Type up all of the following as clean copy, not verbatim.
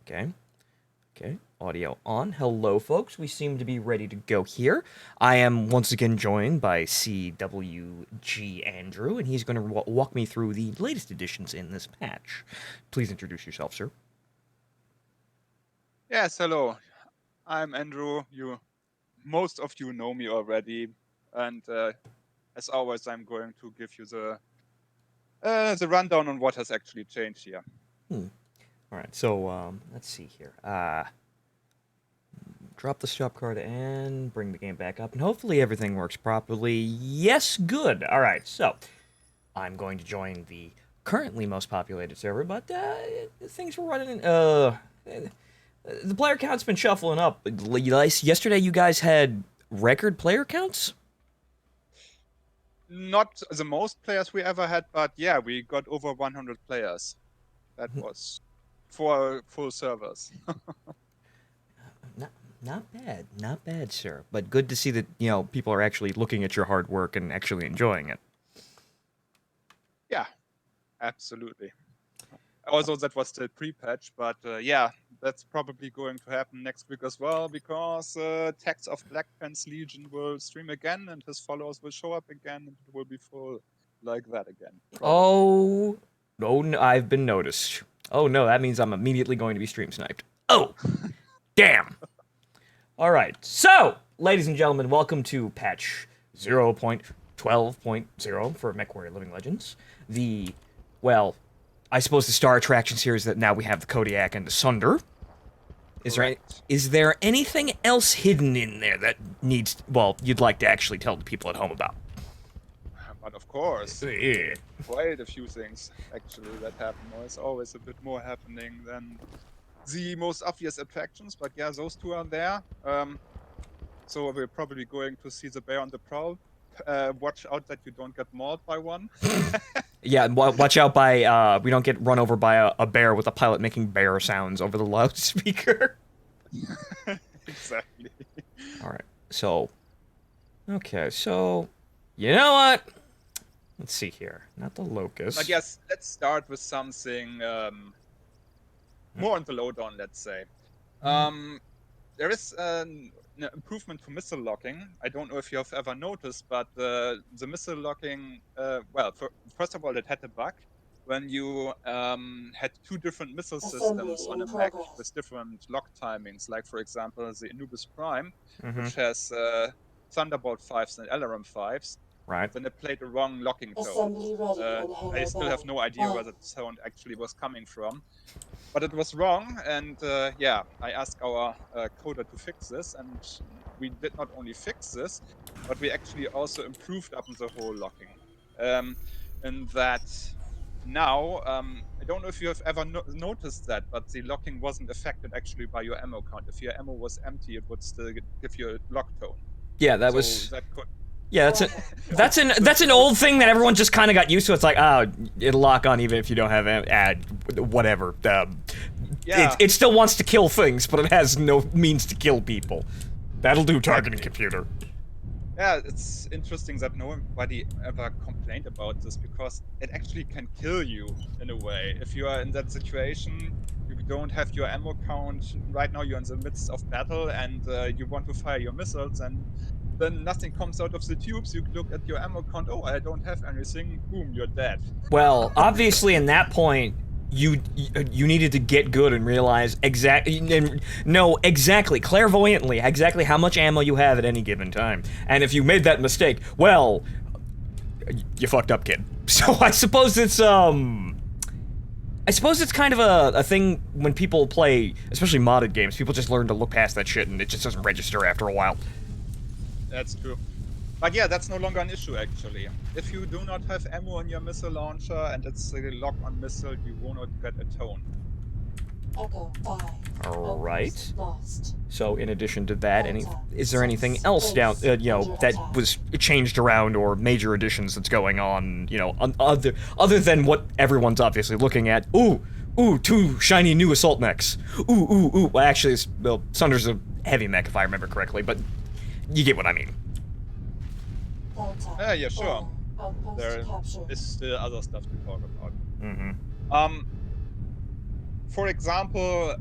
Okay. Okay. Audio on. Hello, folks. We seem to be ready to go here. I am once again joined by CWG Andrew, and he's going to walk me through the latest additions in this patch. Please introduce yourself, sir. Yes, hello. I'm Andrew. Most of you know me already, and as always, I'm going to give you the rundown on what has actually changed here. All right. So let's see here. Drop the stop card and bring the game back up, and hopefully everything works properly. Yes, good. All right. So I'm going to join the currently most populated server, but things were running. The player count's been shuffling up. Yesterday, you guys had record player counts? Not the most players we ever had, but yeah, we got over 100 players. That was 4 full servers. Not bad, sir. But good to see that people are actually looking at your hard work and actually enjoying it. Yeah, absolutely. Also, that was still pre-patch, but yeah, that's probably going to happen next week as well, because Tex of Black Pants Legion will stream again, and his followers will show up again, and it will be full like that again. Probably. Oh, no, I've been noticed. Oh no, that means I'm immediately going to be stream sniped. Oh, damn. All right, so, ladies and gentlemen, welcome to patch 0.12.0 for MechWarrior Living Legends. I suppose the star attractions here is that now we have the Kodiak and the Sunder. Is there anything else hidden in there that you'd like to actually tell the people at home about? But of course, Yeah. quite a few things actually that happen. There's always a bit more happening than the most obvious attractions, but yeah, those two are there. So we're probably going to see the bear on the prowl. Watch out that you don't get mauled by one. Yeah, watch out we don't get run over by a bear with a pilot making bear sounds over the loudspeaker. Exactly. All right, okay, so, you know what? Let's see here. Not the locust. I guess let's start with something more on the lowdown, let's say. There is an improvement to missile locking. I don't know if you have ever noticed, but the missile locking, first of all, it had a bug when you had 2 different missile systems on a mech with different lock timings. Like, for example, the Anubis Prime, which has Thunderbolt 5s and Alarum 5s. Right. Then it played the wrong locking tone. I still have no idea where the sound actually was coming from. But it was wrong, and yeah, I asked our coder to fix this, and we did not only fix this, but we actually also improved up the whole locking. And that now, I don't know if you have ever noticed that, but the locking wasn't affected actually by your ammo count. If your ammo was empty, it would still give you a lock tone. Yeah, that So was. that could. Yeah, that's an old thing that everyone just kind of got used to. It's like, it'll lock on even if you don't have whatever. Yeah. It still wants to kill things, but it has no means to kill people. That'll do, targeting computer. Yeah, it's interesting that nobody ever complained about this, because it actually can kill you in a way. If you are in that situation, you don't have your ammo count. Right now you're in the midst of battle, and you want to fire your missiles, and then nothing comes out of the tubes. You look at your ammo count, oh, I don't have anything, boom, you're dead. Well, obviously in that point, you needed to get good and realize clairvoyantly exactly how much ammo you have at any given time. And if you made that mistake, well, you fucked up, kid. So I suppose it's kind of a thing when people play, especially modded games. People just learn to look past that shit, and it just doesn't register after a while. That's true. But yeah, that's no longer an issue, actually. If you do not have ammo on your missile launcher and it's a lock-on missile, you will not get a tone. Alright. So in addition to that, is there anything else down, that was changed around, or major additions that's going on, other than what everyone's obviously looking at? Ooh, 2 shiny new assault mechs. Ooh. Well, actually, Sunder's a heavy mech, if I remember correctly, but you get what I mean. Yeah, sure. There is still other stuff to talk about. for example,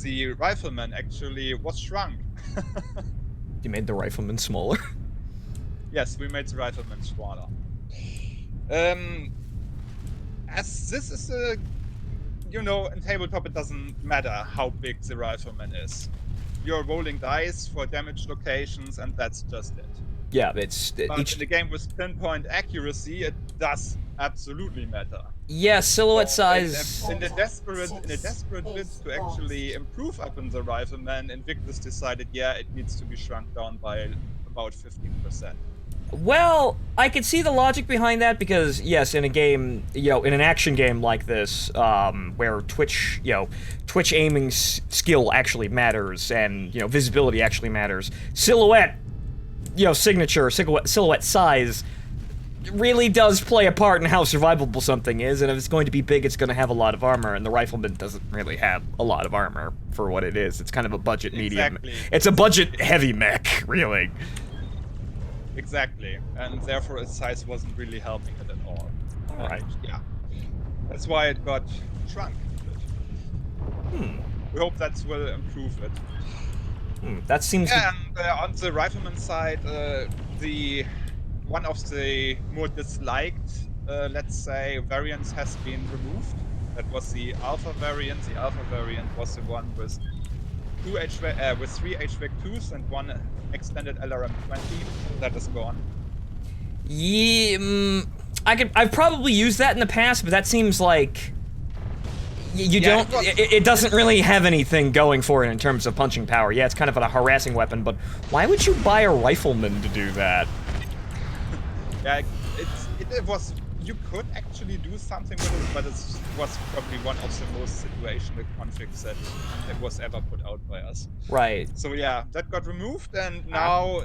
the rifleman actually was shrunk. You made the rifleman smaller. Yes, we made the rifleman smaller. As this is a, you know, in tabletop, it doesn't matter how big the rifleman is. You're rolling dice for damage locations, and that's just it. Yeah, But in a game with pinpoint accuracy, it does absolutely matter. Yeah, silhouette So size. in a desperate bid to actually improve upon the rifleman, Invictus decided, yeah, it needs to be shrunk down by about 15%. Well, I could see the logic behind that because, yes, in a game, in an action game like this, where Twitch aiming skill actually matters and, visibility actually matters, silhouette size really does play a part in how survivable something is, and if it's going to be big, it's going to have a lot of armor, and the rifleman doesn't really have a lot of armor for what it is. It's kind of a budget medium. It's a budget-heavy mech, really. Exactly, and therefore its size wasn't really helping it at all. Alright. Yeah. That's why it got shrunk a bit. We hope that will improve it. That seems And on the rifleman side, one of the more disliked, let's say, variants has been removed. That was the alpha variant. The alpha variant was the one with 3 HVAC 2s and 1 extended LRM-20. That is gone. Yeah, I've probably used that in the past, but that seems like it doesn't really have anything going for it in terms of punching power. Yeah, it's kind of a harassing weapon, but why would you buy a rifleman to do that? Yeah, it was. You could actually do something with it, but it was probably one of the most situational configs that was ever put out by us. Right. So yeah, that got removed, and now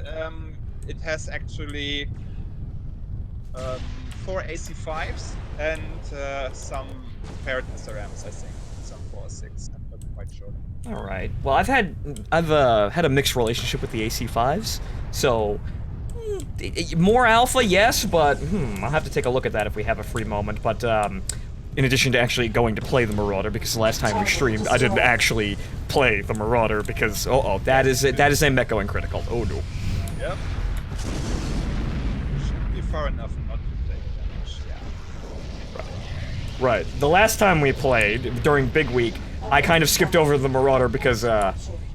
it has actually 4 AC5s and some paired SRMs, I think, some 4 or 6. I'm not quite sure. All right. Well, I've had a mixed relationship with the AC5s, so. More alpha, yes, but I'll have to take a look at that if we have a free moment. But in addition to actually going to play the Marauder, because the last time we streamed, I didn't actually play the Marauder because that is a mech going critical. Oh no. Yep. Should be far enough not to take damage. Yeah. Right. The last time we played during Big Week, I kind of skipped over the Marauder because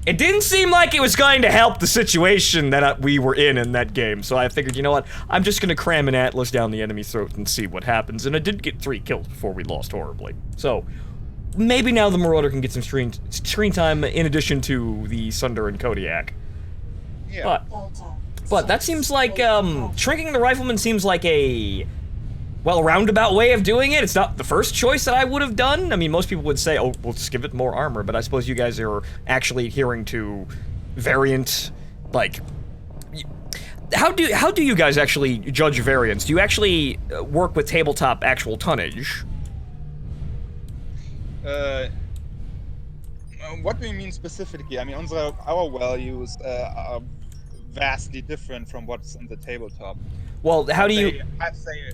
it didn't seem like it was going to help the situation that we were in that game, so I figured, you know what, I'm just gonna cram an Atlas down the enemy's throat and see what happens, and I did get 3 kills before we lost horribly. So, maybe now the Marauder can get some screen time in addition to the Sunder and Kodiak. Yeah. But that seems like, shrinking the Rifleman seems like a roundabout way of doing it. It's not the first choice that I would have done. I mean, most people would say, oh, we'll just give it more armor, but I suppose you guys are actually adhering to variant, like... How do you guys actually judge variants? Do you actually work with tabletop actual tonnage? What do you mean specifically? I mean, our values are vastly different from what's in the tabletop. Well, how do you...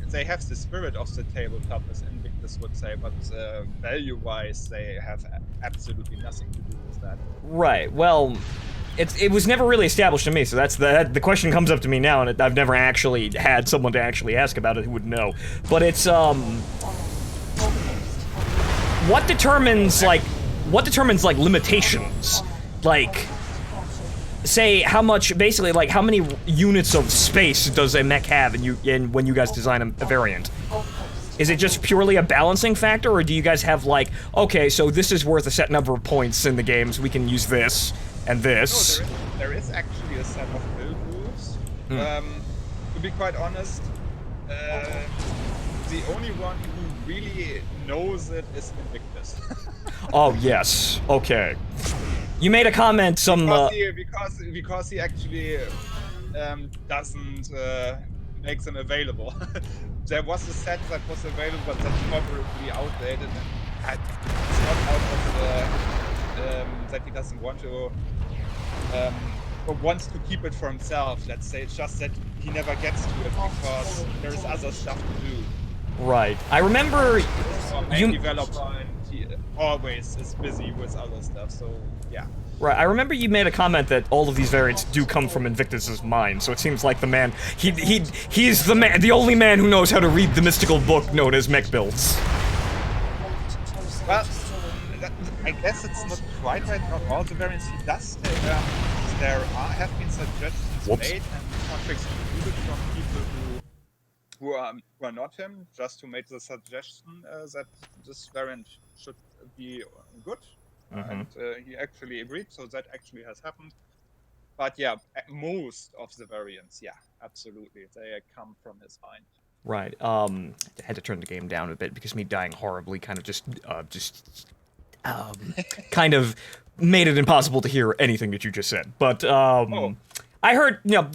They have the spirit of the tabletop, as Invictus would say, but value-wise, they have absolutely nothing to do with that. Right. Well, it was never really established to me, so that's the question comes up to me now, and I've never actually had someone to actually ask about it who would know. But it's what determines like limitations, like. Say how much, basically, like how many units of space does a mech have when you guys design a variant? Is it just purely a balancing factor, or do you guys have like, okay, so this is worth a set number of points in the games, we can use this and this? No, there is actually a set of build rules. To be quite honest, the only one who really knows it is Invictus. Oh yes, okay. You made a comment because he actually doesn't make them available. There was a set that was available, but that's probably outdated and it's not out of that he doesn't want to or wants to keep it for himself. Let's say it's just that he never gets to it because there's other stuff to do. Right. I remember main developer and he always is busy with other stuff. So yeah. Right, I remember you made a comment that all of these variants do come from Invictus's mind, so it seems like the man, he's the man, the only man who knows how to read the mystical book known as mech builds. Well, I guess it's not quite right. Not all the variants he does. Have been suggestions made and contracts included from people who are not him, just to make the suggestion that this variant should be good, and he actually agreed. So that actually has happened. But yeah, most of the variants, yeah, absolutely, they come from his mind. Right. I had to turn the game down a bit because me dying horribly kind of kind of made it impossible to hear anything that you just said. But I heard, you know,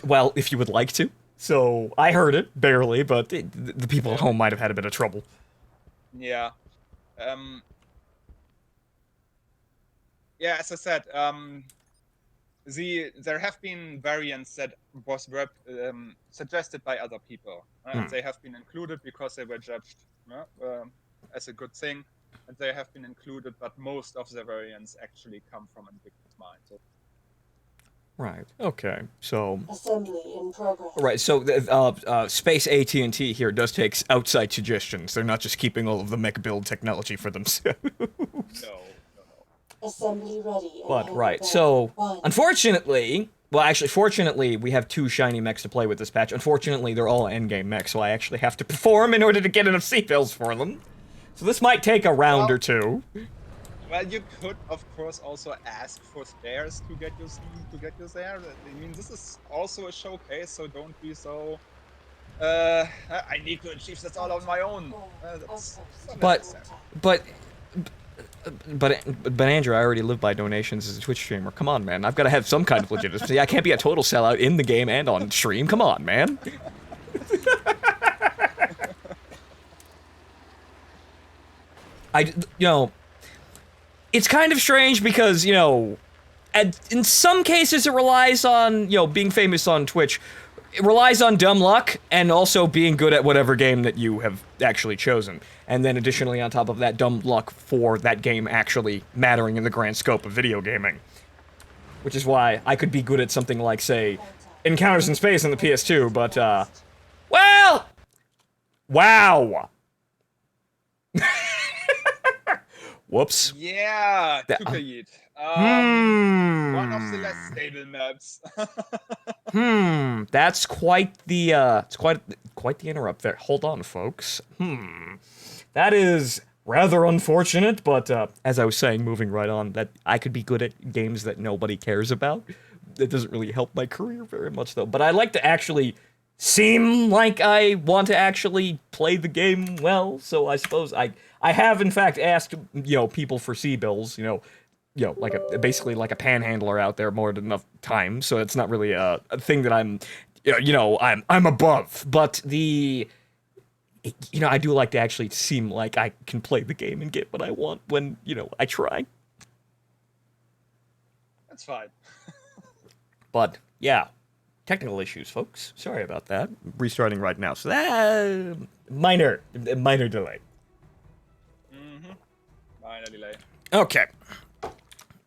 well, if you would like to. So I heard it barely, but the people at home might have had a bit of trouble. Yeah. Yeah, as I said, there have been variants that was suggested by other people, and they have been included because they were judged as a good thing, and they have been included. But most of the variants actually come from Invictus mind. So. Right. Okay. So. Assembly in progress. Right. So, Space AT&T here does take outside suggestions. They're not just keeping all of the mech build technology for themselves. No. Assembly ready. But right. So, unfortunately, well, actually, fortunately, we have 2 shiny mechs to play with this patch. Unfortunately, they're all endgame mechs, so I actually have to perform in order to get enough C-bills for them. So this might take a round or 2. Well, you could, of course, also ask for spares to get you there. I mean, this is also a showcase, so don't be so. I need to achieve this all on my own. But Andrew, I already live by donations as a Twitch streamer. Come on, man. I've got to have some kind of legitimacy. I can't be a total sellout in the game and on stream. Come on, man. It's kind of strange because, in some cases it relies on, being famous on Twitch. It relies on dumb luck and also being good at whatever game that you have actually chosen. And then additionally on top of that, dumb luck for that game actually mattering in the grand scope of video gaming. Which is why I could be good at something like, say, Encounters in Space on the PS2, but, well! Wow! Whoops. Yeah, Tukayit. One of the less stable maps. That's quite the, it's quite the interrupt there. Hold on, folks. That is rather unfortunate, but, as I was saying, moving right on, that I could be good at games that nobody cares about. It doesn't really help my career very much, though. But I like to actually seem like I want to actually play the game well, so I suppose I have, in fact, asked, people for C-bills, basically like a panhandler out there more than enough times, so it's not really a thing that I'm above, but I do like to actually seem like I can play the game and get what I want when, I try. That's fine. But, yeah. Technical issues, folks. Sorry about that. Restarting right now. So that minor delay. Minor delay. Okay.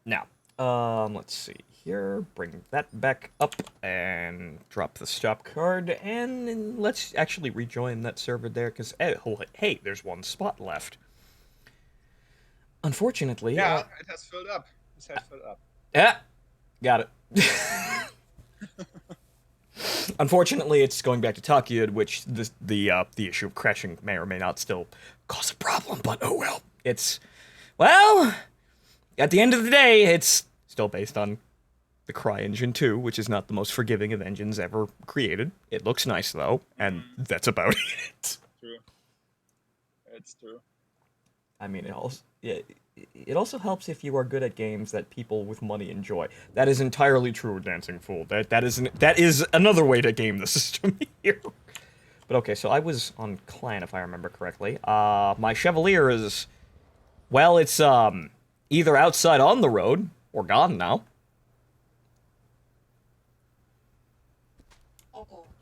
Now, let's see here. Bring that back up and drop the stop card, and let's actually rejoin that server there because hey, there's one spot left. Unfortunately, yeah, it has filled up. It has filled up. Yeah, got it. Unfortunately, it's going back to Takyud, which the issue of crashing may or may not still cause a problem, but oh well. Well, at the end of the day, it's still based on the CryEngine 2, which is not the most forgiving of engines ever created. It looks nice, though, and that's about it. True. It's true. I mean, it also helps if you are good at games that people with money enjoy. That is entirely true, Dancing Fool. That is another way to game the system here. But okay, so I was on Clan, if I remember correctly. My Chevalier is, well, it's either outside on the road or gone now.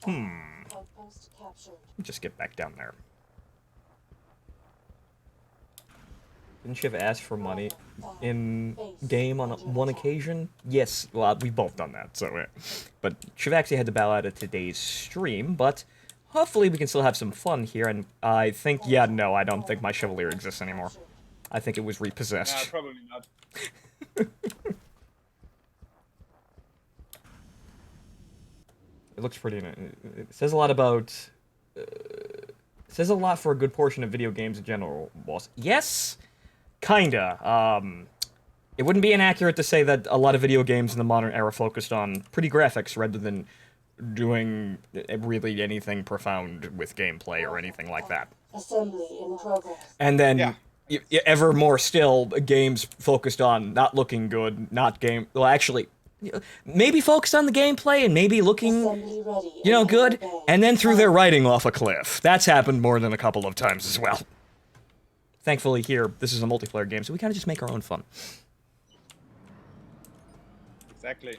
Outpost captured. Just get back down there. Didn't Shiv ask for money in game on one occasion? Yes, well, we've both done that, so yeah. But Shiv actually had to bow out of today's stream, but hopefully we can still have some fun here, and I think, yeah, no, I don't think my Chevalier exists anymore. I think it was Nah, repossessed. probably not. It looks pretty. It says a lot about. It says a lot for a good portion of video games in general. Boss. Yes, kinda. It wouldn't be inaccurate to say that a lot of video games in the modern era focused on pretty graphics rather than doing really anything profound with gameplay or anything like that. Assembly in progress. And then. Yeah. Ever more still, games focused on not looking good, not game. Well, actually, maybe focused on the gameplay and maybe looking, Assembly ready. you know, good, Bay. and then threw their writing off a cliff. That's happened more than a couple of times as well. Thankfully, here, this is a multiplayer game, so we kind of just make our own fun. Exactly.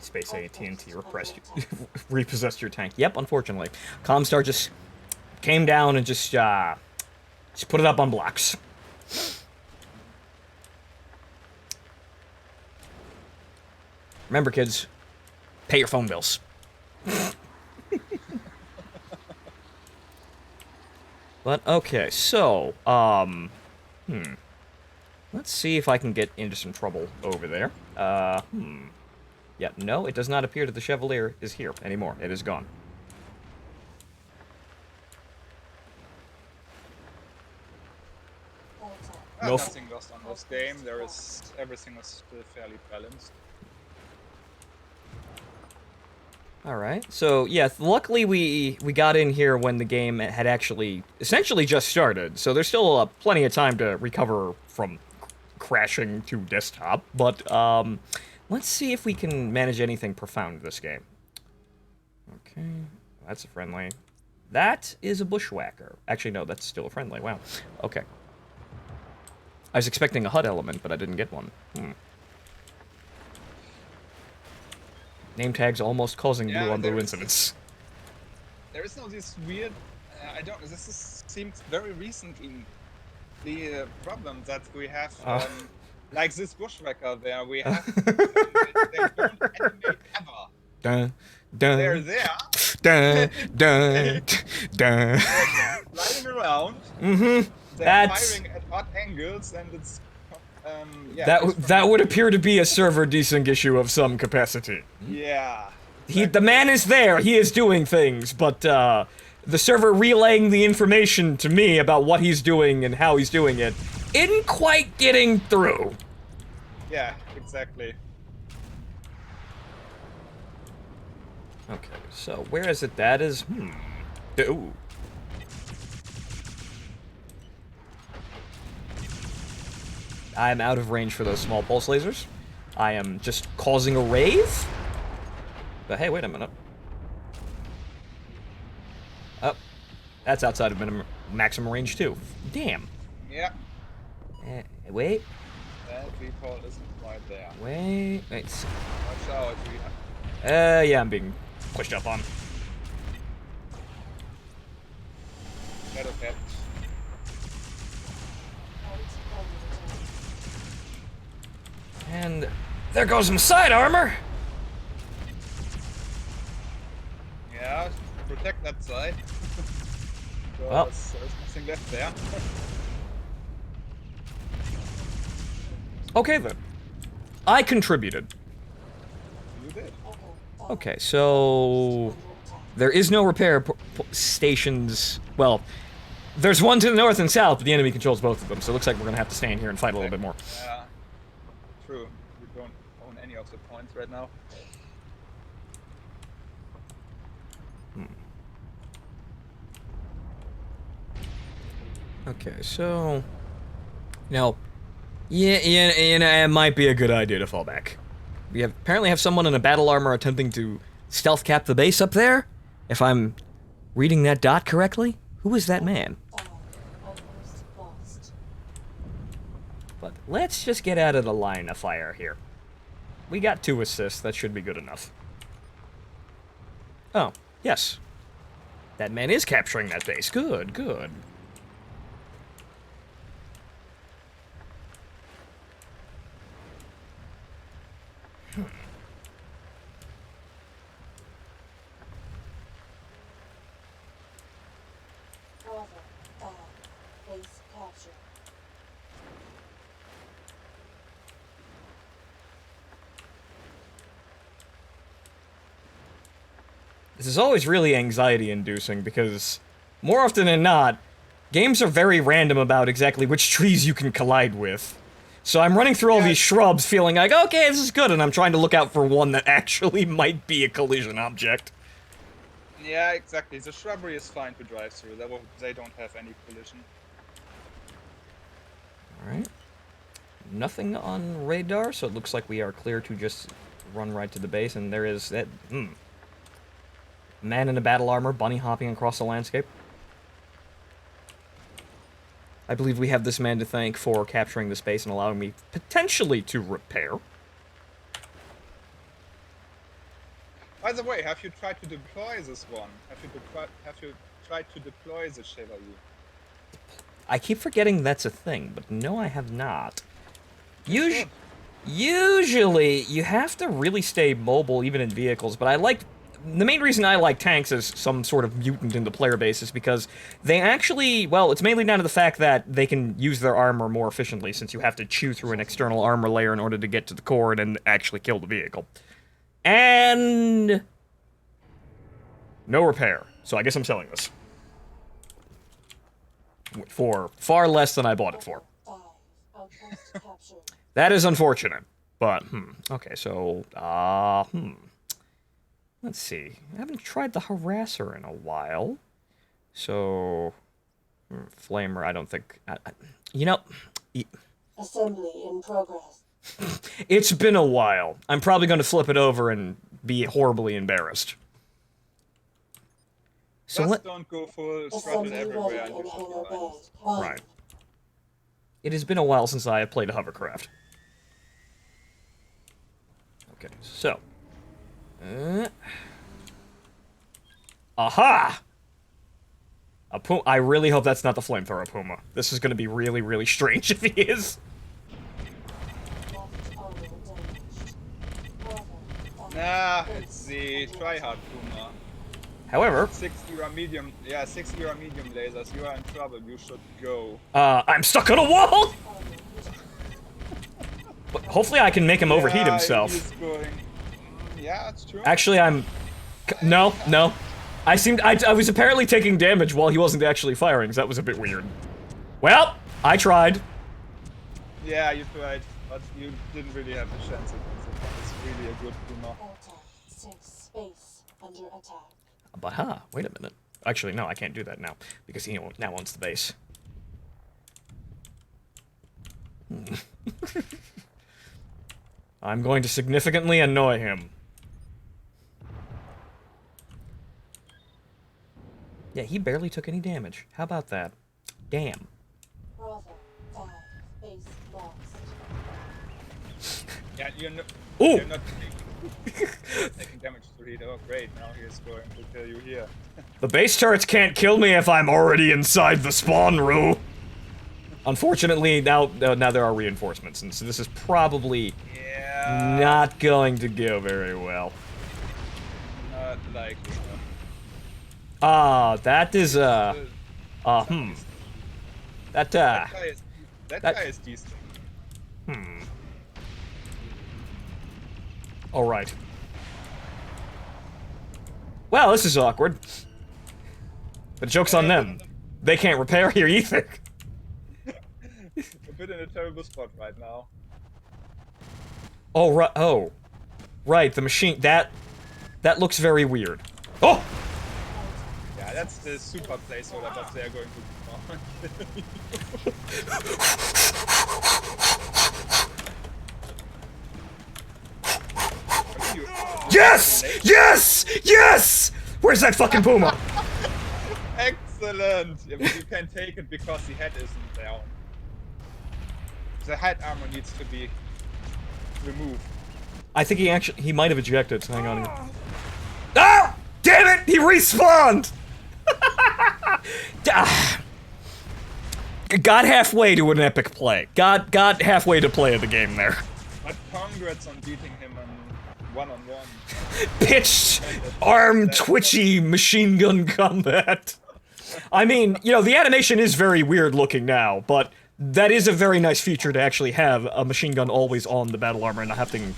Space AT&T repossessed your tank. Yep, unfortunately. Comstar just came down and just put it up on blocks. Remember, kids, pay your phone bills. But, okay, so, let's see if I can get into some trouble over there. Yeah, no, it does not appear that the Chevalier is here anymore. It is gone. No Nothing lost on this game. Everything is still fairly balanced. Alright, so, yeah, luckily we got in here when the game had actually essentially just started, so there's still plenty of time to recover from crashing to desktop, but, let's see if we can manage anything profound this game. Okay, that's a friendly. That is a bushwhacker. Actually, no, that's still a friendly. Wow. Okay. I was expecting a HUD element, but I didn't get one. Name tags almost causing blue on blue incidents. There is no this weird. I don't. Seems very recently the problem that we have. Like this bushwhacker there, we have. They don't animate ever. Dun, dun, They're there. dun, dun, dun. Flying around. Mm-hmm. They're That's... firing at odd angles, and it's. Yeah. That would appear to be a server desync issue of some capacity. Yeah. The man is there. He is doing things, but the server relaying the information to me about what he's doing and how he's doing it isn't quite getting through. Yeah, exactly. Okay, so where is it? That is, ooh. I'm out of range for those small pulse lasers. I am just causing a rave? But hey, wait a minute. Oh, that's outside of maximum range too. Damn. Yeah. Wait. That recall isn't quite there. Wait. Watch out. Yeah, I'm being pushed up on. Shadow Cat. And there goes some side armor. Yeah, protect that side. Well, there's nothing left there. Okay then. I contributed. You did. Okay, so there is no repair stations. Well, there's one to the north and south, but the enemy controls both of them, so it looks like we're gonna have to stay in here and fight a little bit more. Yeah, true. We don't own any of the points right now. Okay, so now, yeah, it might be a good idea to fall back. We apparently have someone in a battle armor attempting to stealth cap the base up there. If I'm reading that dot correctly, who is that man? But let's just get out of the line of fire here. We got 2 assists, that should be good enough. Oh, yes. That man is capturing that base. Good, good. Bravo 5. Base captured. This is always really anxiety-inducing because, more often than not, games are very random about exactly which trees you can collide with. So I'm running through all these shrubs feeling like, okay, this is good, and I'm trying to look out for one that actually might be a collision object. Yeah, exactly. The shrubbery is fine to drive through. They don't have any collision. Alright. Nothing on radar, so it looks like we are clear to just run right to the base, and there is that, man in a battle armor, bunny hopping across the landscape. I believe we have this man to thank for capturing the space and allowing me potentially to repair. By the way, have you tried to deploy this one? Have you tried to deploy the Chevalier? I keep forgetting that's a thing, but no, I have not. Sure. Usually, you have to really stay mobile even in vehicles, but I like... The main reason I like tanks as some sort of mutant in the player base is because they actually, well, it's mainly down to the fact that they can use their armor more efficiently since you have to chew through an external armor layer in order to get to the core and then actually kill the vehicle. And... no repair. So I guess I'm selling this. For far less than I bought it for. 5. Outpost captured. That is unfortunate. But, okay, so, let's see. I haven't tried the harasser in a while. So, flamer, I don't think... you know... Assembly in progress. It's been a while. I'm probably going to flip it over and be horribly embarrassed. So Just don't go full throttle Assembly everywhere ready and in you should hangar be bay. fine. Right. It has been a while since I have played a hovercraft. Okay, so... aha! A Puma. I really hope that's not the flamethrower Puma. This is going to be really, really strange if he is. Left armor damaged. Bravo 5. Nah, Base it's the under tryhard attack. Puma. However, 6 ERA medium, yeah, 6 ERA medium lasers. You are in trouble. You should go. I'm stuck on a wall! Armor But hopefully I can make him overheat Yeah, himself. he's going. Yeah, that's true. Actually, I'm... No, no. I was apparently taking damage while he wasn't actually firing, so that was a bit weird. Well, I tried. Yeah, you tried, but you didn't really have the chance against it. It's really a good Puma. Delta 6 space under attack. But wait a minute. Actually, no, I can't do that now, because he now owns the base. I'm going to significantly annoy him. Yeah, he barely took any damage. How about that? Damn. Bravo 5. Base lost. Yeah, you're not. Ooh! You're not taking damage to it. Oh, great! Now he is going to kill you here. The base turrets can't kill me if I'm already inside the spawn room. Unfortunately, now there are reinforcements, and so this is probably not going to go very well. Not likely. That is, that, That guy is decent. Alright. Well, this is awkward. The joke's on them. They can't repair here either. A bit in a terrible spot right now. Oh, right. Oh. Right, the machine. That looks very weird. Oh! Yeah, that's the super placeholder that they're going to Yes! Yes! Yes! Where's that fucking Puma? Excellent! Yeah, but you can take it because the head isn't down. The head armor needs to be removed. I think he might have ejected, so hang on. Ah! Damn it! He respawned! Got halfway to an epic play. Got halfway to play of the game there. But congrats on beating him on one-on-one. Pitched, arm twitchy machine gun combat. I mean, you know, the animation is very weird looking now, but that is a very nice feature to actually have a machine gun always on the battle armor and not having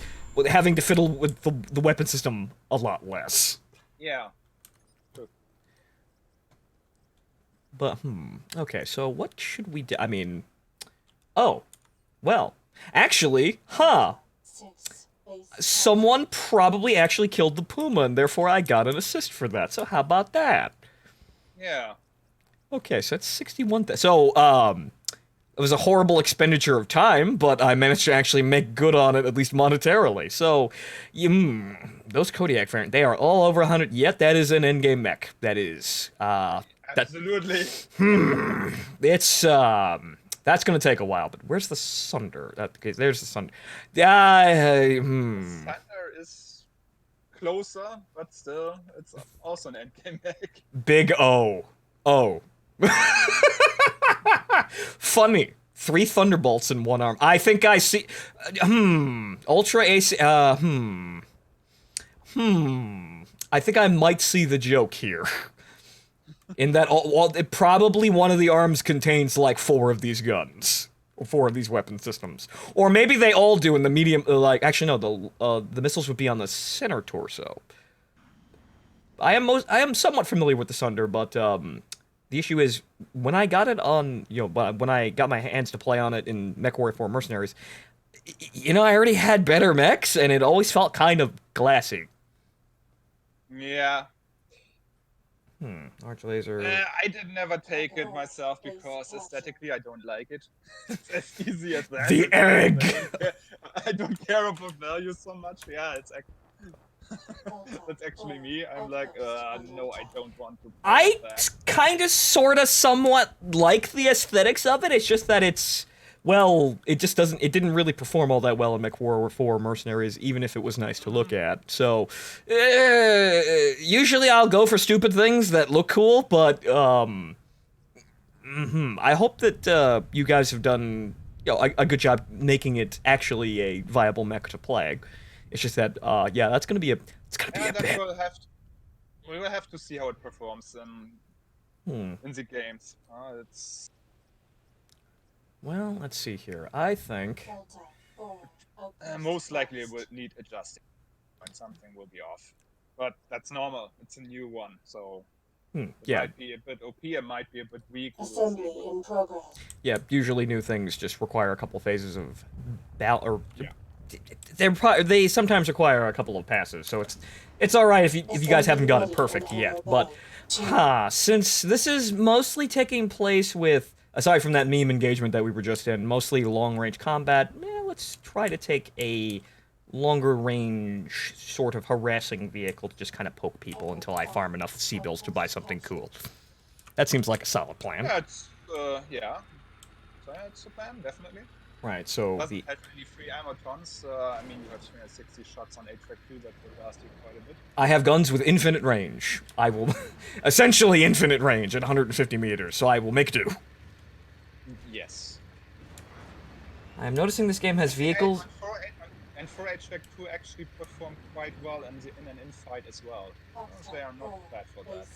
to fiddle with the weapon system a lot less. Yeah. But, okay, so what should we do? I mean, oh, well, actually, someone probably actually killed the puma, and therefore I got an assist for that, so how about that? Yeah. Okay, so that's 61. So, it was a horrible expenditure of time, but I managed to actually make good on it, at least monetarily. So, those Kodiak variant, they are all over 100, yet that is an endgame mech. That is, Absolutely. It's, that's gonna take a while, but where's the Sunder? Okay, there's the Sunder. Thunder is closer, but still, it's also an endgame mech. Big O. Oh. Funny. 3 Thunderbolts in one arm. I think I see... Ultra AC... I think I might see the joke here. In that, probably one of the arms contains, like, 4 of these guns. Or 4 of these weapon systems. Or maybe they all do in the medium... actually, no, the missiles would be on the center torso. I am somewhat familiar with the Sunder, but, the issue is, when I got it on, when I got my hands to play on it in MechWarrior 4 Mercenaries, I already had better mechs, and it always felt kind of glassy. Yeah. Arch laser. I did never take it myself because aesthetically I don't like it. It's as easy as that. The egg! I don't care about value so much. Yeah, that's actually me. I'm like, no, I don't want to. I kind of, sort of, somewhat like the aesthetics of it. It's just that it's, well, it didn't really perform all that well in MechWarrior 4 Mercenaries, even if it was nice to look at. So, usually I'll go for stupid things that look cool, but, I hope that, you guys have done, a good job making it actually a viable mech to play. It's just that, yeah, that's gonna be a bit. We will have to see how it performs in the games. Well, let's see here. I think most likely it will need adjusting, and something will be off. But that's normal. It's a new one, so it might be a bit OP. It might be a bit weak. Assembly in progress. Yeah, usually new things just require a couple phases of battle, they sometimes require a couple of passes, so it's all right if you guys haven't got it perfect yet. But since this is mostly taking place with, aside from that meme engagement that we were just in, mostly long-range combat, let's try to take a longer-range sort of harassing vehicle to just kind of poke people until I farm enough C-bills to buy something cool. That seems like a solid plan. Yeah, so it's a plan, definitely. Right, so Doesn't have any free ammo tons. I mean, you have 360 shots on HVAC 2, that will last you quite a bit. I have guns with infinite range. I will... essentially infinite range at 150 meters, so I will make do. Yes. I am noticing this game has vehicles... And 4HVAC 2 actually performed quite well in an in-fight as well. They are not bad for that.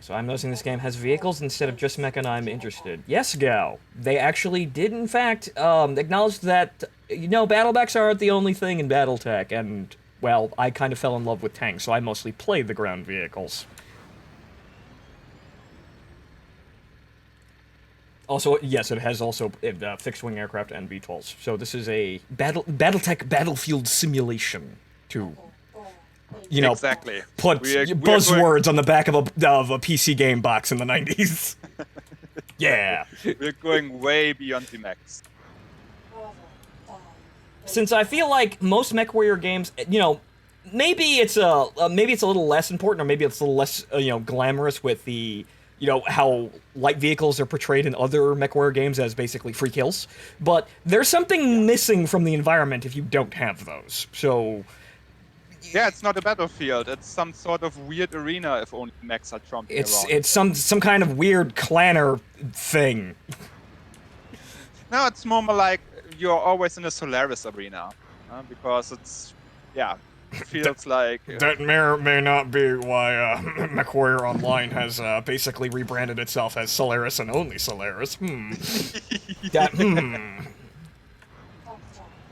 So I'm noticing this game has vehicles instead of just mecha, and I'm interested. Yes, Gal. They actually did, in fact, acknowledge that, battle mechs aren't the only thing in Battletech, and, well, I kind of fell in love with tanks, so I mostly played the ground vehicles. Also, yes, it has also fixed-wing aircraft and VTOLs. So this is a Battletech battlefield simulation to... exactly. Put buzzwords on the back of a PC game box in the 90s. Yeah. We're going way beyond the mechs. Since I feel like most MechWarrior games, maybe it's a little less important, or maybe it's a little less, glamorous with the, how light vehicles are portrayed in other MechWarrior games as basically free kills. But there's something missing from the environment if you don't have those. So... Yeah, it's not a battlefield. It's some sort of weird arena if only mechs are tromping around. It's some kind of weird clanner thing. No, it's more like you're always in a Solaris arena. Because it's, yeah, it feels like... That may or may not be why MechWarrior Online has basically rebranded itself as Solaris and only Solaris. That, Foxtrot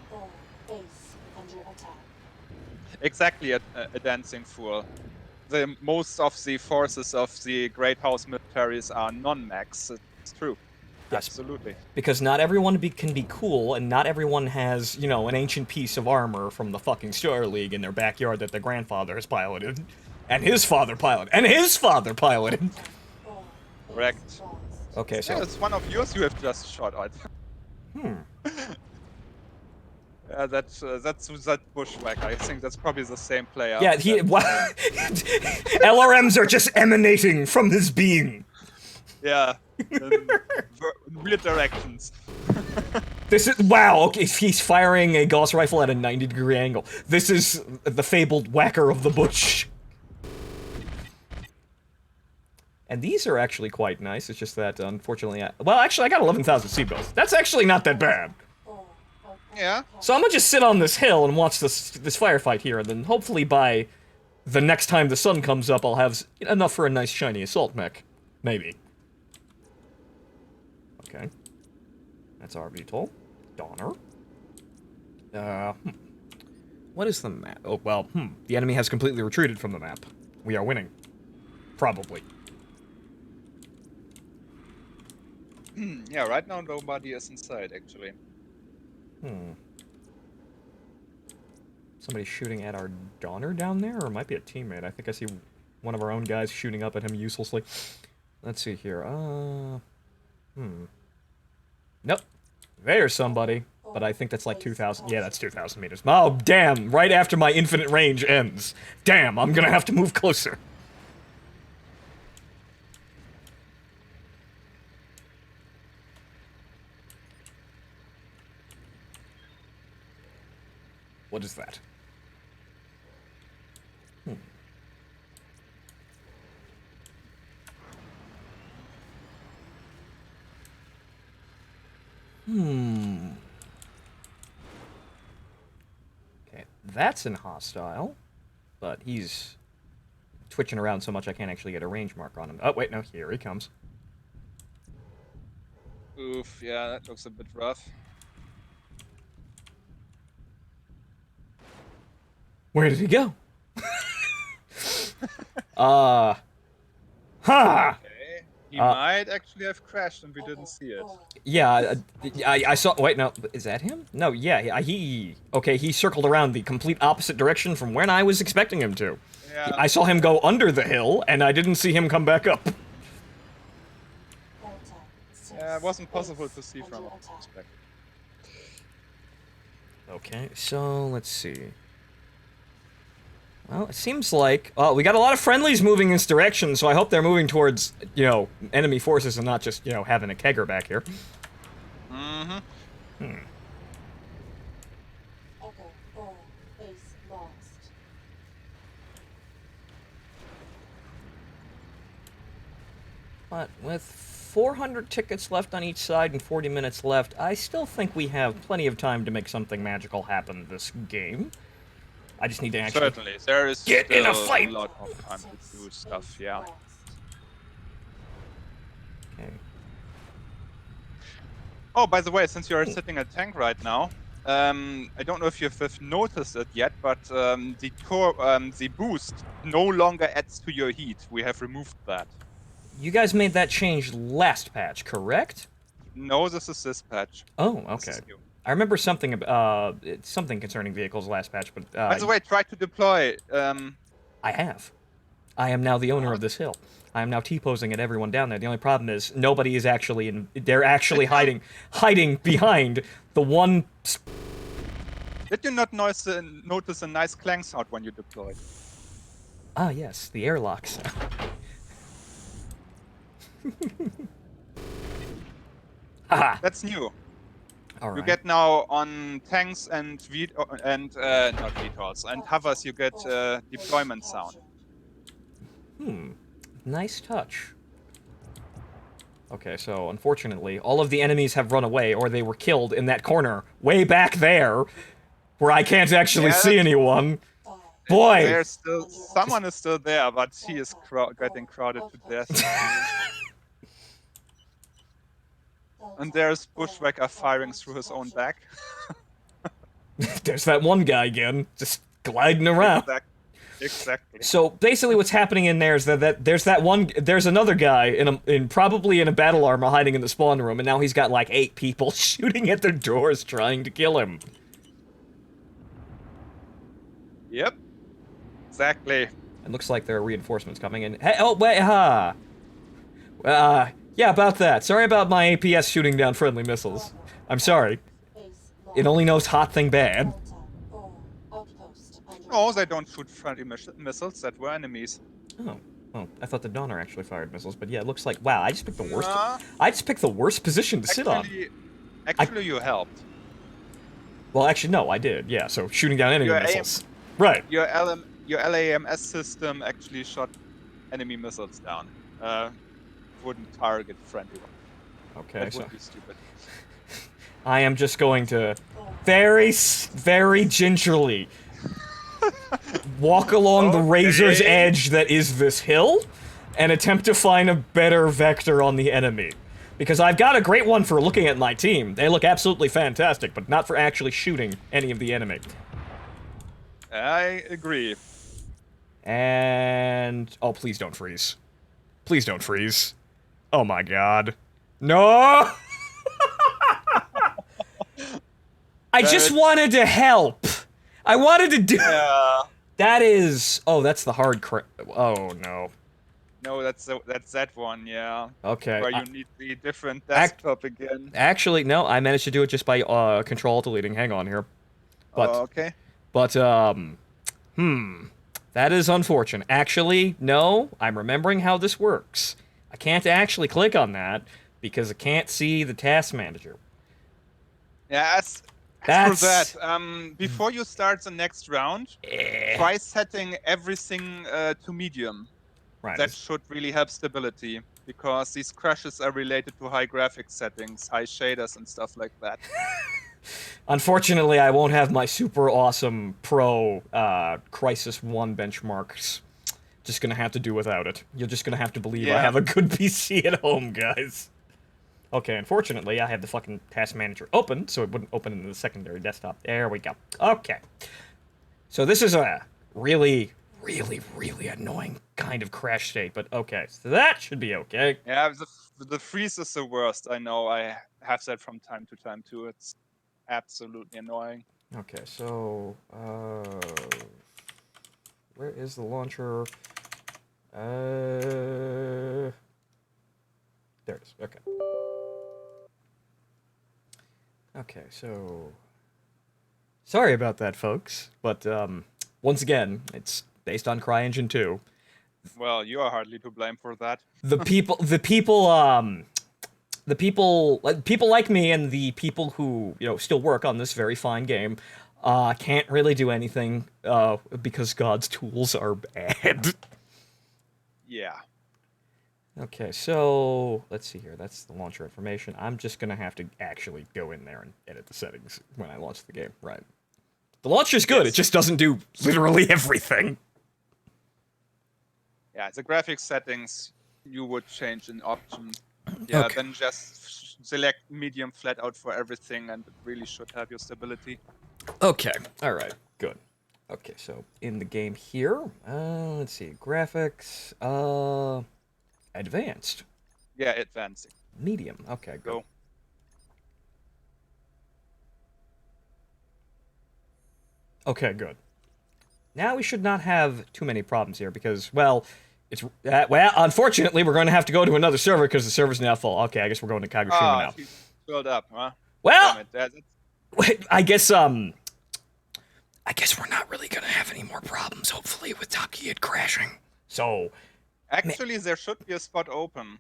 4, base under attack. Exactly a dancing fool. Most of the forces of the Great House militaries are non-mechs. It's true. Yes. Absolutely. Because not everyone can be cool, and not everyone has, you know, an ancient piece of armor from the fucking Star League in their backyard that their grandfather has piloted. And his father piloted. And his father piloted! Foxtrot 4, base Correct. lost. Okay, so... Yeah, it's one of yours you have just shot at. Yeah, that's that bushwhacker. I think that's probably the same player. Yeah, LRMs are just emanating from this being. Yeah. In weird directions. This is... Wow, okay, he's firing a Gauss rifle at a 90-degree angle. This is the fabled whacker of the bush. And these are actually quite nice, it's just that, unfortunately, well, actually, I got 11,000 seatbelts. That's actually not that bad. 4, outpost Yeah. So I'm gonna just sit on this hill and watch this firefight here, and then hopefully by the next time the sun comes up, I'll have enough for a nice shiny assault mech. Maybe. Okay. That's our VTOL. Donner. What is the map? Oh, well, the enemy has completely retreated from the map. We are winning. Probably. Yeah, right now nobody is inside, actually. Somebody shooting at our Donner down there? Or it might be a teammate. I think I see one of our own guys shooting up at him uselessly. Let's see here. Nope. There's somebody. But I think that's like 2,000. Yeah, that's 2,000 meters. Oh, damn. Right after my infinite range ends. Damn, I'm gonna have to move closer. What is that? Okay, that's in hostile, but he's twitching around so much I can't actually get a range mark on him. Oh, wait, no, here he comes. Oof, yeah, that looks a bit rough. Where did he go? Ha! Okay. He might actually have crashed and we didn't see it. Yeah, I saw. Wait, no, is that him? No, yeah, okay, he circled around the complete opposite direction from when I was expecting him to. Yeah. I saw him go under the hill, and I didn't see him come back up. Yeah, it wasn't possible to see from our perspective. Okay, so let's see. Well, it seems like... Oh, we got a lot of friendlies moving in this direction, so I hope they're moving towards, you know, enemy forces and not just, you know, having a kegger back here. Echo 4, base lost. But with 400 tickets left on each side and 40 minutes left, I still think we have plenty of time to make something magical happen this game. I just need to actually... Certainly, there is Get in a still fight! lot of time to do stuff, yeah. Okay. Oh, by the way, since you're sitting a tank right now, I don't know if you've noticed it yet, but the boost no longer adds to your heat. We have removed that. You guys made that change last patch, correct? No, this is this patch. Oh, This okay. is new. I remember something something concerning vehicles last patch, but By the way, try to deploy. I have. I am now the owner of this hill. I am now T-posing at everyone down there. The only problem is nobody is actually in. They're actually hiding behind the one. Did you not notice a nice clang sound when you deployed? Ah, yes, the airlocks. Haha. That's new. All right. You get now on tanks and not VTOLs and hovers. You get deployment sound. Nice touch. Okay, so unfortunately, all of the enemies have run away, or they were killed in that corner, way back there, where I can't actually see anyone. Boy! There's still someone is still there, but he is getting crowded to death. And there's Bushwhacker firing through his own back. There's that one guy again, just gliding around. Exactly. So basically, what's happening in there is that there's another guy probably in a battle armor hiding in the spawn room, and now he's got like 8 people shooting at their doors trying to kill him. Yep. Exactly. It looks like there are reinforcements coming in. Hey, oh wait, yeah, about that. Sorry about my APS shooting down friendly missiles. I'm sorry. It only knows hot thing bad. No, they don't shoot friendly missiles. That were enemies. Oh, well, I thought the Donner actually fired missiles, but yeah, it looks like wow. I just picked the worst. Nah. I just picked the worst position to sit on. Actually, you helped. Well, actually, no, I did. Yeah, so shooting down enemy missiles. Right. Your LAMS system actually shot enemy missiles down. Wouldn't target friendly ones. Okay, That so would be stupid. I am just going to very gingerly walk along the razor's edge that is this hill and attempt to find a better vector on the enemy. Because I've got a great one for looking at my team. They look absolutely fantastic, but not for actually shooting any of the enemy. I agree. And... oh, please don't freeze. Please don't freeze. Oh my god. No! I just wanted to help. I wanted to do... Yeah. That is... oh, that's the hard oh, no. No, that's that one, yeah. Okay. Where you need the different desktop again. Actually, no, I managed to do it just by Control-Deleting. Hang on here. But, okay. But, that is unfortunate. Actually, no, I'm remembering how this works. I can't actually click on that because I can't see the task manager. Yeah, as for that, before you start the next round, try setting everything to medium. Right. That should really help stability, because these crashes are related to high graphics settings, high shaders and stuff like that. Unfortunately, I won't have my super awesome Pro Crisis 1 benchmarks. Just gonna have to do without it. You're just gonna have to believe I have a good PC at home, guys. Okay, unfortunately, I have the fucking task manager open, so it wouldn't open in the secondary desktop. There we go. Okay. So this is a really annoying kind of crash state, but okay. So that should be okay. Yeah, the freeze is the worst. I know. I have that from time to time, too. It's absolutely annoying. Okay, so, where is the launcher? There it is. Okay. Okay, so... sorry about that, folks. But, once again, it's based on CryEngine 2. Well, you are hardly to blame for that. The people like me and the people who, you know, still work on this very fine game, can't really do anything, because God's tools are bad. Yeah. Okay, so, let's see here, that's the launcher information. I'm just gonna have to actually go in there and edit the settings when I launch the game, right. The launcher's good, it just doesn't do literally everything. Yeah, the graphics settings you would change in options. Yeah, Okay. then just select medium flat out for everything, and it really should have your stability. Okay, alright, good. Okay, so in the game here, let's see, graphics, advanced. Yeah, advancing. Medium, okay, good. Go. Okay, good. Now we should not have too many problems here because, well, it's, well, unfortunately, we're going to have to go to another server because the server's now full. Okay, I guess we're going to Kagoshima now. You filled up, huh? Well, Damn it, that's I guess we're not really gonna have any more problems, hopefully, with Takiyid crashing. So, actually, there should be a spot open.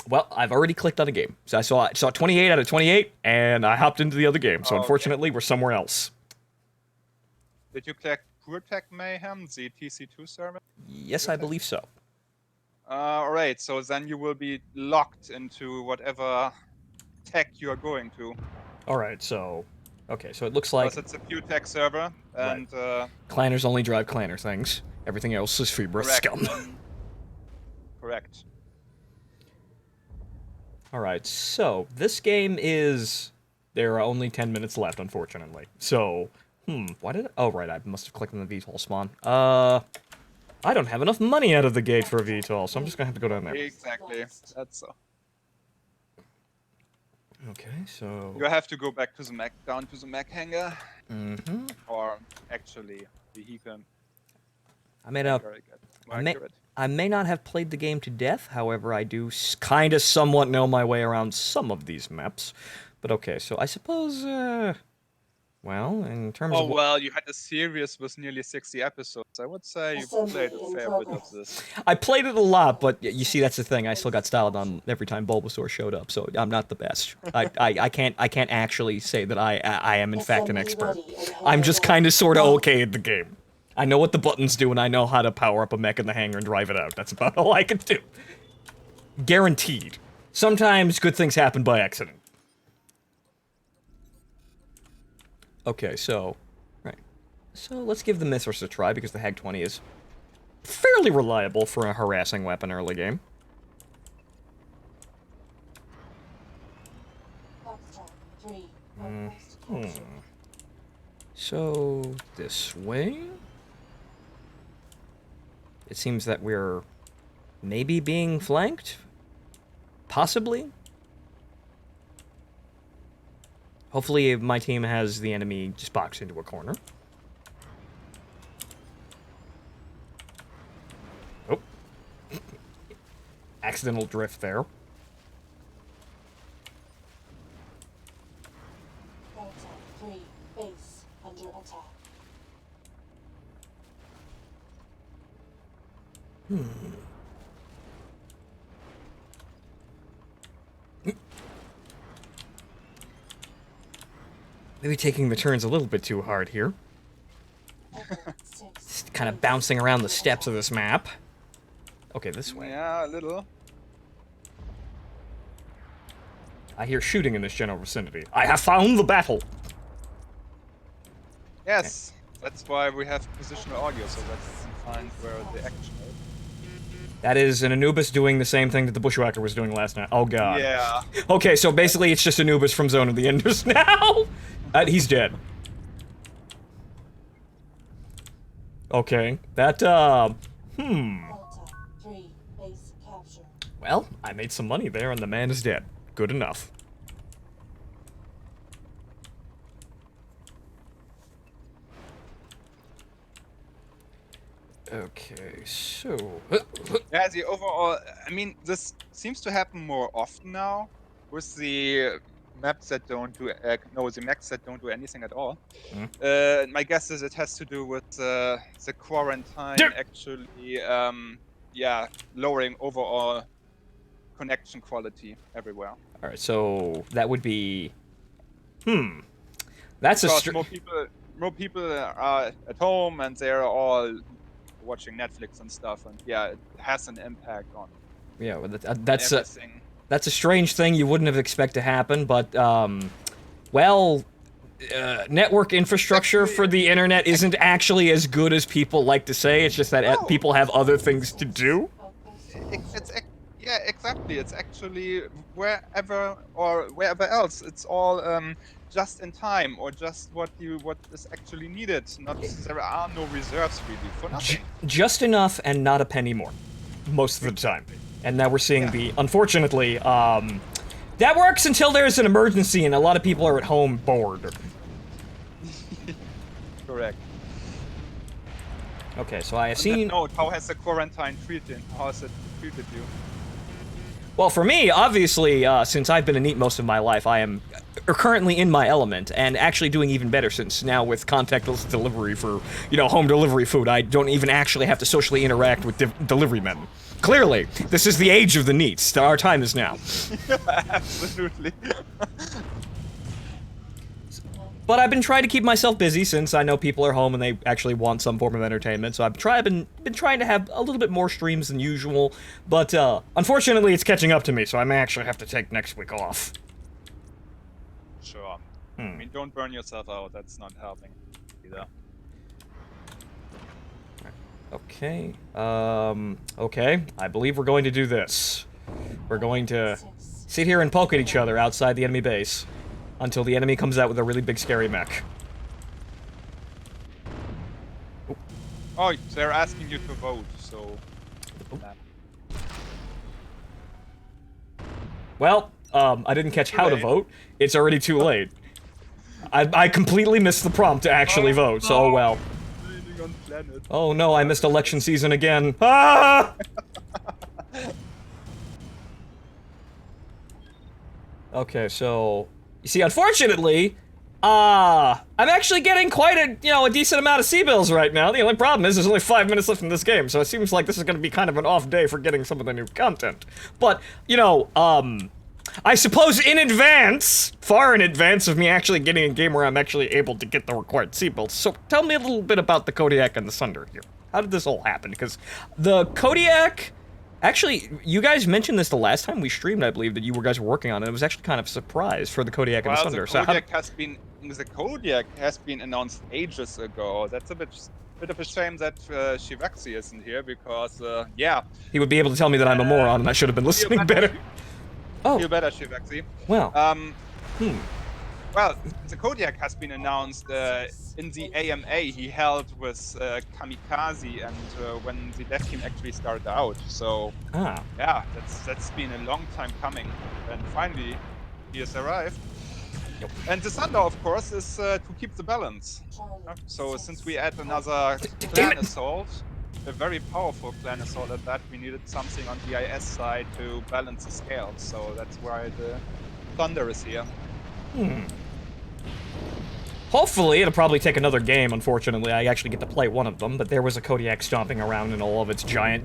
Well, I've already clicked on a game. So I saw 28 out of 28, and I hopped into the other game. So Okay. unfortunately, we're somewhere else. Did you click Pure Tech Mayhem, the TC2 server? Yes, I believe so. Alright, so then you will be locked into whatever tech you are going to. All right, so... Okay, so it looks like... Because it's a Pure Tech server, and... Clanners only drive clanner things. Everything else is free breath correct. scum. Correct. Alright, so this game is... There are only 10 minutes left, unfortunately. So, why did I... Oh, right, I must have clicked on the VTOL spawn. I don't have enough money out of the gate for a VTOL, so I'm just gonna have to go down there. Exactly. That's so. Okay, so... You have to go back to the mech, down to the mech hangar. Mm-hmm. Or, actually, vehicle. I may not... Very good. I may not have played the game to death, however, I do kind of somewhat know my way around some of these maps. But okay, so I suppose, well, in terms Oh, of... well, you had a series with nearly 60 episodes. I would say you played a fair bit of this. I played it a lot, but you see, that's the thing. I still got styled on every time Bulbasaur showed up, so I'm not the best. I can't actually say that I am in fact an expert. I'm just kind of sort of okay at the game. I know what the buttons do, and I know how to power up a mech in the hangar and drive it out. That's about all I can do. Guaranteed. Sometimes good things happen by accident. Okay, so... Right. So let's give the Mythras a try, because the Hag-20 is fairly reliable for a harassing weapon early game. So, this way... It seems that we're maybe being flanked? Possibly? Hopefully my team has the enemy just boxed into a corner. Oh. Accidental drift there. Delta 3, base under attack. Maybe taking the turns a little bit too hard here. Just kind of bouncing around the steps of this map. Okay, this way. Yeah, a little. I hear shooting in this general vicinity. I have found the battle! Yes, that's why we have positional audio, so that we can find where the action is. That is an Anubis doing the same thing that the Bushwhacker was doing last night. Oh god. Yeah. Okay, so basically it's just Anubis from Zone of the Enders now! He's dead. Okay, that, Delta 3, base capture. Well, I made some money there and the man is dead. Good enough. Okay, so... Yeah, the overall, I mean, this seems to happen more often now with the maps that don't do, the maps that don't do anything at all. My guess is it has to do with the quarantine actually, yeah, lowering overall connection quality everywhere. Alright, so that would be... That's Because more people are at home and they're all watching Netflix and stuff, and yeah, it has an impact on that's everything. That's a strange thing you wouldn't have expected to happen, but, well, network infrastructure for the internet isn't actually as good as people like to say. It's just that people have other things to do. Yeah, exactly. It's actually wherever else. It's all just in time, or just what is actually needed. There are no reserves really for nothing. Just enough and not a penny more, most of the time. And now we're seeing unfortunately, that works until there's an emergency and a lot of people are at home bored. Correct. Okay, so I have On seen... that note, how has the quarantine treated? How has it treated you? Well, for me, obviously, since I've been a NEET most of my life, I am currently in my element, and actually doing even better since now with contactless delivery for, home delivery food, I don't even actually have to socially interact with delivery men. Clearly, this is the age of the neats. Our time is now. Absolutely. But I've been trying to keep myself busy since I know people are home and they actually want some form of entertainment. So I've been trying to have a little bit more streams than usual. But unfortunately, it's catching up to me, so I may actually have to take next week off. Sure. I mean, don't burn yourself out. That's not helping either. Okay. Okay. I believe we're going to do this. We're going to sit here and poke at each other outside the enemy base until the enemy comes out with a really big scary mech. Oh, they're asking you to vote, so... Well, I didn't catch how to vote. It's already too late. I completely missed the prompt to actually vote, so oh well. Oh no, I missed election season again. Ah! Okay, so... You see, unfortunately, I'm actually getting quite a decent amount of C-bills right now. The only problem is there's only 5 minutes left in this game, so it seems like this is gonna be kind of an off day for getting some of the new content. But, I suppose in advance, far in advance of me actually getting a game where I'm actually able to get the required C-bills. So tell me a little bit about the Kodiak and the Sunder here. How did this all happen? Because the Kodiak... Actually, you guys mentioned this the last time we streamed, I believe, that you guys were working on it. It was actually kind of a surprise for the Kodiak and the Sunder. The Kodiak has been announced ages ago. That's a bit of a shame that Shivaxi isn't here because, yeah. He would be able to tell me that I'm a moron and I should have been listening better. Oh. Feel better, Shivaxi. Well. Well, the Kodiak has been announced in the AMA he held with Kamikaze and when the dev team actually started out. So, yeah, that's been a long time coming. And finally, he has arrived. Yep. And the Sunder, of course, is to keep the balance. So since we add another clan assault, a very powerful clan assault at that, we needed something on the IS side to balance the scale. So that's why the Thunder is here. Hopefully, it'll probably take another game, unfortunately. I actually get to play one of them, but there was a Kodiak stomping around in all of its giant,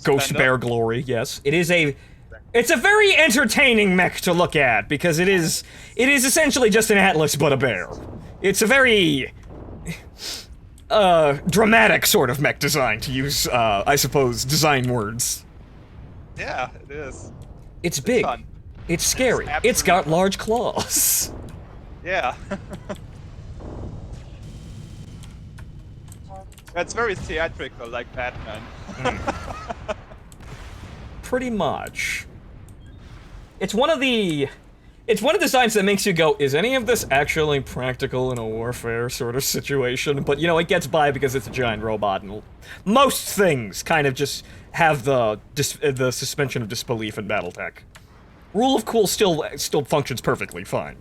ghost bear glory, yes. It's a very entertaining mech to look at, because it is essentially just an Atlas but a bear. It's a very... dramatic sort of mech design, to use, I suppose, design words. Yeah, it is. It's big. Fun. It's scary. It's got large claws. Yeah. That's very theatrical, like Batman. Pretty much. It's one of the designs that makes you go, is any of this actually practical in a warfare sort of situation? But, it gets by because it's a giant robot, and most things kind of just have the suspension of disbelief in Battletech. Rule of cool still functions perfectly fine.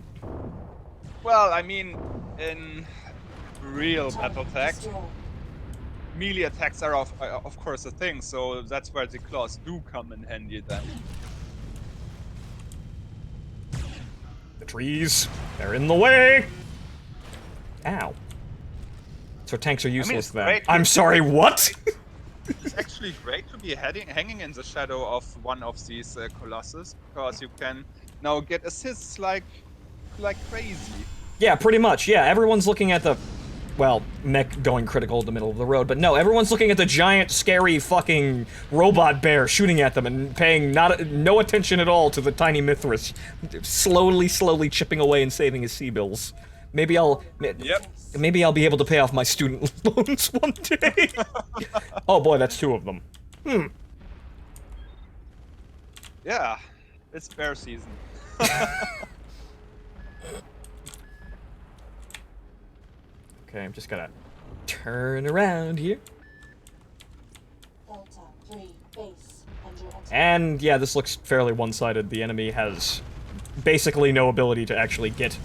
Well, I mean, in real Battletech, melee attacks are of course a thing, so that's where the claws do come in handy then. The trees, they're in the way! Ow. So tanks are useless then. I'm sorry, what? It's actually great to be hanging in the shadow of one of these colossus, because you can now get assists like crazy. Yeah, pretty much, yeah. Everyone's looking at the, mech going critical in the middle of the road, but no, everyone's looking at the giant, scary, fucking robot bear shooting at them and paying no attention at all to the tiny Mithras slowly chipping away and saving his C-bills. Maybe I'll be able to pay off my student loans one day. Oh boy, that's 2 of them. Yeah, it's bear season. Okay, I'm just gonna turn around here. Delta 3 base under attack. And yeah, this looks fairly one-sided. The enemy has basically no ability to actually get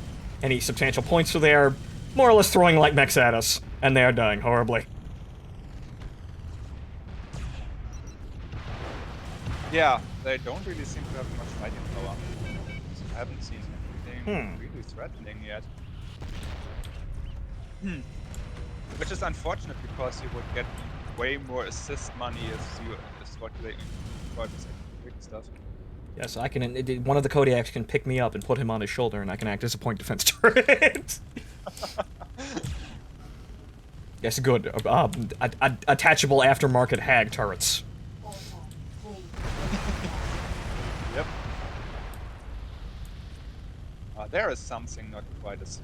any substantial points, so they are more or less throwing light mechs at us, and they are dying horribly. Yeah, they don't really seem to have much fighting power. I haven't seen anything really threatening yet. Which is unfortunate because you would get way more assist money is what they for this quick stuff. Yes, I can. One of the Kodiaks can pick me up and put him on his shoulder, and I can act as a point defense turret. Yes, good. Attachable aftermarket hag turrets. Yep. There is something not quite as.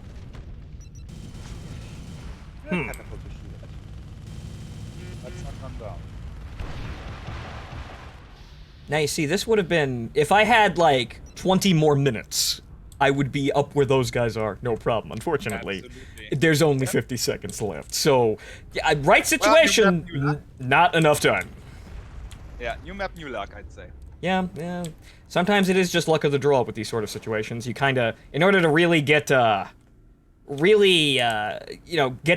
Catapult to shoot at. Let's not come down. Now you see, this would have been if I had like 20 more minutes, I would be up where those guys are, no problem. Unfortunately, Absolutely. there's only 50 seconds left, so yeah, right situation, Well, not enough time. Yeah, new map, new luck, I'd say. Yeah. Sometimes it is just luck of the draw with these sort of situations. You kind of, in order to really get, get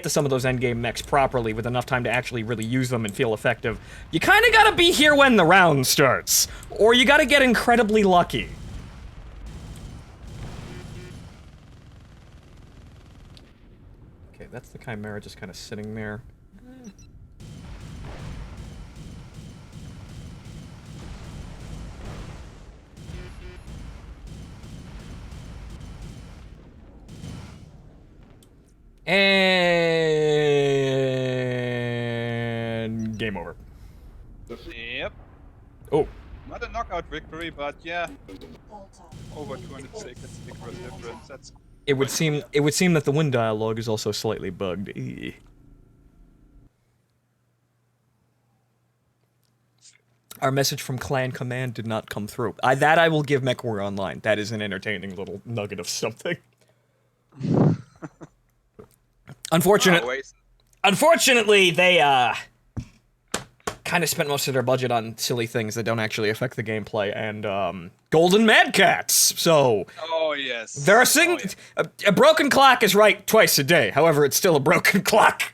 to some of those endgame mechs properly with enough time to actually really use them and feel effective, you kind of gotta be here when the round starts, or you gotta get incredibly lucky. Okay, that's the Chimera just kind of sitting there. And game over. Yep. Oh, Not a knockout victory, but yeah, over 200 seconds victory difference. That's. it would seem that the win dialogue is also slightly bugged. Eeh. Our message from Clan Command did not come through. I will give MechWar Online. That is an entertaining little nugget of something. Unfortunately, they kind of spent most of their budget on silly things that don't actually affect the gameplay, and Golden Mad Cats. So Oh yes. there are a broken clock is right twice a day. However, it's still a broken clock.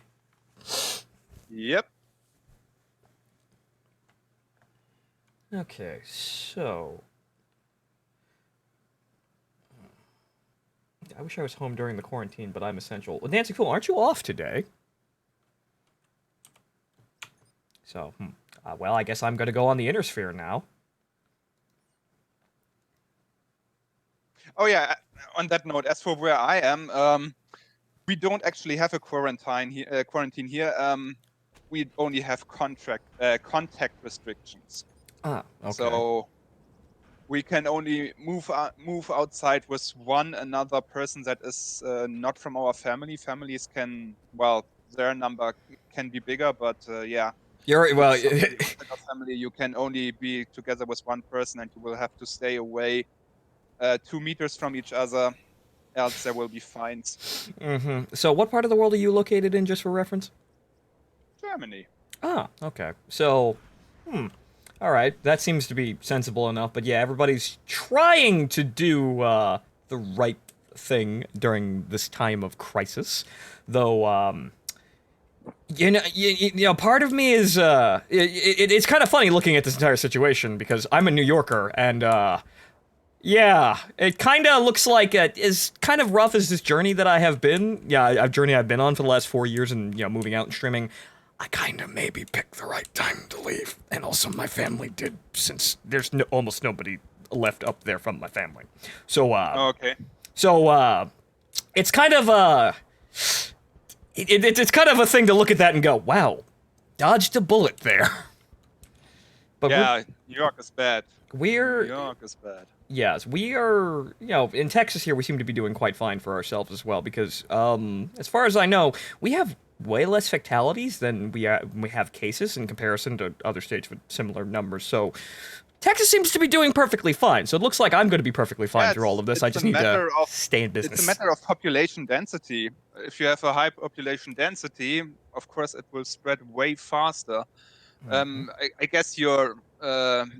Yep. Okay, so I wish I was home during the quarantine, but I'm essential. Well, Nancy Cool, aren't you off today? So, well, I guess I'm going to go on the Inner Sphere now. Oh yeah. On that note, as for where I am, we don't actually have a quarantine here. We only have contact restrictions. Ah, okay. So we can only move outside with one another person that is not from our family. Families can, well, their number can be bigger, but yeah. Well, Family, you can only be together with one person, and you will have to stay away 2 meters from each other, else there will be fines. Mm-hmm. So what part of the world are you located in, just for reference? Germany. Ah, okay. So, all right. That seems to be sensible enough. But yeah, everybody's trying to do the right thing during this time of crisis. Though, you know, part of me is it's kind of funny looking at this entire situation because I'm a New Yorker and yeah, it kind of looks like as kind of rough as this journey that I have been. Yeah, a journey I've been on for the last 4 years, and moving out and streaming. I kind of maybe picked the right time to leave, and also my family did, since there's almost nobody left up there from my family. So Okay. So it's kind of it's kind of a thing to look at that and go, wow, dodged a bullet there. But yeah, New York is bad. New We're York is bad. Yes, we are, in Texas here, we seem to be doing quite fine for ourselves as well, because, as far as I know, we have way less fatalities than we have cases in comparison to other states with similar numbers, so Texas seems to be doing perfectly fine, so it looks like I'm going to be perfectly fine through all of this. I just need to stay in business. It's a matter of population density. If you have a high population density, of course, it will spread way faster. I guess your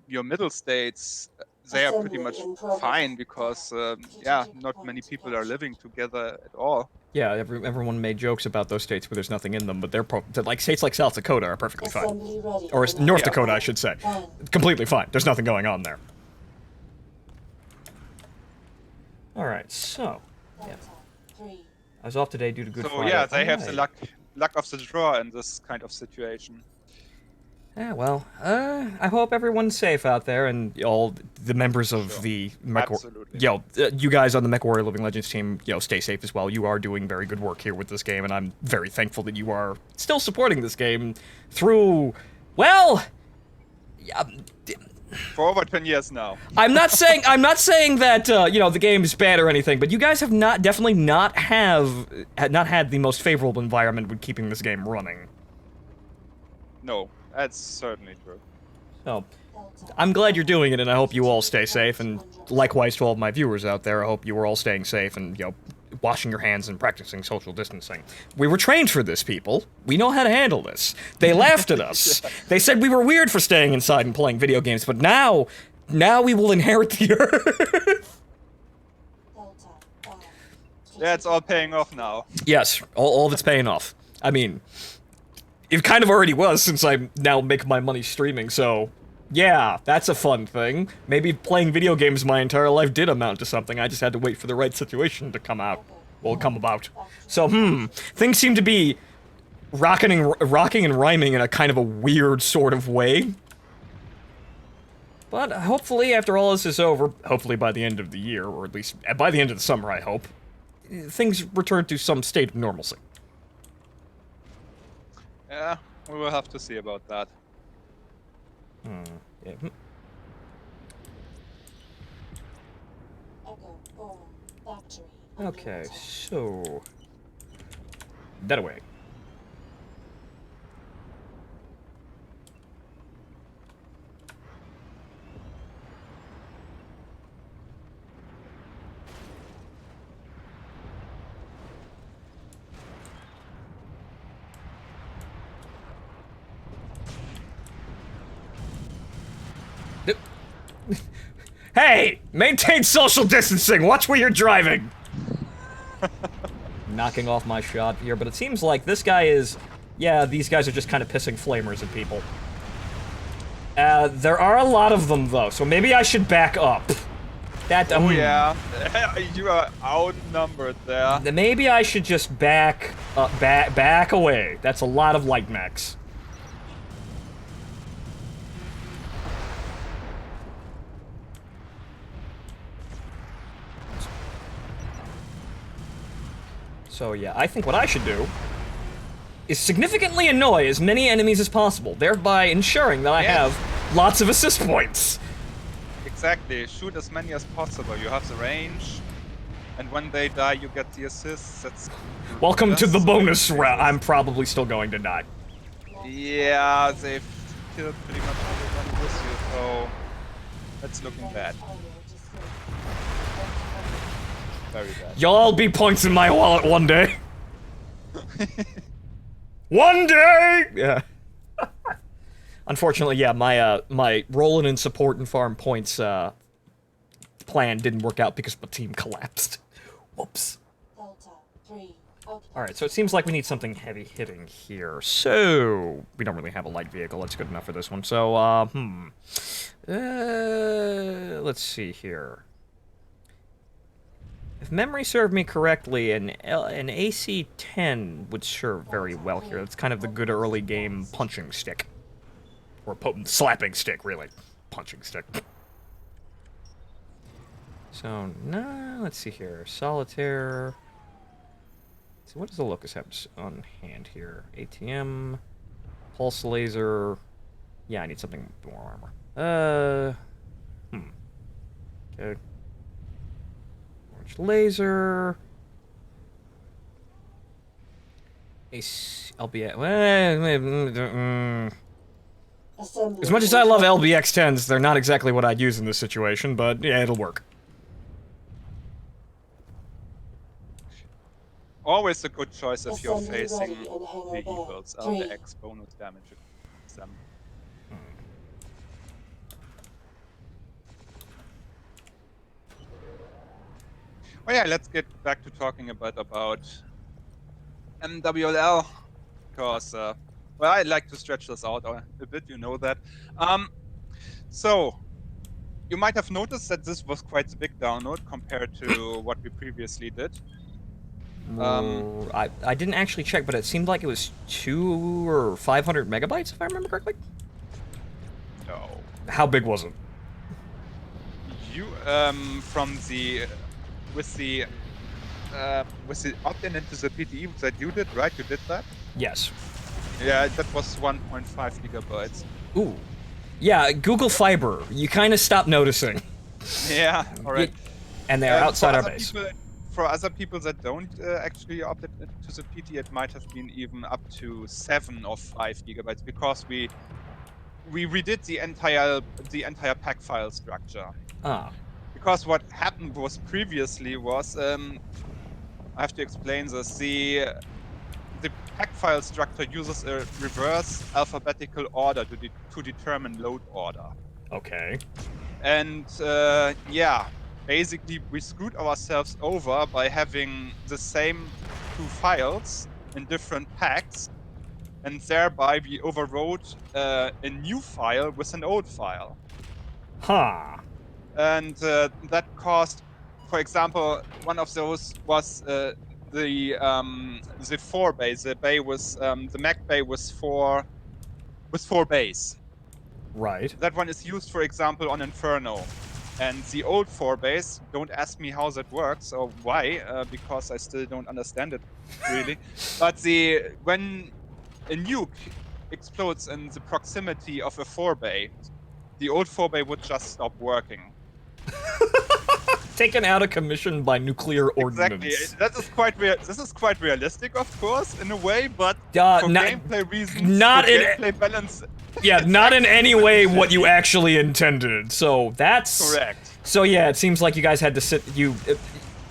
middle states, they are pretty much fine because not many people are living together at all. Yeah, everyone made jokes about those states where there's nothing in them, but they're like states like South Dakota are perfectly fine, or North Dakota, I should say, completely fine. There's nothing going on there. All right, so yeah, I was off today due to Good Friday. So yeah, they have the luck of the draw in this kind of situation. Well, I hope everyone's safe out there, and all the members of Sure. the Absolutely. you guys on the MechWarrior Living Legends team, stay safe as well. You are doing very good work here with this game, and I'm very thankful that you are still supporting this game through, well, yeah, For over 10 years now. I'm not saying that the game is bad or anything, but you guys have definitely not had the most favorable environment with keeping this game running. No, that's certainly true. So, I'm glad you're doing it, and I hope you all stay safe, and likewise to all of my viewers out there, I hope you are all staying safe and, washing your hands and practicing social distancing. We were trained for this, people. We know how to handle this. They laughed at us. They said we were weird for staying inside and playing video games, but now we will inherit the earth. Yeah, it's all paying off now. Yes, all of it's paying off. I mean, it kind of already was, since I now make my money streaming, so yeah, that's a fun thing. Maybe playing video games my entire life did amount to something. I just had to wait for the right situation to come about. So, things seem to be rocking and rhyming in a kind of a weird sort of way. But hopefully, after all this is over, hopefully by the end of the year, or at least by the end of the summer, I hope, things return to some state of normalcy. Yeah, we will have to see about that. Yeah. Okay, so that away. Hey! Maintain social distancing! Watch where you're driving! Knocking off my shot here, but it seems like this guy is... Yeah, these guys are just kind of pissing flamers at people. There are a lot of them, though, so maybe I should back up. Oh yeah, you are outnumbered there. Maybe I should just back away. That's a lot of light mechs. So yeah, I think what I should do is significantly annoy as many enemies as possible, thereby ensuring that I have lots of assist points. Exactly, shoot as many as possible. You have the range, and when they die, you get the assists. That's Welcome to the bonus round. I'm probably still going to die. Yeah, they've killed pretty much everyone with you, so that's looking bad. Very bad. You'll all be points in my wallet one day. One day! Yeah. Unfortunately, yeah, my rolling in support and farm points plan didn't work out because my team collapsed. Whoops. Alright, so it seems like we need something heavy hitting here. So, we don't really have a light vehicle. That's good enough for this one. So, let's see here. If memory served me correctly, an AC-10 would serve very well here. That's kind of the good early game punching stick. Or slapping stick, really. Punching stick. So, let's see here. Solitaire. So what does the Locust have on hand here? ATM. Pulse laser. Yeah, I need something with more armor. Okay. Laser. LBX. As much as I love LBX-10s, they're not exactly what I'd use in this situation, but yeah, it'll work. Always a good choice if you're facing the evils. LBX bonus damage against them. Oh yeah, let's get back to talking about MWLL, because well, I like to stretch this out a bit, you know that. So you might have noticed that this was quite a big download compared to what we previously did. I didn't actually check, but it seemed like it was 200 or 500 megabytes, if I remember correctly. No. How big was it? You from the with the opt-in into the PTE that you did, right? You did that? Yes. Yeah, that was 1.5 gigabytes. Ooh. Yeah, Google Fiber. You kind of stop noticing. Yeah, all right. And they are outside our other base. For other people that don't actually opt into the PT, it might have been even up to 7 or 5 gigabytes because we redid the entire pack file structure. Ah. Because what happened was previously was I have to explain this. The pack file structure uses a reverse alphabetical order to determine load order. Okay. And yeah, basically we screwed ourselves over by having the same 2 files in different packs, and thereby we overwrote a new file with an old file. Huh. And that caused, for example, one of those was the 4 bay. The bay was the Mac bay was 4 bays. Right. That one is used, for example, on Inferno. And the old 4 bays, don't ask me how that works or why, because I still don't understand it really. But when a nuke explodes in the proximity of a 4 bay, the old 4 bay would just stop working. Taken out of commission by nuclear ordnance. Exactly. This is quite realistic, of course, in a way, but for gameplay reasons, gameplay balance. Yeah, not in any way what you actually intended. So that's correct. So yeah, it seems like you guys had to sit. You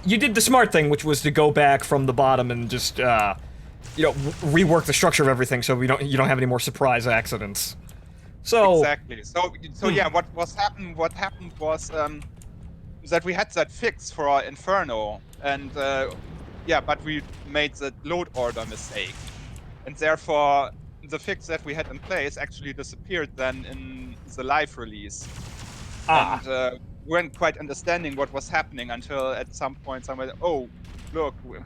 did the smart thing, which was to go back from the bottom and just rework the structure of everything, so you don't have any more surprise accidents. So exactly. So yeah, what happened was that we had that fix for our Inferno, and yeah, but we made the load order mistake, and therefore the fix that we had in place actually disappeared then in the live release. And we weren't quite understanding what was happening until at some point someone, oh, look, we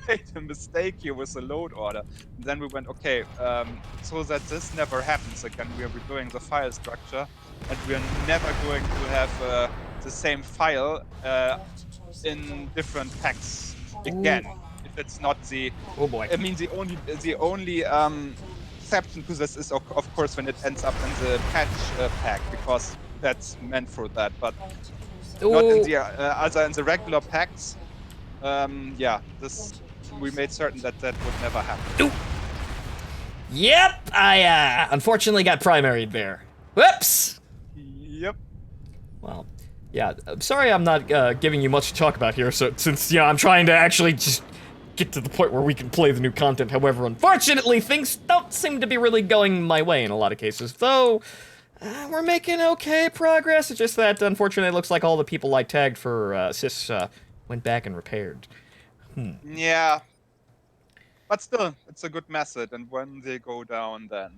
made a mistake here with the load order. And then we went, okay, so that this never happens again, we are redoing the file structure, and we are never going to have the same file in different packs again. If it's not the, oh boy. I mean, the only exception to this is of course when it ends up in the patch pack, because that's meant for that, but not in the other in the regular packs. Yeah, we made certain that would never happen. Yep, I unfortunately got primaried there. Whoops. Yep. Well, yeah. I'm sorry I'm not giving you much to talk about here. So since I'm trying to actually just get to the point where we can play the new content. However, unfortunately, things don't seem to be really going my way in a lot of cases. Though we're making okay progress. It's just that unfortunately, it looks like all the people I tagged for assists went back and repaired. Yeah. But still, it's a good method, and when they go down, then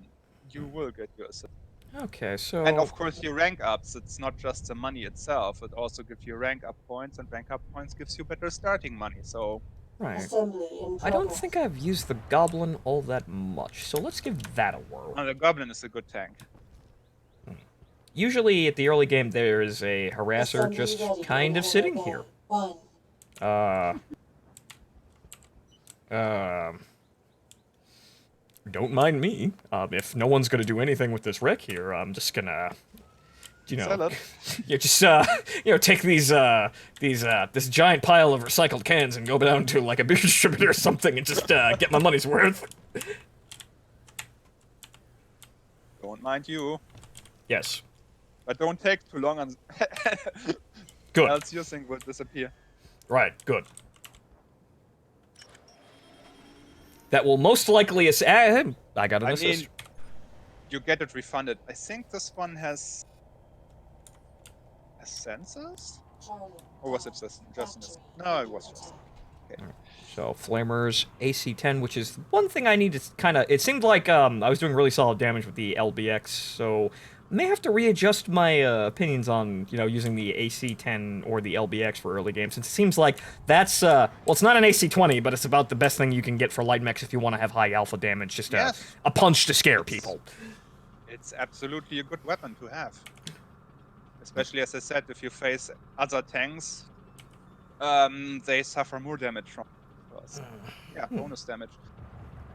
you will get your assist. Okay, so... And of course, your rank ups, it's not just the money itself, it also gives you rank up points, and rank up points gives you better starting money, so... Right. I don't think I've used the Goblin all that much, so let's give that a whirl. The Goblin is a good tank. Usually, at the early game, there is a Harasser just kind of sitting here. Don't mind me. If no one's gonna do anything with this wreck here, I'm just gonna, take these this giant pile of recycled cans and go down to like a beer distributor or something and just get my money's worth. Don't mind you. Yes. But don't take too long on. Good. Else your thing will disappear. Right. Good. That will most likely I got an assist. Mean, you get it refunded. I think this one has sensors? Or was it just no, it was just. Okay. So, Flamers, AC-10, which is one thing I need to kind of... It seemed like I was doing really solid damage with the LBX, so may have to readjust my opinions on, using the AC-10 or the LBX for early games, since it seems like that's, well, it's not an AC-20, but it's about the best thing you can get for light mechs if you want to have high alpha damage, just a punch to scare people. It's absolutely a good weapon to have. Especially, as I said, if you face other tanks, they suffer more damage from it. Because, yeah, bonus damage.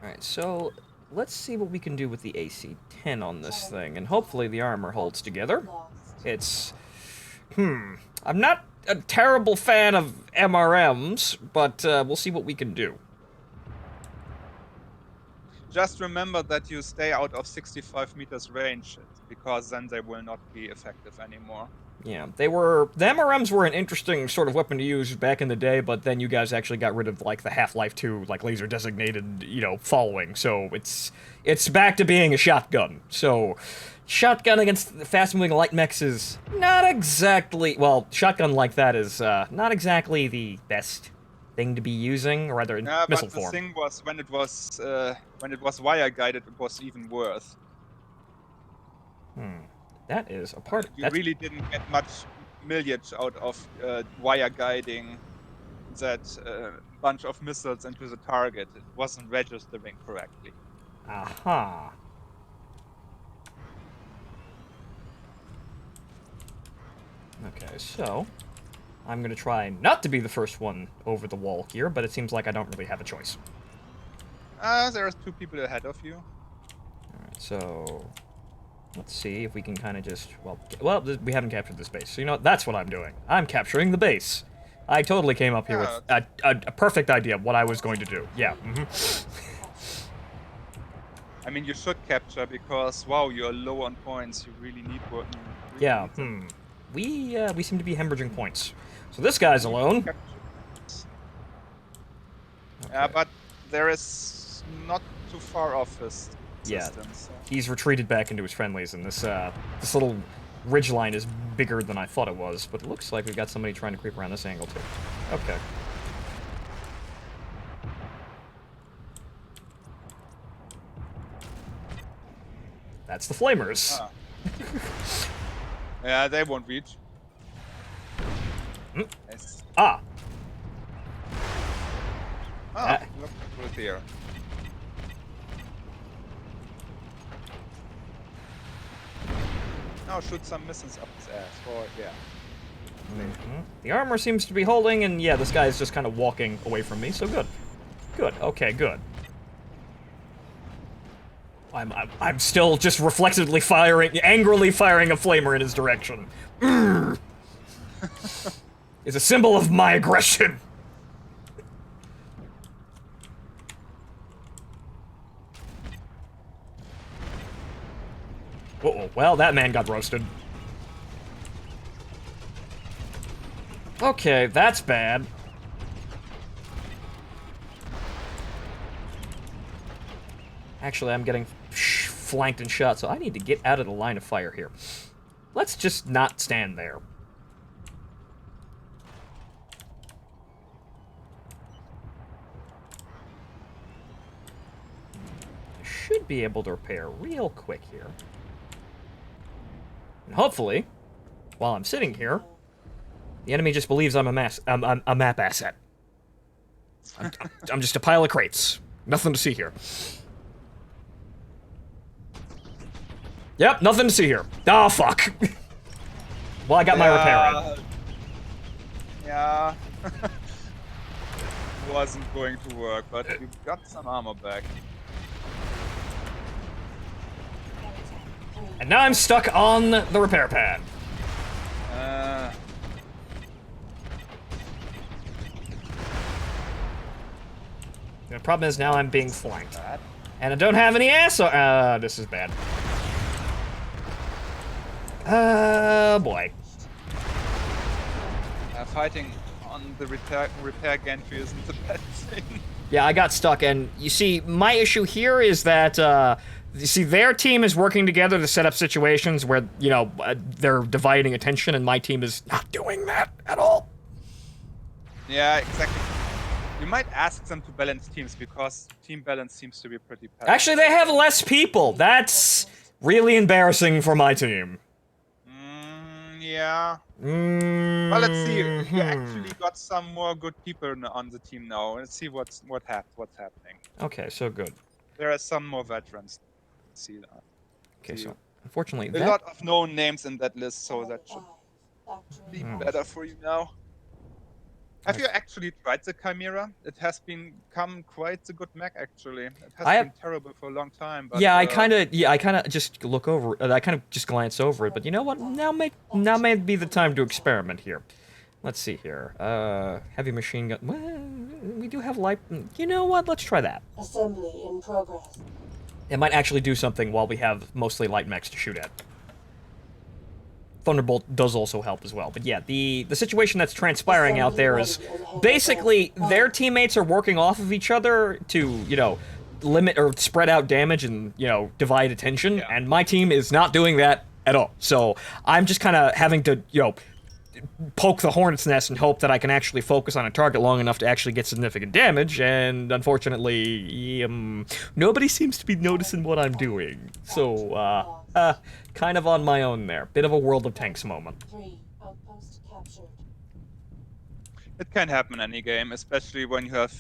Alright, so let's see what we can do with the AC-10 on this thing, and hopefully the armor holds together. It's... I'm not a terrible fan of MRMs, but we'll see what we can do. Just remember that you stay out of 65 meters range, because then they will not be effective anymore. Yeah, the MRMs were an interesting sort of weapon to use back in the day, but then you guys actually got rid of, like, the Half-Life 2, like, laser-designated, you know, following, so it's back to being a shotgun. So, shotgun against fast-moving light mechs is not exactly, well, shotgun like that is, not exactly the best thing to be using, or rather, in missile But the form. thing was, when it was wire-guided, it was even worse. That is a part. You really didn't get much millage out of wire guiding that bunch of missiles into the target. It wasn't registering correctly. Aha. Okay, so I'm gonna try not to be the first one over the wall here, but it seems like I don't really have a choice. There are 2 people ahead of you. Alright, so let's see if we can kind of just, we haven't captured this base, so you know, that's what I'm doing. I'm capturing the base. I totally came up here with a perfect idea of what I was going to do. Yeah, I mean, you should capture because, wow, you're low on points. You really need work. Yeah, We seem to be hemorrhaging points. So this guy's alone. Yeah, but there is not too far off his Yeah, distance. he's retreated back into his friendlies, and this little ridgeline is bigger than I thought it was, but it looks like we've got somebody trying to creep around this angle, too. Okay. That's the flamers. Ah. Yeah, they won't reach. Yes. Ah! Look right there. Now shoot some missiles up his ass. Or, yeah. The armor seems to be holding, and yeah, this guy is just kind of walking away from me, so good. Good, okay, good. I'm still just reflexively angrily firing a flamer in his direction. It's a symbol of my aggression. Uh-oh, well, that man got roasted. Okay, that's bad. Actually, I'm getting flanked and shot, so I need to get out of the line of fire here. Let's just not stand there. I should be able to repair real quick here. And hopefully, while I'm sitting here, the enemy just believes I'm a map asset. I'm just a pile of crates. Nothing to see here. Yep, nothing to see here. Oh, fuck. Well, I got my repair in. Yeah. Wasn't going to work, but you got some armor back. And now I'm stuck on the repair pad. The problem is now I'm being flanked. And I don't have any ass. This is bad. Boy. Fighting on the repair gantry isn't the best thing. Yeah, I got stuck, and you see, my issue here is that, you see, their team is working together to set up situations where, you know, they're dividing attention, and my team is not doing that at all. Yeah, exactly. You might ask them to balance teams, because team balance seems to be pretty bad. Actually, they have less people. That's really embarrassing for my team. Yeah. Well, let's see. You actually got some more good people on the team now. Let's see what's happening. Okay, so good. There are some more veterans. Let's see that. Okay, so unfortunately A that... lot of known names in that list, so that should be Factory better for you now. Have you actually tried the Chimera? It has become quite a good mech, actually. It has I have- been terrible for a long time, but Yeah, I kind of just look over. I kind of just glance over it. But you know what? Now may be the time to experiment here. Let's see here. Heavy machine gun. Well, we do have light. You know what? Let's try that. assembly in progress. It might actually do something while we have mostly light mechs to shoot at. Thunderbolt does also help as well. But yeah, the situation that's transpiring out there is basically their teammates are working off of each other to, you know, limit or spread out damage and, you know, divide attention, Yeah. and my team is not doing that at all. So I'm just kind of having to, you know, poke the hornet's nest and hope that I can actually focus on a target long enough to actually get significant damage, and unfortunately, nobody seems to be noticing what I'm doing. So, kind of on my own there. Bit of a World of Tanks moment. 3 outpost captured. it can happen any game, especially when you have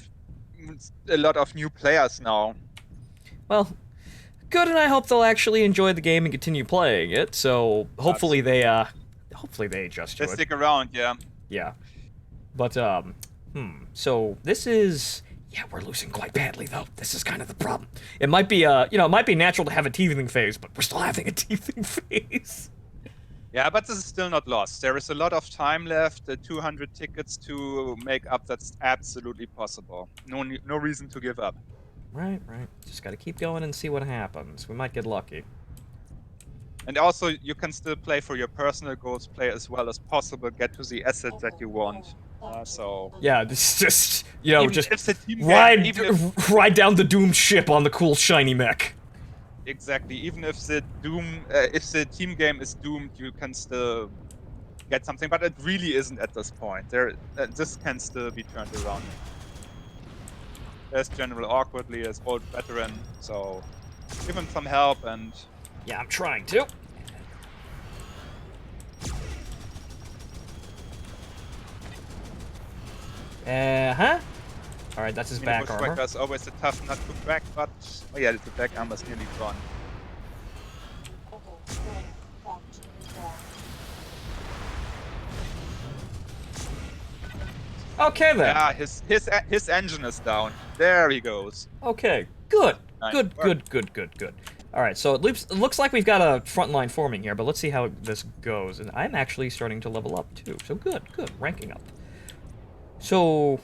a lot of new players now. Well, good, and I hope they'll actually enjoy the game and continue playing it, so hopefully they adjust to They it. stick around, yeah. Yeah. But, so this is... Yeah, we're losing quite badly, though. This is kind of the problem. It might be, you know, it might be natural to have a teething phase, but we're still having a teething phase. Yeah, but this is still not lost. There is a lot of time left, 200 tickets to make up. That's absolutely possible. No reason to give up. Right. Just gotta keep going and see what happens. We might get lucky. And also, you can still play for your personal goals, play as well as possible, get to the assets that you want. So Yeah, this is just, you know, even just if the team game, ride, even if, ride down the doomed ship on the cool shiny mech. exactly, even if the team game is doomed, you can still get something. But it really isn't at this point. This can still be turned around. There's General Awkwardly as old veteran, so give him some help and. Yeah, I'm trying to. Uh-huh. Alright, that's his back armor. Is always a tough nut to crack, but oh yeah, the back armor's nearly gone. Okay, factory down. Okay then. Yeah, his engine is down. There he goes. Okay, good. Nice Good. Alright, so it looks like we've got a front line forming here, but let's see how this goes. And I'm actually starting to level up too, so good, ranking up. So,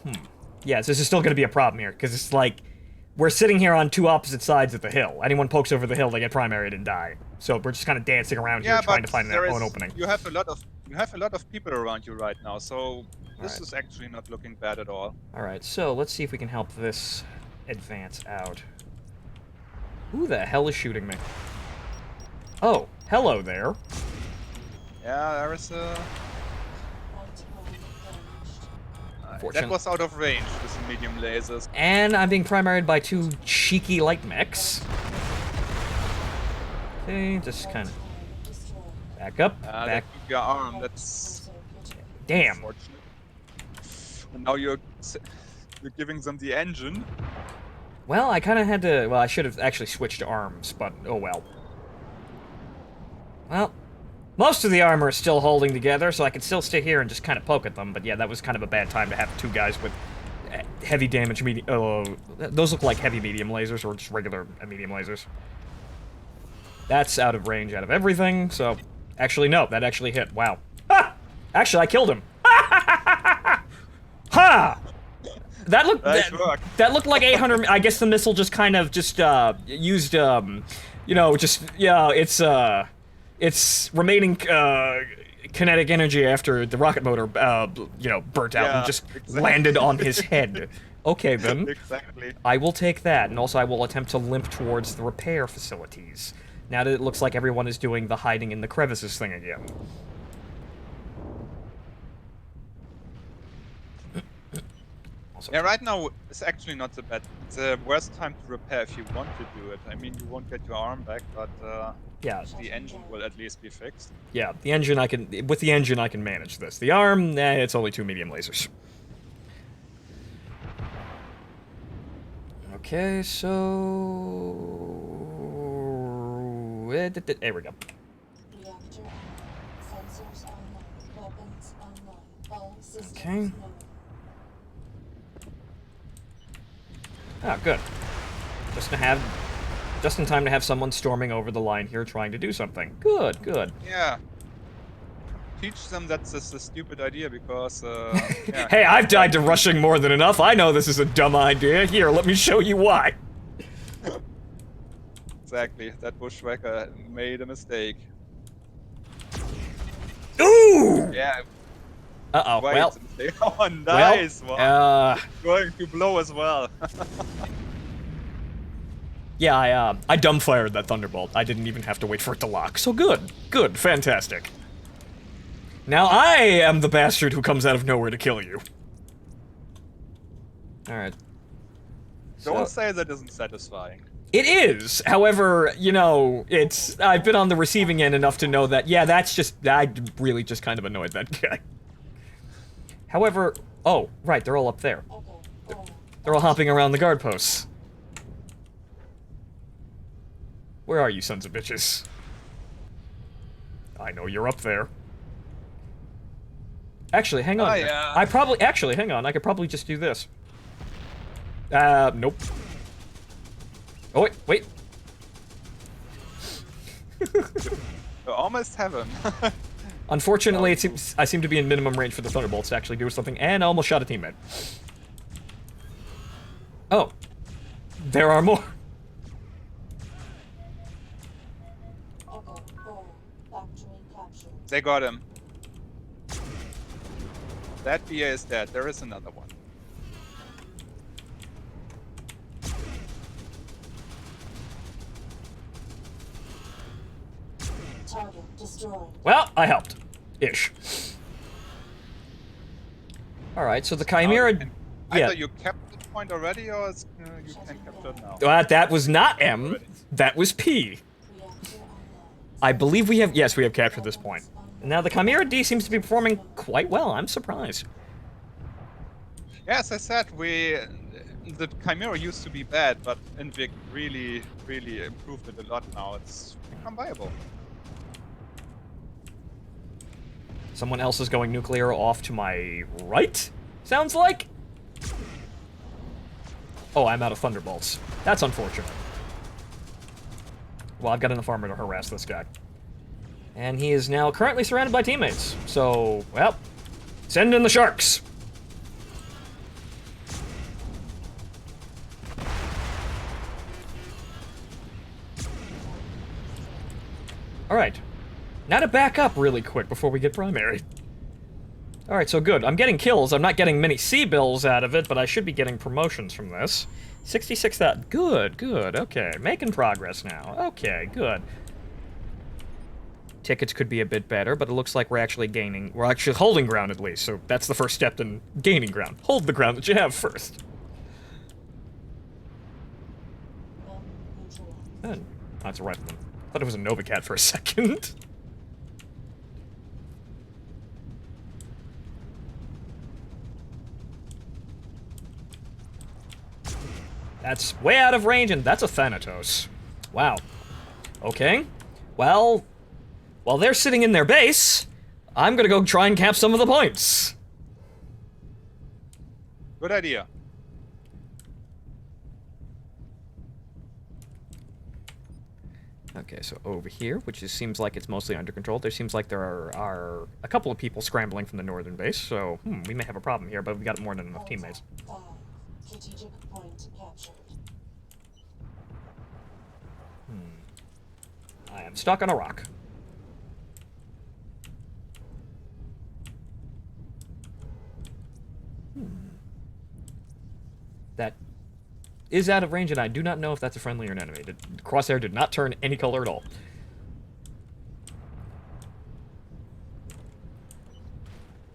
yes, this is still going to be a problem here, because it's like, we're sitting here on two opposite sides of the hill. Anyone pokes over the hill, they get primaried and die. So we're just kind of dancing around here trying to find an opening. You have a lot of people around you right now, so this is actually not looking bad at all. Alright, so let's see if we can help this advance out. Who the hell is shooting me? Oh, hello there. Yeah, there is a... That was out of range with the medium lasers. And I'm being primaried by two cheeky light mechs. Okay, just kind of back up, back. That took your arm. That's Damn. unfortunate. And now you're giving them the engine. Well, I kind of had to. Well, I should have actually switched to arms, but oh well. Well, most of the armor is still holding together, so I can still stay here and just kind of poke at them. But yeah, that was kind of a bad time to have two guys with heavy damage medium. Oh, those look like heavy medium lasers or just regular medium lasers. That's out of range, out of everything. So, actually, no, that actually hit. Wow. Ha! Actually, I killed him. Ha! That looked that looked like 800. I guess the missile just kind of used you know, just yeah, it's remaining kinetic energy after the rocket motor you know, burnt out and just landed on his head. Okay then. Exactly. I will take that, and also I will attempt to limp towards the repair facilities. Now that it looks like everyone is doing the hiding in the crevices thing again. Yeah, right now it's actually not so bad. It's the worst time to repair if you want to do it. I mean, you won't get your arm back, but yeah, the engine will at least be fixed. Yeah, the engine with the engine I can manage this. The arm, it's only two medium lasers. Okay, so There we go. Reactor on. Sensors online. Weapons online. All systems Okay. known. Ah, good. Just in time to have someone storming over the line here trying to do something. Good, good. Yeah. Teach them that this is a stupid idea because, yeah. Hey, I've died to rushing more than enough. I know this is a dumb idea. Here, let me show you why. Exactly. That bushwhacker made a mistake. Ooh! Yeah. Uh-oh, Why well. it's a mistake. Oh, nice one. Well, Going to blow as well. yeah, I dumbfired that Thunderbolt. I didn't even have to wait for it to lock. So good, good, fantastic. Now I am the bastard who comes out of nowhere to kill you. Alright. Don't say that isn't satisfying. It is! However, you know, I've been on the receiving end enough to know that, yeah, I really just kind of annoyed that guy. However, oh, right, they're all up there. Echo. They're all hopping around the guard posts. Where are you, sons of bitches? I know you're up there. Actually, hang on. Oh, yeah. Actually, hang on. I could probably just do this. Nope. Oh, wait. You almost have him. Unfortunately, I seem to be in minimum range for the Thunderbolts to actually do something, and I almost shot a teammate. Oh. There are more. Echo. Goal. Factory captured. They got him. That BA is dead. There is another one. Target destroyed. Well, I helped. Ish. Alright, so the Chimera... I yeah. thought you kept the point already, or you can capture it now? That was not M. That was P. Reactor online. I believe we have... Yes, we have captured this point. Now, the Chimera D seems to be performing quite well. I'm surprised. Yeah, as I said, the Chimera used to be bad, but Invik really, really improved it a lot now. It's become viable. Someone else is going nuclear off to my right, sounds like? Oh, I'm out of Thunderbolts. That's unfortunate. Well, I've got enough armor to harass this guy. And he is now currently surrounded by teammates. So, well, send in the sharks. Alright. Now to back up really quick before we get primary. Alright, so good. I'm getting kills. I'm not getting many C-bills out of it, but I should be getting promotions from this. 66,000. Good, good. Okay, making progress now. Okay, good. Tickets could be a bit better, but it looks like we're actually gaining. We're actually holding ground at least, so that's the first step in gaining ground. Hold the ground that you have first. Map neutralized. Oh, that's a rifleman. I thought it was a Novacat for a second. That's way out of range, and that's a Thanatos. Wow. Okay. Well, while they're sitting in their base, I'm gonna go try and cap some of the points. Good idea. Okay, so over here, which seems like it's mostly under control, there seems like there are a couple of people scrambling from the northern base, so we may have a problem here, but we've got more than enough teammates. 5. Strategic point captured. I am stuck on a rock. That is out of range, and I do not know if that's a friendly or an enemy. The crosshair did not turn any color at all.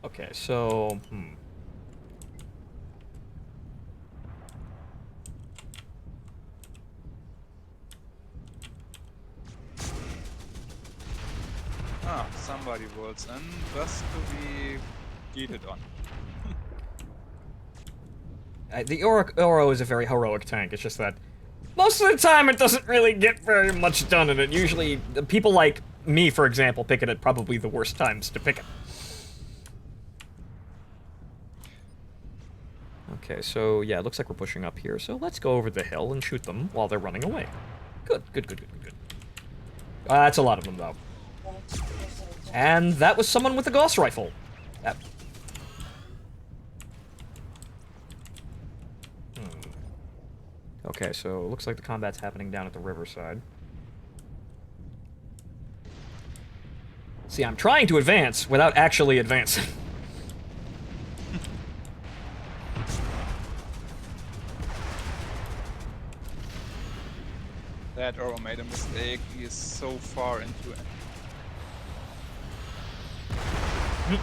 Okay, so, Ah, somebody rolls in just to be cheated on. The Oro is a very heroic tank. It's just that most of the time it doesn't really get very much done, and it usually people like me, for example, pick it at probably the worst times to pick it. Okay, so yeah, it looks like we're pushing up here, so let's go over the hill and shoot them while they're running away. Good, good, good, good, good, good. That's a lot of them, though. And that was someone with a Gauss rifle. That... Okay, so it looks like the combat's happening down at the riverside. See, I'm trying to advance without actually advancing. That Oro made a mistake. He is so far into it. I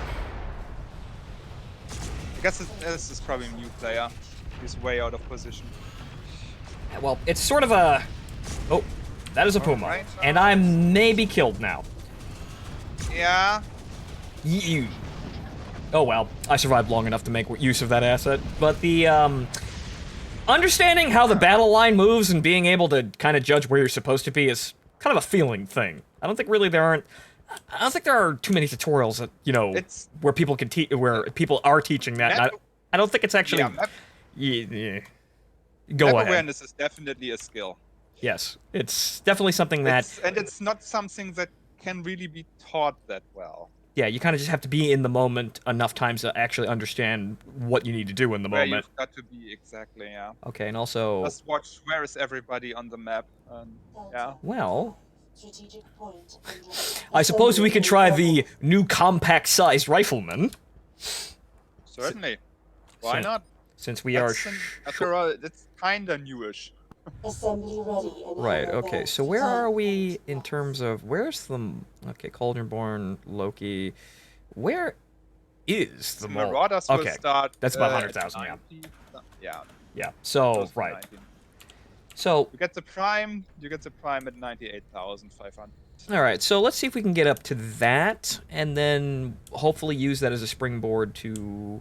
guess this is probably a new player. He's way out of position. Well, it's sort of a... Oh, that is a Puma. Right. And I'm maybe killed now. Yeah. You. Oh well, I survived long enough to make use of that asset. But the, understanding how the battle line moves and being able to kind of judge where you're supposed to be is kind of a feeling thing. I don't think really I don't think there are too many tutorials that, you know, where people can where people are teaching that. I don't think it's actually... Yeah. Go map ahead. Awareness is definitely a skill. Yes, it's definitely something that... And it's not something that can really be taught that well. Yeah, you kind of just have to be in the moment enough times to actually understand what you need to do in the moment. You've got to be, exactly, yeah. Okay, and also... Just watch where is everybody on the map, and yeah. Well... I suppose we could try the new compact-sized rifleman. Certainly. Why not? Since we are... After all, it's kinda newish. Assembly ready. Right, okay, so where are we in terms of... Where's the... Okay, Cauldronborn, Loki... Where is the Marauders will okay, start... that's about 100,000, yeah. Yeah, so, right. 19. So... You get the Prime at 98,500. Alright, so let's see if we can get up to that, and then hopefully use that as a springboard to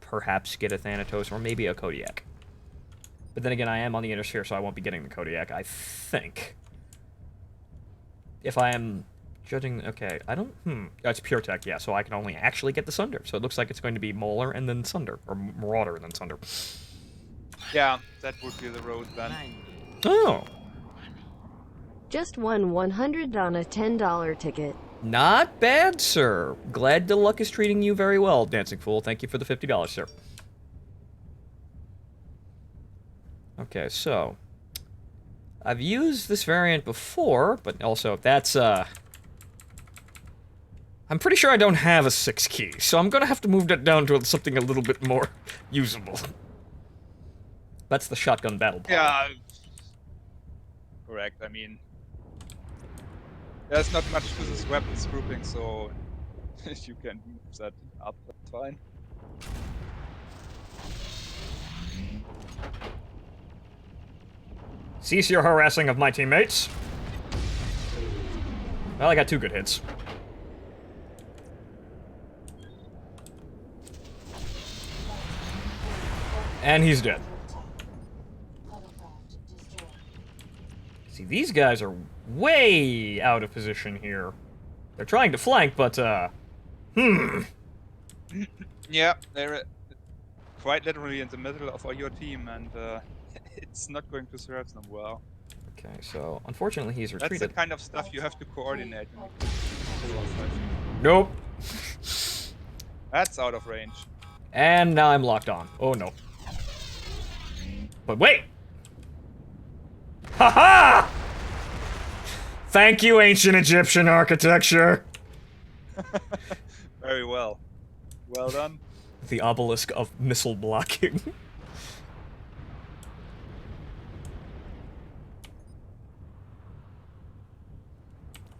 perhaps get a Thanatos, or maybe a Kodiak. But then again, I am on the Inner Sphere, so I won't be getting the Kodiak, I think. If I am judging... Okay, I don't... That's Pure Tech, yeah, so I can only actually get the Sunder. So it looks like it's going to be Molar and then Sunder, or Marauder and then Sunder. Yeah, that would be the road then. Oh! Just won $100 on a $10 ticket. Not bad, sir. Glad the luck is treating you very well, Dancing Fool. Thank you for the $50, sir. Okay, so... I've used this variant before, but also, that's, I'm pretty sure I don't have a 6 key, so I'm gonna have to move that down to something a little bit more usable. That's the shotgun battle pod. Yeah. Correct, I mean... There's not much to this weapons grouping, so... you can move that up, that's fine. Cease your harassing of my teammates. Well, I got 2 good hits. And he's dead. See, these guys are way out of position here. They're trying to flank, but, Yeah, they're quite literally in the middle of your team, and it's not going to serve them well. Okay, so unfortunately he's retreated. That's the kind of stuff you have to coordinate. Nope. That's out of range. And now I'm locked on. Oh no. But wait! Haha! Thank you, ancient Egyptian architecture! Very well. Well done. The obelisk of missile blocking.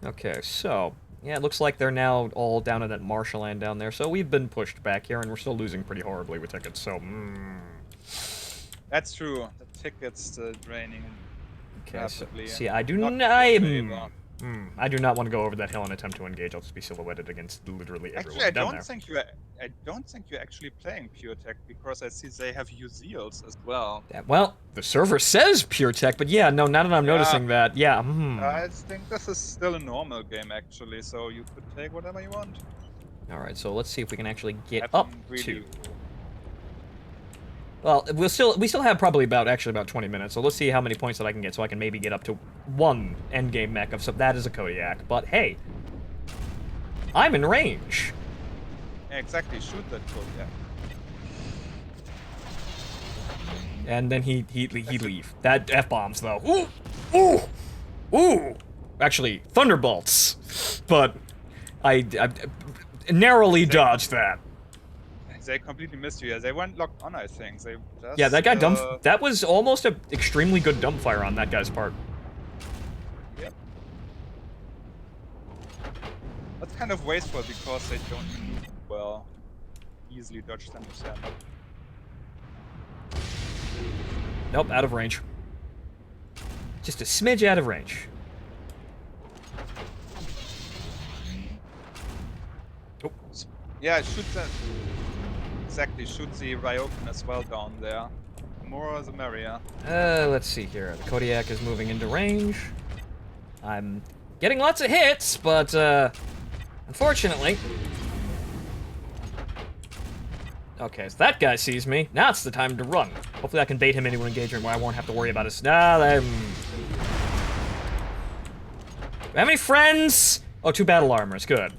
Okay, so... Yeah, it looks like they're now all down in that marshland down there, so we've been pushed back here, and we're still losing pretty horribly with tickets, so... That's true. The tickets draining Okay, so, rapidly. see, I do not... I do not want to go over that hill and attempt to engage. I'll just be silhouetted against literally everyone Actually, I down don't there. think you're actually playing Pure Tech because I see they have Uziels as well. Yeah, well, the server says pure tech, but yeah, no, now that I'm noticing that, yeah, I think this is still a normal game actually, so you could take whatever you want. Alright, so let's see if we can actually get up Haven't really- to... Well, we still have probably about 20 minutes, so let's see how many points that I can get so I can maybe get up to one endgame mech of that is a Kodiak. But hey, I'm in range. Yeah, exactly, shoot that Kodiak. And then he leave. That F-bombs though. Ooh! Ooh! Ooh! Actually, thunderbolts. But I narrowly dodged that. They completely missed you. Yeah, they weren't locked on, I think. They just, Yeah, that guy that was almost an extremely good dumbfire on that guy's part. Yep. That's kind of wasteful because they don't maneuver well. Easily dodge them if they're not. Nope, out of range. Just a smidge out of range. Oh. Yeah, shoot that. Exactly, shoot the Ryokan as well down there. More the merrier. Let's see here. The Kodiak is moving into range. I'm getting lots of hits, but, unfortunately... Okay, so that guy sees me. Now it's the time to run. Hopefully I can bait him into an engagement where I won't have to worry about his... Do I have any friends? Oh, 2 battle armors. Good.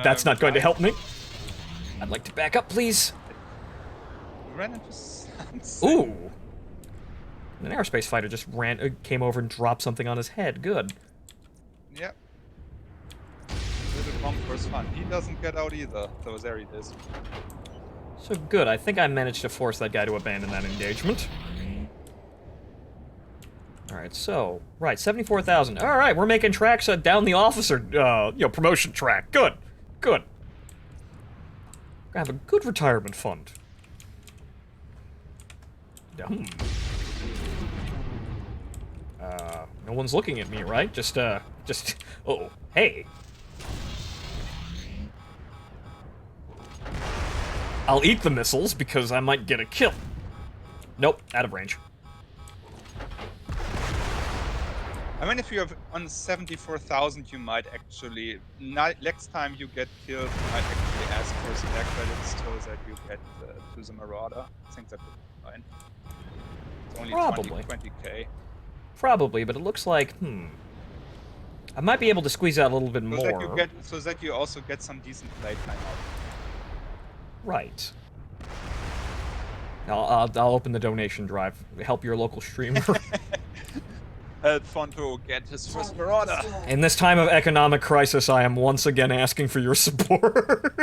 That's not going to help me. I'd like to back up, please. Ran into something. Ooh. An aerospace fighter just came over and dropped something on his head. Good. Yep. Little bomb first fun. He doesn't get out either. So there he is. So good. I think I managed to force that guy to abandon that engagement. Alright, so... Right, 74,000. Alright, we're making tracks down the officer, promotion track. Good. Good. Gonna have a good retirement fund. No one's looking at me, right? Oh, hey. I'll eat the missiles because I might get a kill. Nope, out of range. I mean, if you have on 74,000, you might actually... Next time you get killed, you might actually ask for spare credits so that you get to the Marauder. I think that would be fine. It's only Probably. 20k. Probably, but it looks like, I might be able to squeeze out a little bit more. So that you also get some decent playtime out. Right. I'll open the donation drive. Help your local streamer. Help Phonto get his first Marauder. In this time of economic crisis, I am once again asking for your support.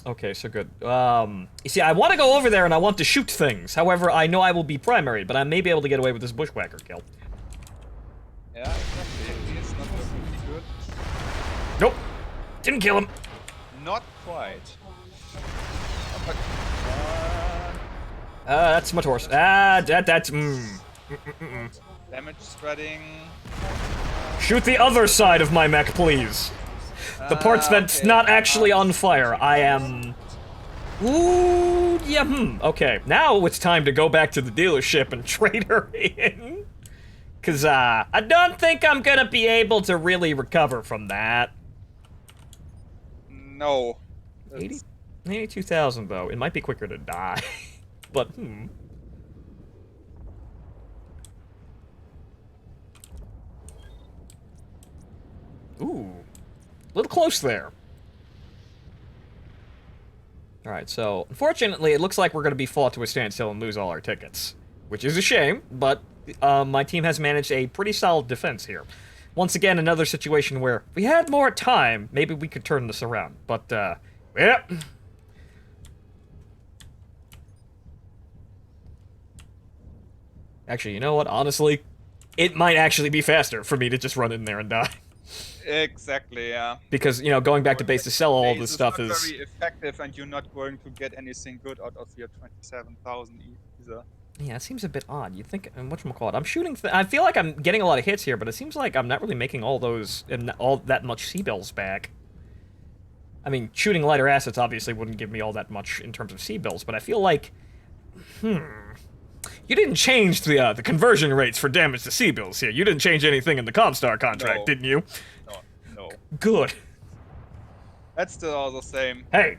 Okay, so good. You see, I want to go over there and I want to shoot things. However, I know I will be primary, but I may be able to get away with this bushwhacker kill. Yeah, exactly. He's not looking good. Nope. Didn't kill him. Not quite. That's my torso. That's, Damage spreading. Shoot the other side of my mech, please. The parts that's okay. not actually on fire. I am... Ooh, yeah, okay. Now it's time to go back to the dealership and trade her in. Cause, I don't think I'm gonna be able to really recover from that. No. 82,000, though. It might be quicker to die. But, Ooh. A little close there. Alright, so, unfortunately, it looks like we're going to be fought to a standstill and lose all our tickets. Which is a shame, but my team has managed a pretty solid defense here. Once again, another situation where if we had more time, maybe we could turn this around. But, yeah. Actually, you know what? Honestly, it might actually be faster for me to just run in there and die. Exactly, yeah. Because, going back to base to sell all this stuff is... very effective, and you're not going to get anything good out of your 27,000 either. Yeah, it seems a bit odd. You think, whatchamacallit, I'm shooting, I feel like I'm getting a lot of hits here, but it seems like I'm not really making all those, all that much C-bills back. I mean, shooting lighter assets obviously wouldn't give me all that much in terms of C-bills, but I feel like, you didn't change the conversion rates for damage to C-bills here. You didn't change anything in the Comstar contract, No. didn't you? No. Good. That's still all the same. Hey,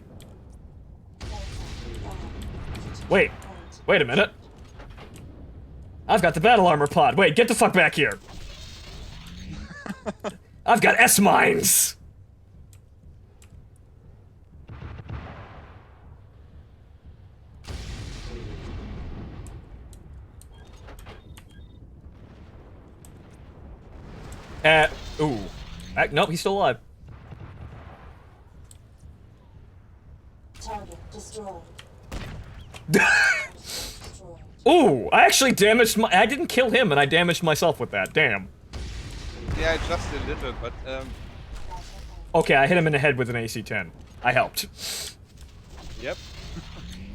wait a minute. I've got the battle armor pod. Wait, get the fuck back here. I've got S-mines. Ooh. Nope, he's still alive. Target destroyed. Ooh, I actually damaged I didn't kill him, and I damaged myself with that. Damn. Yeah, just a little, but Okay, I hit him in the head with an AC-10. I helped. yep.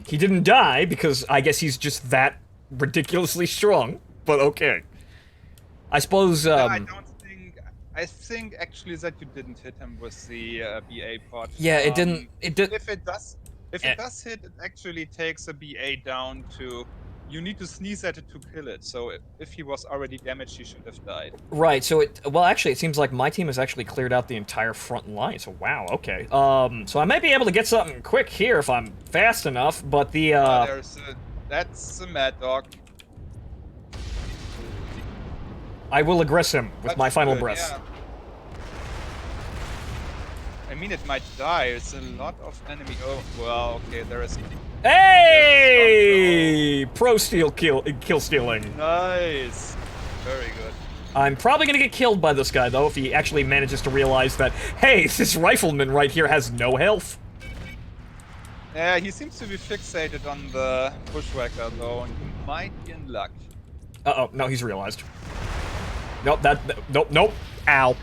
He didn't die, because I guess he's just that ridiculously strong, but okay. I suppose, No, I don't think. I think actually that you didn't hit him with the BA pod. Yeah, it didn't. It did. If it does hit, it actually takes a BA down to. You need to sneeze at it to kill it. So if he was already damaged, he should have died. Right. So it. Well, actually, it seems like my team has actually cleared out the entire front line. So wow. Okay. So I might be able to get something quick here if I'm fast enough. But the. That's a Mad Dog. I will aggress him with That's my final good, breath. yeah. I mean, it might die. It's a lot of enemy. Oh, well, okay, there is. Hey! Pro steal kill stealing. Nice. Very good. I'm probably gonna get killed by this guy though if he actually manages to realize that, hey, this rifleman right here has no health. Yeah, he seems to be fixated on the bushwhacker though, and he might be in luck. Uh-oh, no, he's realized. Nope, nope. Ow.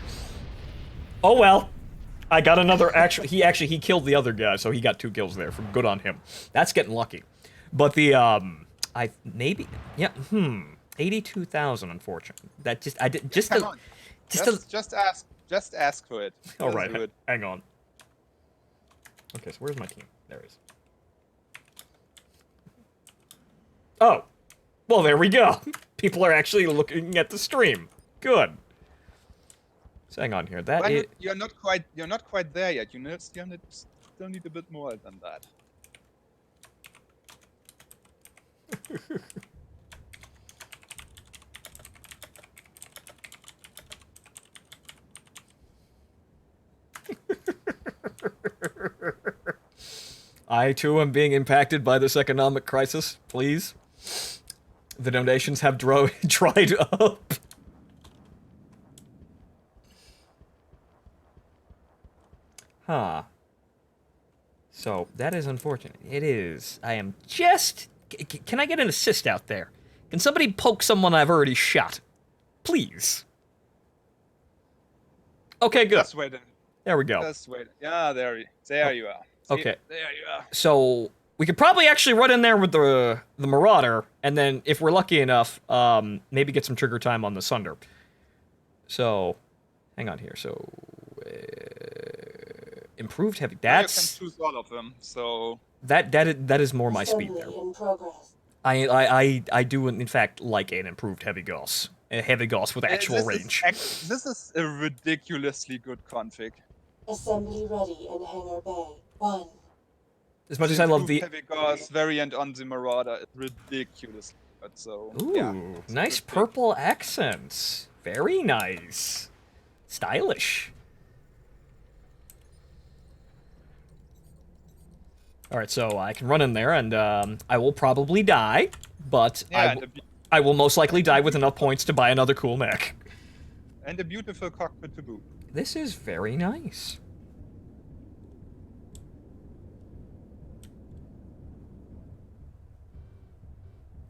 Oh well. I got another, he killed the other guy, so he got 2 kills there. From good on him. That's getting lucky. But the, 82,000, unfortunately. That just, Come on. Just ask for it. All Just right, do it. hang on. Okay, so where's my team? There it is. Oh. Well, there we go. People are actually looking at the stream. Good. So hang on here. That But is... you're not quite there yet. You still need a bit more than that. I too am being impacted by this economic crisis. Please. The donations have dried up. Huh. So, that is unfortunate. It is. I am just... Can I get an assist out there? Can somebody poke someone I've already shot? Please. Okay, good. Just wait. There we go. Just wait. Yeah, there you are. See, Okay. There you are. So, we could probably actually run in there with the Marauder, and then, if we're lucky enough, maybe get some trigger time on the Sunder. So, hang on here. So... improved heavy. That's... You can choose all of them, so... That is more my speed there. In progress. I do in fact like an improved heavy Gauss. A heavy Gauss with actual range. This is a ridiculously good config. Assembly ready in Hangar Bay 1. As much as I love the... Heavy Gauss variant on the Marauder is ridiculously good, so... Ooh, yeah, nice purple accents. Very nice. Stylish. Alright, so I can run in there, and I will probably die, but Yeah, I will most likely die with enough points to buy another cool mech. and a beautiful cockpit to boot. This is very nice.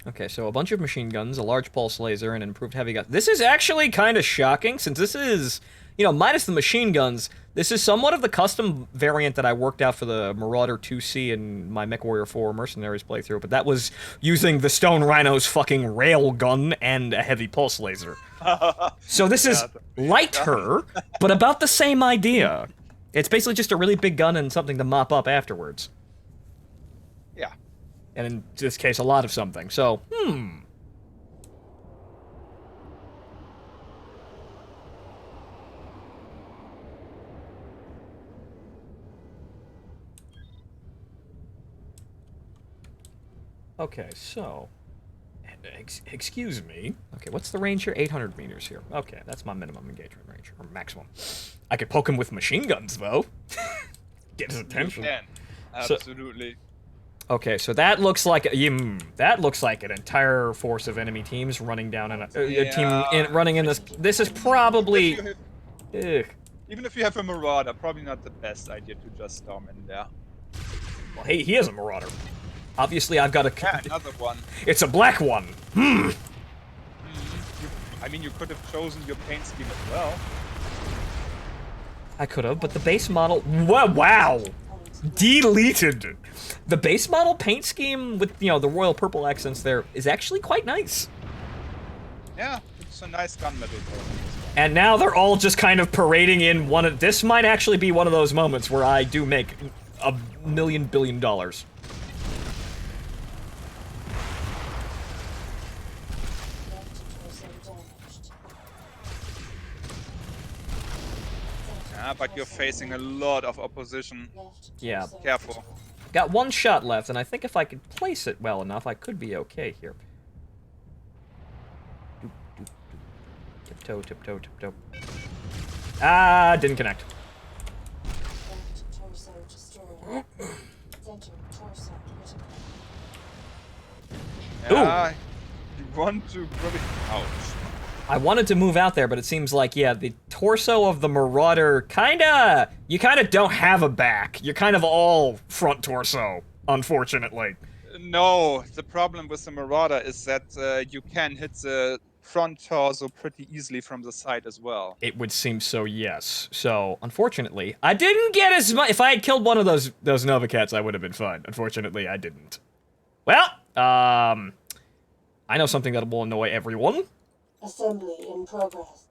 Okay, so a bunch of machine guns, a large pulse laser, and an improved heavy gun. This is actually kind of shocking, since this is, you know, minus the machine guns, this is somewhat of the custom variant that I worked out for the Marauder 2C in my MechWarrior 4 Mercenaries playthrough, but that was using the Stone Rhino's fucking rail gun and a heavy pulse laser. So this is lighter, but about the same idea. It's basically just a really big gun and something to mop up afterwards. Yeah. And in this case, a lot of something. So, Okay, so... excuse me. Okay, what's the range here? 800 meters here. Okay, that's my minimum engagement range, or maximum. I could poke him with machine guns, though. Get his attention. You can. Absolutely. Okay, so that looks like that looks like an entire force of enemy teams running down in a running in this. This is probably. Even if you have a Marauder, probably not the best idea to just storm in there. Well, hey, he is a Marauder. Obviously, I've got a. Yeah, another one. It's a black one. I mean, you could have chosen your paint scheme as well. I could have, but the base model. Wow! Deleted. The base model paint scheme with, you know, the royal purple accents there is actually quite nice. Yeah, it's a nice gunmetal color. And now they're all just kind of parading in one of... This might actually be one of those moments where I do make $1 billion. Yeah, but you're facing a lot of opposition. Yeah. Careful. Got one shot left, and I think if I could place it well enough, I could be okay here. Tiptoe, tiptoe, tiptoe. Ah, didn't connect. Yeah, you want to probably... Ouch. I wanted to move out there, but it seems like, yeah, the torso of the Marauder you kinda don't have a back. You're kind of all front torso, unfortunately. No, the problem with the Marauder is that you can hit the front torso pretty easily from the side as well. It would seem so, yes. So, unfortunately, I didn't get as much. If I had killed one of those Nova Cats, I would have been fine. Unfortunately, I didn't. Well, I know something that will annoy everyone. Assembly in progress.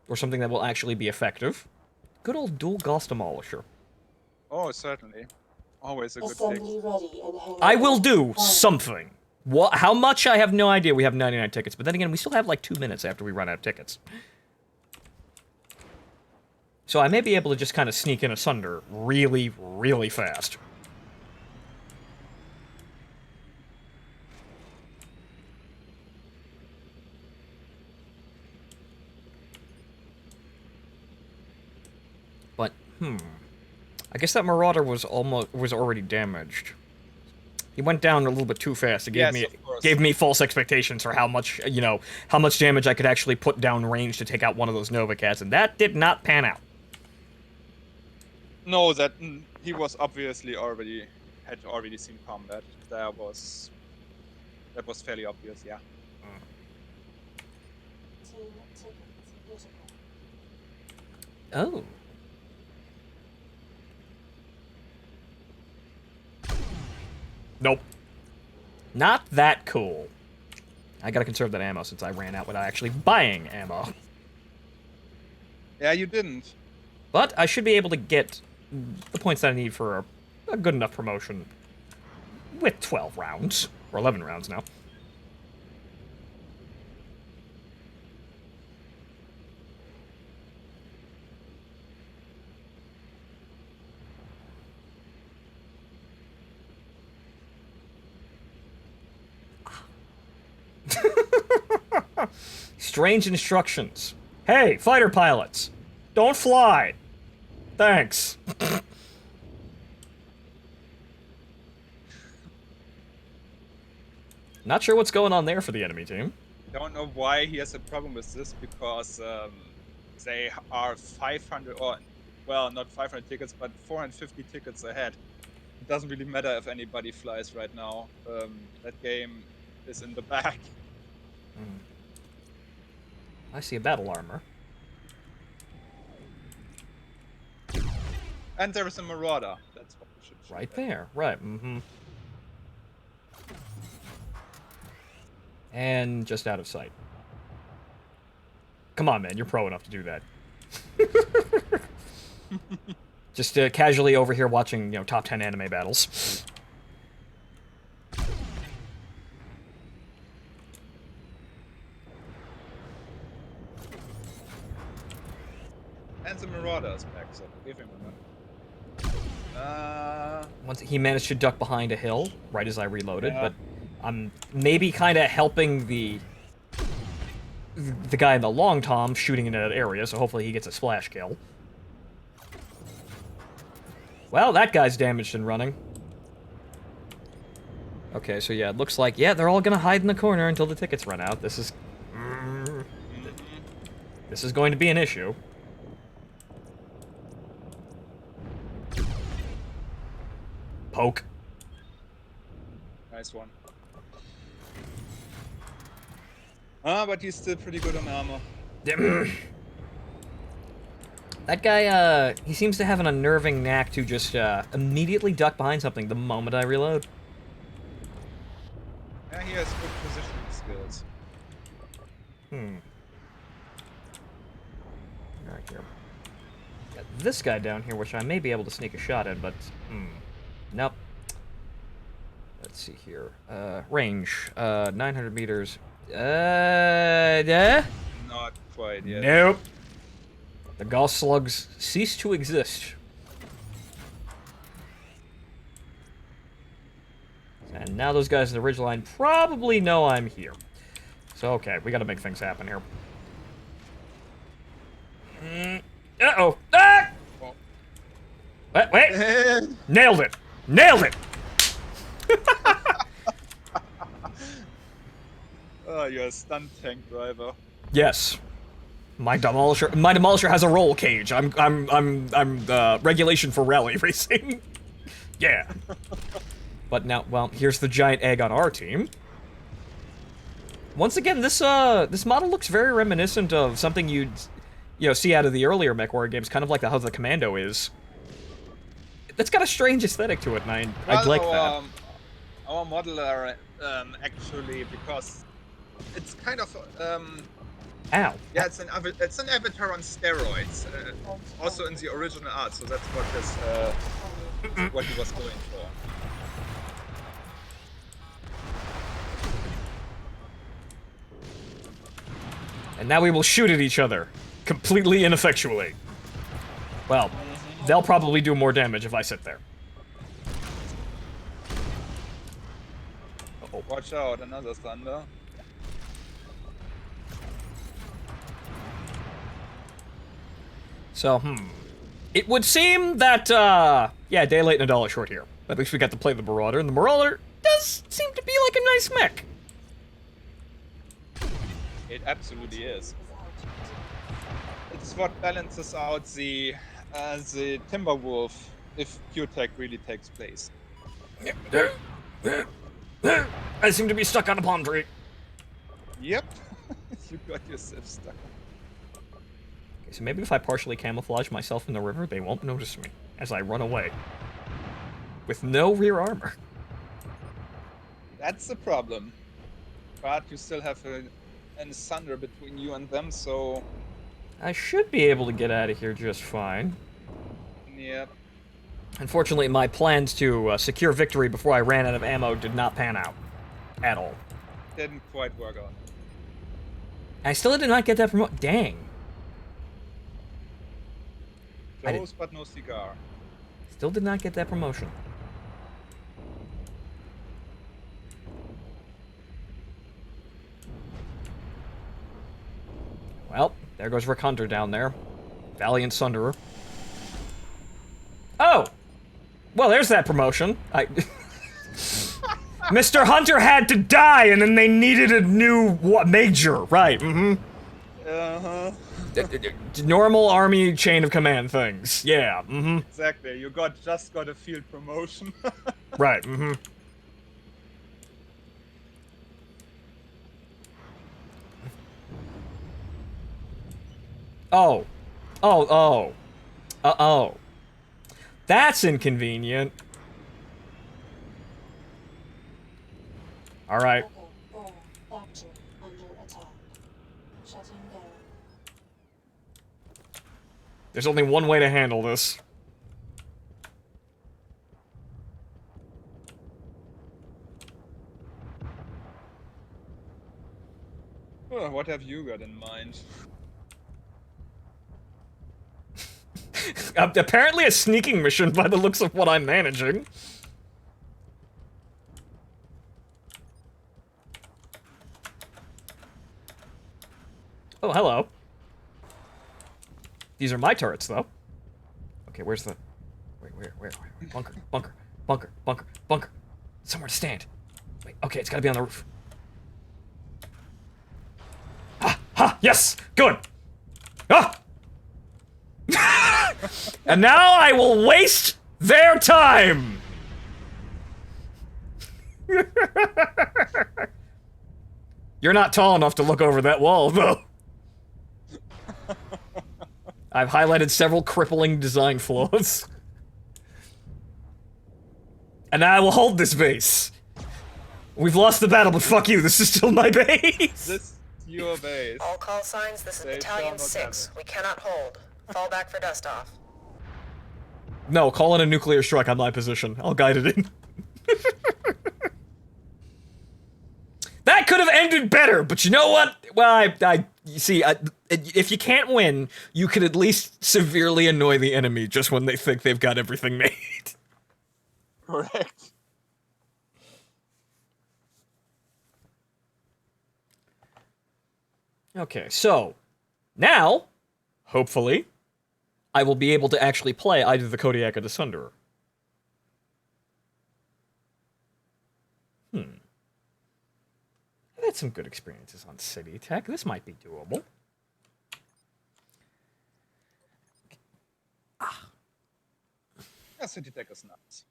Or something that will actually be effective. Good old dual Gauss Demolisher. Oh, certainly. Always a good Assembly pick. ready in hangar. I will do something. What? How much? I have no idea. We have 99 tickets, but then again, we still have like 2 minutes after we run out of tickets. So I may be able to just kind of sneak in asunder really, really fast. But, I guess that Marauder was already damaged. He went down a little bit too fast. It gave me false expectations for how much, you know, how much damage I could actually put down range to take out one of those Nova Cats, and that did not pan out. No, that he was obviously had already seen combat. That was fairly obvious, yeah. Team tickets visible. Oh. Nope. Not that cool. I gotta conserve that ammo since I ran out without actually buying ammo. Yeah, you didn't. But I should be able to get the points that I need for a good enough promotion with 12 rounds. Or 11 rounds now. Strange instructions. Hey, fighter pilots! Don't fly! Thanks. Not sure what's going on there for the enemy team. Don't know why he has a problem with this, because they are 500, or, well, not 500 tickets, but 450 tickets ahead. It doesn't really matter if anybody flies right now. That game is in the back. I see a battle armor. And there is a marauder. That's what we should shoot Right at. there. Right. Mm-hmm. And just out of sight. Come on, man. You're pro enough to do that. Just casually over here watching, you know, top 10 anime battles. And the marauder is back, so give him a Once he managed to duck behind a hill right as I reloaded, Yeah. but I'm maybe kind of helping the guy in the long tom shooting in that area, so hopefully he gets a splash kill. Well, that guy's damaged and running. Okay, so yeah, it looks like, yeah, they're all gonna hide in the corner until the tickets run out. This is... This is going to be an issue. Poke. nice one. But he's still pretty good on armor. That guy, he seems to have an unnerving knack to just, immediately duck behind something the moment I reload. Yeah, he has good positioning skills. Right here. Got this guy down here, which I may be able to sneak a shot at, but, nope. Let's see here. Range, 900 meters. Yeah? Not quite yet. Nope. The Gauss slugs cease to exist. And now those guys in the ridgeline probably know I'm here. So, okay, we gotta make things happen here. Uh-oh. Ah! Oh. Wait. Nailed it. Nailed it. Oh, you're a stunt tank driver. Yes. My demolisher has a roll cage. I'm regulation for rally racing. Yeah. But now, well, here's the giant egg on our team. Once again, this model looks very reminiscent of something you'd, you know, see out of the earlier MechWarrior games, kind of like how the Commando is. That's got a strange aesthetic to it, and I like that. Our modeler, actually, because it's kind of, Ow. yeah, it's an avatar on steroids. Also in the original art, so that's what this, what he was going for. And now we will shoot at each other, completely ineffectually. Well, they'll probably do more damage if I sit there. Uh-oh. Watch out, another thunder. So, it would seem that, yeah, day late and a dollar short here. At least we got to play the Marauder, and the Marauder does seem to be like a nice mech. It absolutely is. It's what balances out the Timberwolf if Q-Tech really takes place. I seem to be stuck on a palm tree. Yep, you got yourself stuck. Okay, so maybe if I partially camouflage myself in the river, they won't notice me as I run away. With no rear armor. That's the problem. But you still have an asunder between you and them, so... I should be able to get out of here just fine. Yep. Unfortunately, my plans to secure victory before I ran out of ammo did not pan out. At all. Didn't quite work out. I still did not get that promotion. Dang. Close, but no cigar. Still did not get that promotion. Well, there goes Rick Hunter down there. Valiant Sunderer. Oh! Well, there's that promotion. Mr. Hunter had to die, and then they needed a new major. Right, Uh-huh. Normal army chain of command things. Yeah, Exactly, you just got a field promotion. Right, Oh. Oh, oh. Uh-oh. That's inconvenient. Alright. Echo 4 factory under attack. Shutting down. There's only one way to handle this. What have you got in mind? Apparently a sneaking mission by the looks of what I'm managing. Oh, hello. These are my turrets, though. Okay, where's the... Wait, where? Bunker, bunker, bunker, bunker, bunker. Somewhere to stand. Wait, okay, it's gotta be on the roof. Ha! Ha! Yes! Good! Ah! And now I will waste their time! You're not tall enough to look over that wall, though. I've highlighted several crippling design flaws. And I will hold this base. We've lost the battle, but fuck you, this is still my base! This is your base. All call signs, this is They shall Battalion not 6. have We cannot hold. Fall back for dust off. No, call in a nuclear strike on my position. I'll guide it in. That could have ended better, but you know what? Well, you see, if you can't win, you could at least severely annoy the enemy just when they think they've got everything made. Correct. Okay, so, now, hopefully, I will be able to actually play either the Kodiak or the Sunderer. I've had some good experiences on City Tech. This might be doable. Yeah, City Tech is nuts.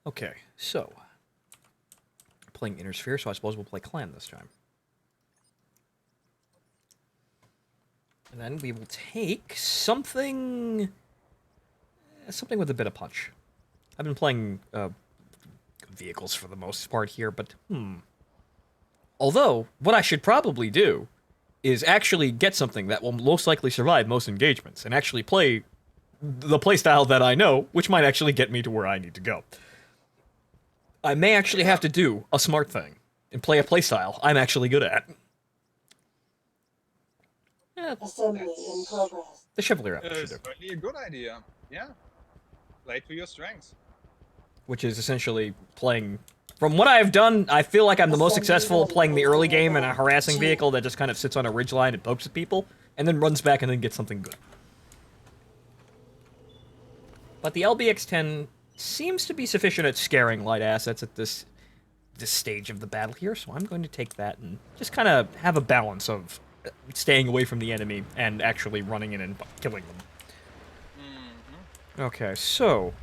Okay, so playing Intersphere, so I suppose we'll play Clan this time. And then we will take something with a bit of punch. I've been playing vehicles for the most part here, but although what I should probably do is actually get something that will most likely survive most engagements and actually play the playstyle that I know, which might actually get me to where I need to go. I may actually have to do a smart thing and play a playstyle I'm actually good at. Assembly in progress. The Chevalier app should It's do. certainly a good idea. Yeah. Play to your strengths. Which is essentially playing... From what I've done, I feel like I'm the most successful playing the early game in a harassing vehicle that just kind of sits on a ridgeline and pokes at people, and then runs back and then gets something good. But the LBX-10 seems to be sufficient at scaring light assets at this stage of the battle here, so I'm going to take that and just kind of have a balance of staying away from the enemy and actually running in and killing them. Okay, so,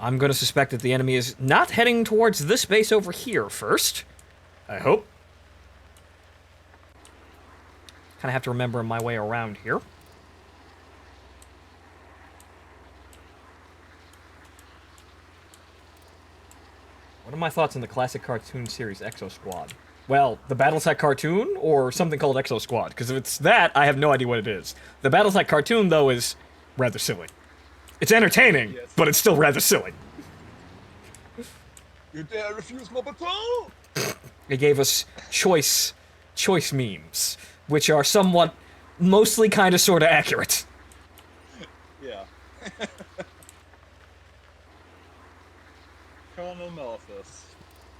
I'm going to suspect that the enemy is not heading towards this base over here first. I hope. Kind of have to remember my way around here. What are my thoughts on the classic cartoon series Exo Squad? Well, the Battletech cartoon or something called Exo Squad? Because if it's that, I have no idea what it is. The Battletech cartoon, though, is rather silly. It's entertaining, Yes. but it's still rather silly. You dare refuse my patrol? They gave us choice memes, which are somewhat, mostly kind of sort of accurate. Yeah. Colonel Malthus.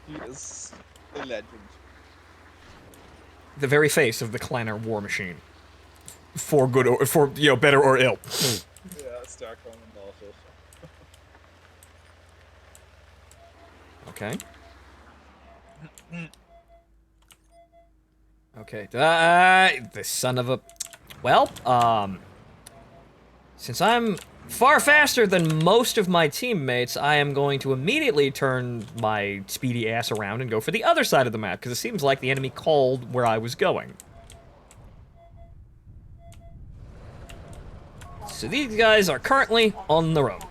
He is a legend. The very face of the Clanner war machine. For good or, for, you know, better or ill. Yeah, Star Colonel Malthus. Okay. Okay. The son of a... Well, since I'm far faster than most of my teammates, I am going to immediately turn my speedy ass around and go for the other side of the map, because it seems like the enemy called where I was going. So these guys are currently on the road.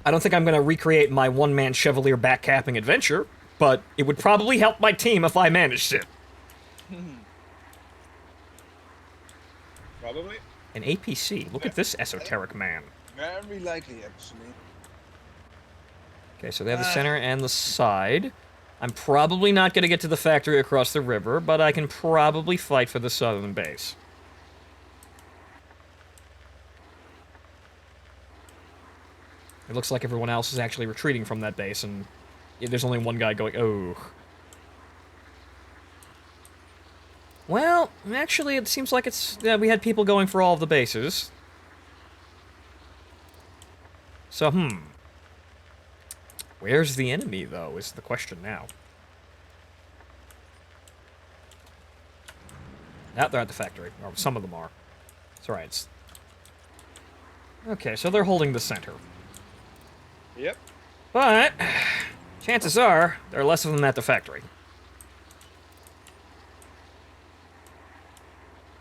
I don't think I'm going to recreate my one-man Chevalier backcapping adventure, but it would probably help my team if I managed it. Probably. An APC. Look at this esoteric man. Very likely, actually. Okay, so they have the center and the side. I'm probably not going to get to the factory across the river, but I can probably fight for the southern base. It looks like everyone else is actually retreating from that base, and there's only one guy going, oh. Well, actually, it seems like we had people going for all of the bases. So, where's the enemy, though, is the question now. Now they're at the factory, or some of them are. It's alright. Okay, so they're holding the center. Yep. But, chances are, there are less of them at the factory.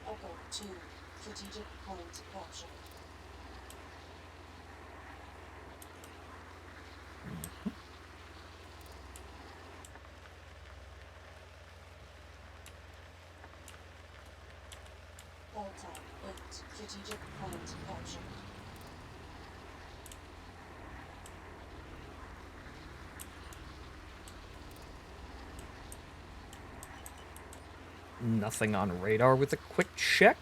Echo 2, strategic point captured. Delta 8, strategic point captured. Nothing on radar with a quick check.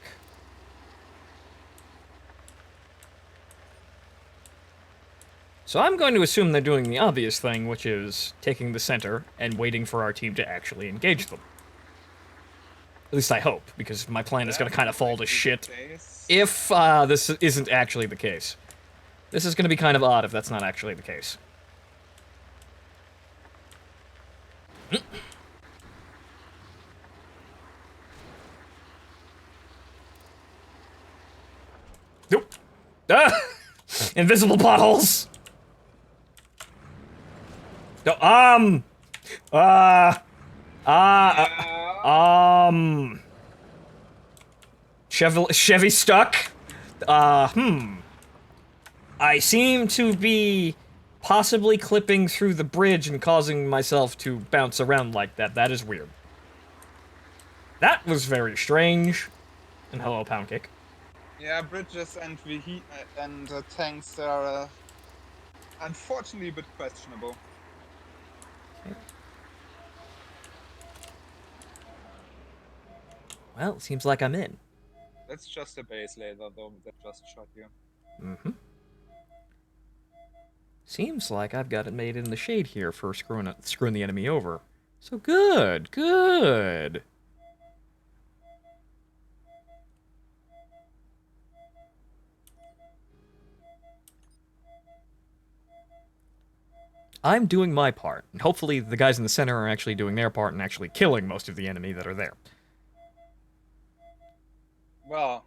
So I'm going to assume they're doing the obvious thing, which is taking the center and waiting for our team to actually engage them. At least I hope, because my plan is going to kind of fall to shit if this isn't actually the case. This is going to be kind of odd if that's not actually the case. Nope. Ah! Invisible potholes! No, Chevy stuck? I seem to be possibly clipping through the bridge and causing myself to bounce around like that. That is weird. That was very strange. And hello, Pound Cake. Yeah, bridges and tanks are unfortunately a bit questionable. Okay. Well, it seems like I'm in. That's just a base laser, though, that just shot you. Mm-hmm. Seems like I've got it made in the shade here for screwing the enemy over. So good, good. I'm doing my part, and hopefully the guys in the center are actually doing their part and actually killing most of the enemy that are there. Well,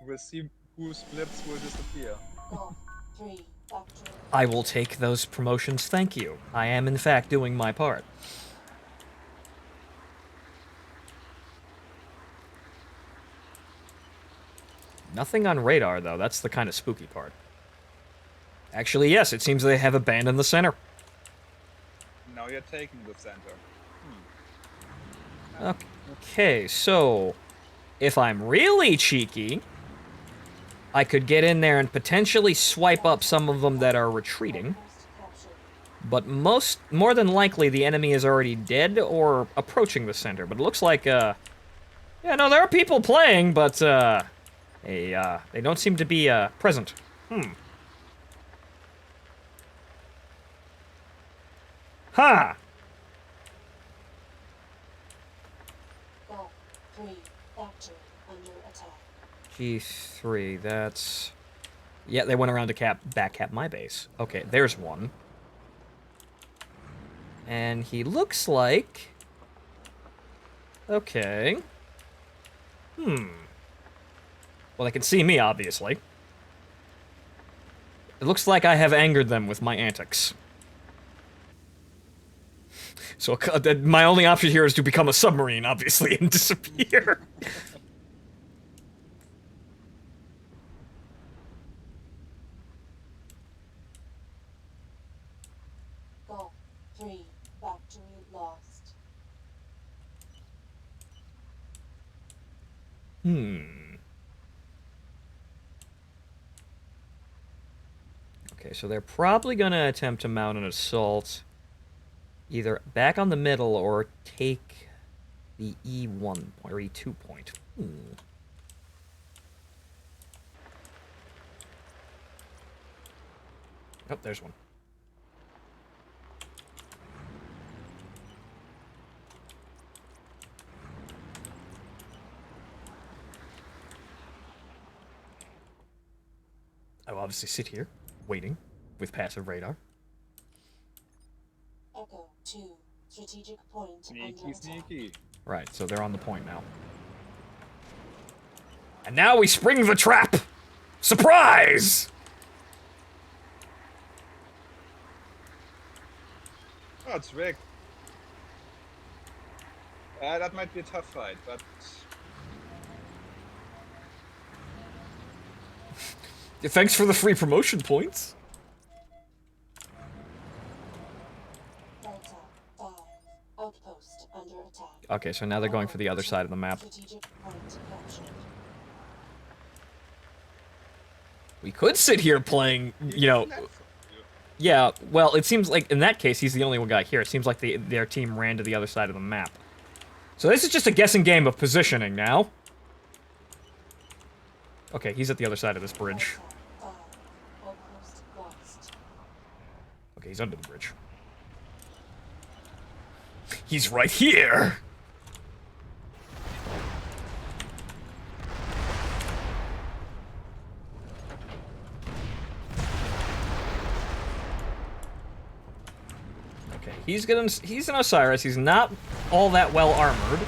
we'll see whose blips will disappear. Golf 3, factory. I will take those promotions, thank you. I am in fact doing my part. Nothing on radar, though. That's the kind of spooky part. Actually, yes, it seems they have abandoned the center. Now you're taking the center. Okay, so if I'm really cheeky, I could get in there and potentially swipe up some of them that are retreating. But more than likely, the enemy is already dead or approaching the center. But it looks like, yeah, no, there are people playing, but, they don't seem to be, present. Ha! Golf 3, factory under attack. G3, that's... Yeah, they went around to backcap my base. Okay, there's one. And he looks like... Okay. Well, they can see me, obviously. It looks like I have angered them with my antics. So my only option here is to become a submarine, obviously, and disappear. Golf 3. Factory lost. Okay, so they're probably gonna attempt to mount an assault either back on the middle or take the E1 point, or E2 point. Oh, there's one. I will obviously sit here, waiting, with passive radar. Echo 2. Strategic point Sneaky, under attack. sneaky. Right, so they're on the point now. And now we spring the trap! Surprise! Oh, it's rigged. That might be a tough fight, but Thanks for the free promotion points. Delta 5. Outpost under attack. Okay, so now they're going for the other side of the map. Strategic point captured. We could sit here playing, you know... Yeah, well, it seems like, in that case, he's the only one guy here. It seems like their team ran to the other side of the map. So this is just a guessing game of positioning now. Okay, he's at the other side of this bridge. Delta 5. Outpost lost. Okay, he's under the bridge. He's right here! Okay, he's an Osiris. He's not all that well armored.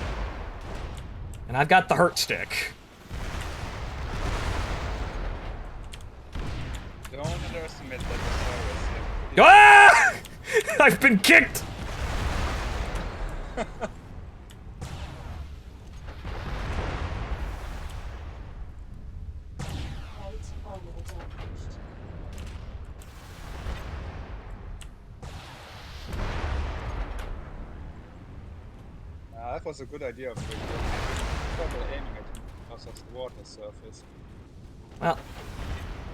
And I've got the hurt stick. don't underestimate that Osiris. Ah! I've been kicked! Right armor damaged. That was a good idea of rigged. Trouble aiming at him because of the water surface. Well,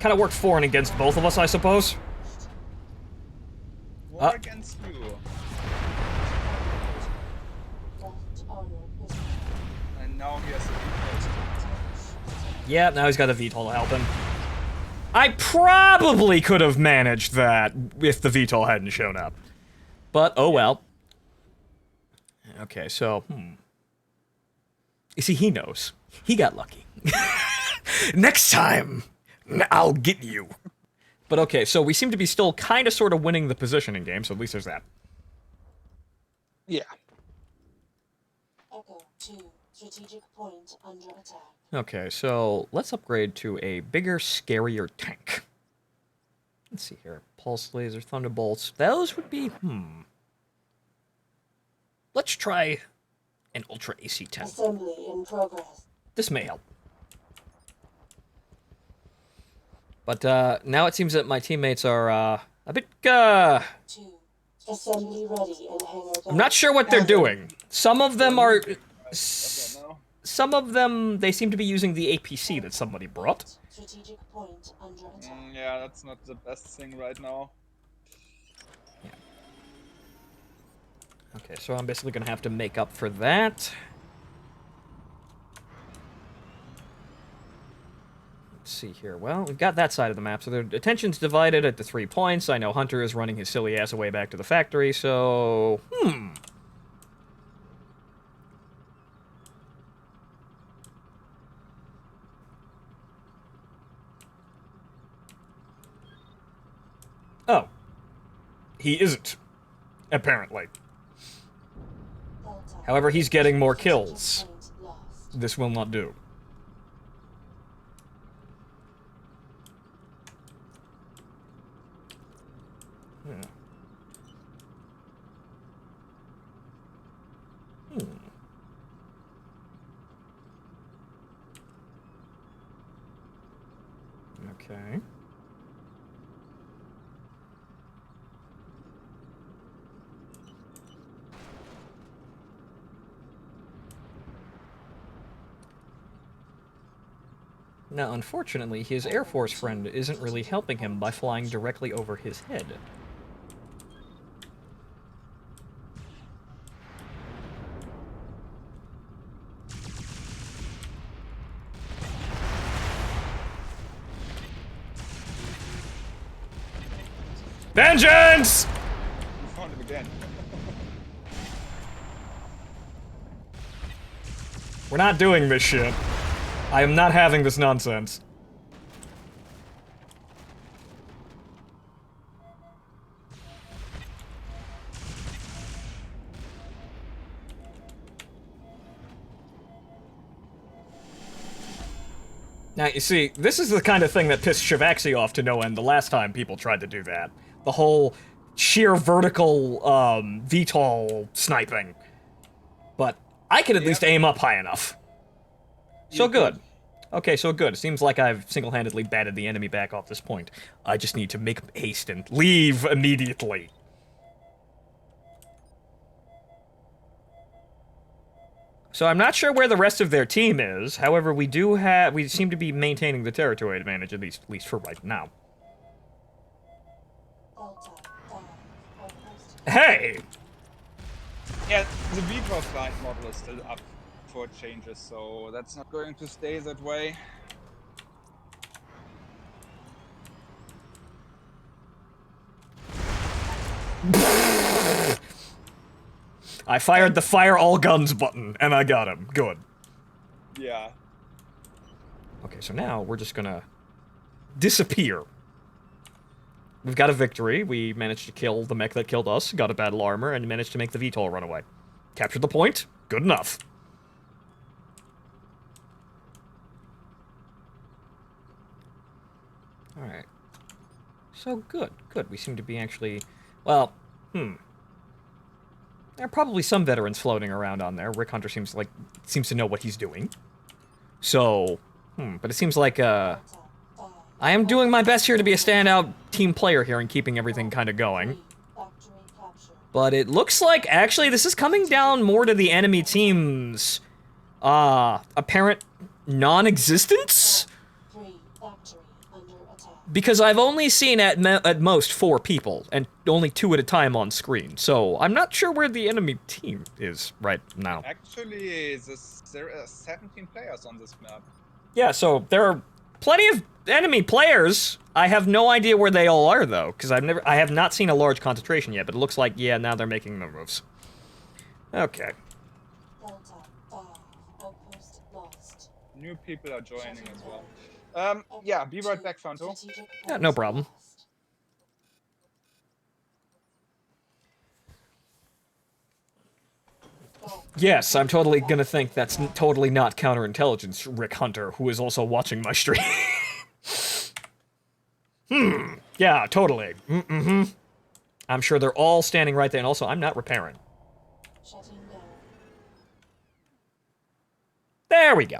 kind of worked for and against both of us, I suppose. War against you. Left armor is And now he has a default. Yeah, now he's got a VTOL to help him. I probably could have managed that if the VTOL hadn't shown up. But, oh well. Okay, so, You see, he knows. He got lucky. Next time, I'll get you. But okay, so we seem to be still kind of sort of winning the positioning game, so at least there's that. Yeah. Echo 2. Strategic point under attack. Okay, so let's upgrade to a bigger, scarier tank. Let's see here. Pulse laser, thunderbolts. Those would be, Let's try an Ultra AC-10. Assembly in progress. This may help. But now it seems that my teammates are a bit, 2. Assembly ready and hangar down. I'm not sure what they're doing. Some of them are... I don't know. Some of them, they seem to be using the APC that somebody brought. Strategic point under attack. Yeah, that's not the best thing right now. Okay, so I'm basically going to have to make up for that. Let's see here. Well, we've got that side of the map, so their attention's divided at the 3 points. I know Hunter is running his silly ass away back to the factory, so... Oh. He isn't. Apparently. Delta However, he's getting more kills. Point lost. This will not do. Hmm. Okay. Now, unfortunately, his Air Force friend isn't really helping him by flying directly over his head. Vengeance! We found him again. We're not doing this shit. I am not having this nonsense. Now, you see, this is the kind of thing that pissed Shivaxi off to no end the last time people tried to do that. The whole sheer vertical, VTOL sniping. But I could at least aim up high enough. So good. Okay, so good. Seems like I've single-handedly batted the enemy back off this point. I just need to make haste and leave immediately. So I'm not sure where the rest of their team is. However, we seem to be maintaining the territory advantage, at least for right now. Delta 5. Outpost. Hey! Yeah, the VTOL flight model is still up for changes, so that's not going to stay that way. I fired the fire all guns button, and I got him. Good. Yeah. Okay, so now we're just gonna disappear. We've got a victory. We managed to kill the mech that killed us, got a battle armor, and managed to make the VTOL run away. Captured the point. Good enough. Alright. So good, good. We seem to be actually... Well, there are probably some veterans floating around on there. Rick Hunter seems to know what he's doing. So, but it seems like, Delta 5. I am doing my best here to be a standout team player here and keeping everything kind of going. Factory captured. But it looks like, actually, this is coming down more to the enemy team's, apparent non-existence? 3. Factory under attack. Because I've only seen at most 4 people, and only 2 at a time on screen, so I'm not sure where the enemy team is right now. Actually, there are 17 players on this map. Yeah, so there are plenty of enemy players. I have no idea where they all are, though, because I have not seen a large concentration yet, but it looks like, yeah, now they're making the moves. Okay. Delta 5. Outpost lost. New people are joining as well. Yeah, be right back, Phanto. Strategic Yeah, no points problem. lost. Yes, I'm totally gonna think that's totally not counterintelligence, Rick Hunter, who is also watching my stream. Yeah, totally. I'm sure they're all standing right there, and also, I'm not repairing. Shutting down. There we go.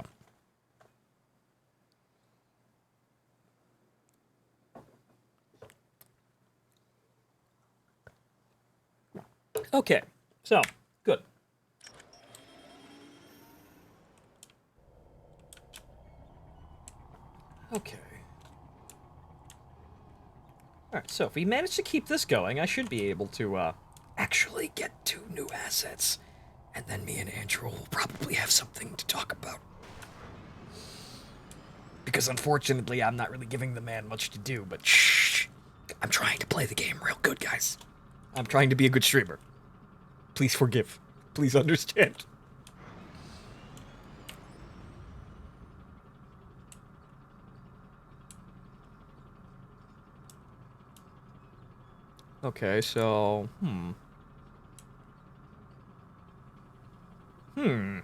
Okay, so, good. Okay. Alright, so if we manage to keep this going, I should be able to, actually get 2 new assets. And then me and Andrew will probably have something to talk about. Because unfortunately, I'm not really giving the man much to do, but shh. I'm trying to play the game real good, guys. I'm trying to be a good streamer. Please forgive. Please understand. Okay, so, Hmm.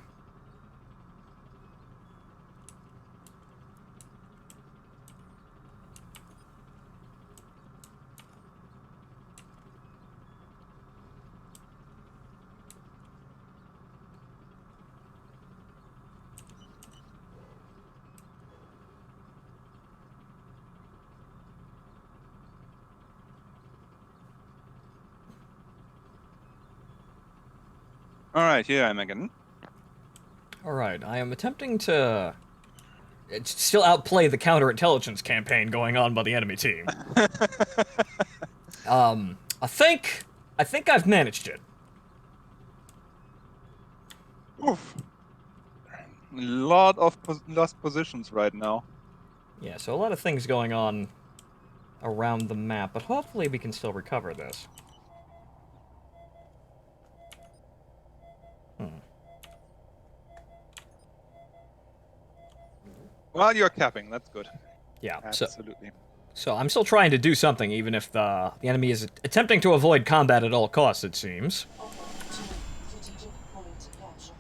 Alright, here I am again. Alright, I am attempting to still outplay the counterintelligence campaign going on by the enemy team. I think I've managed it. Oof. A lot of lost positions right now. Yeah, so a lot of things going on around the map, but hopefully we can still recover this. Well, you're capping, that's good. Yeah, Absolutely. so I'm still trying to do something, even if the enemy is attempting to avoid combat at all costs, it seems. Echo 2, strategic point captured.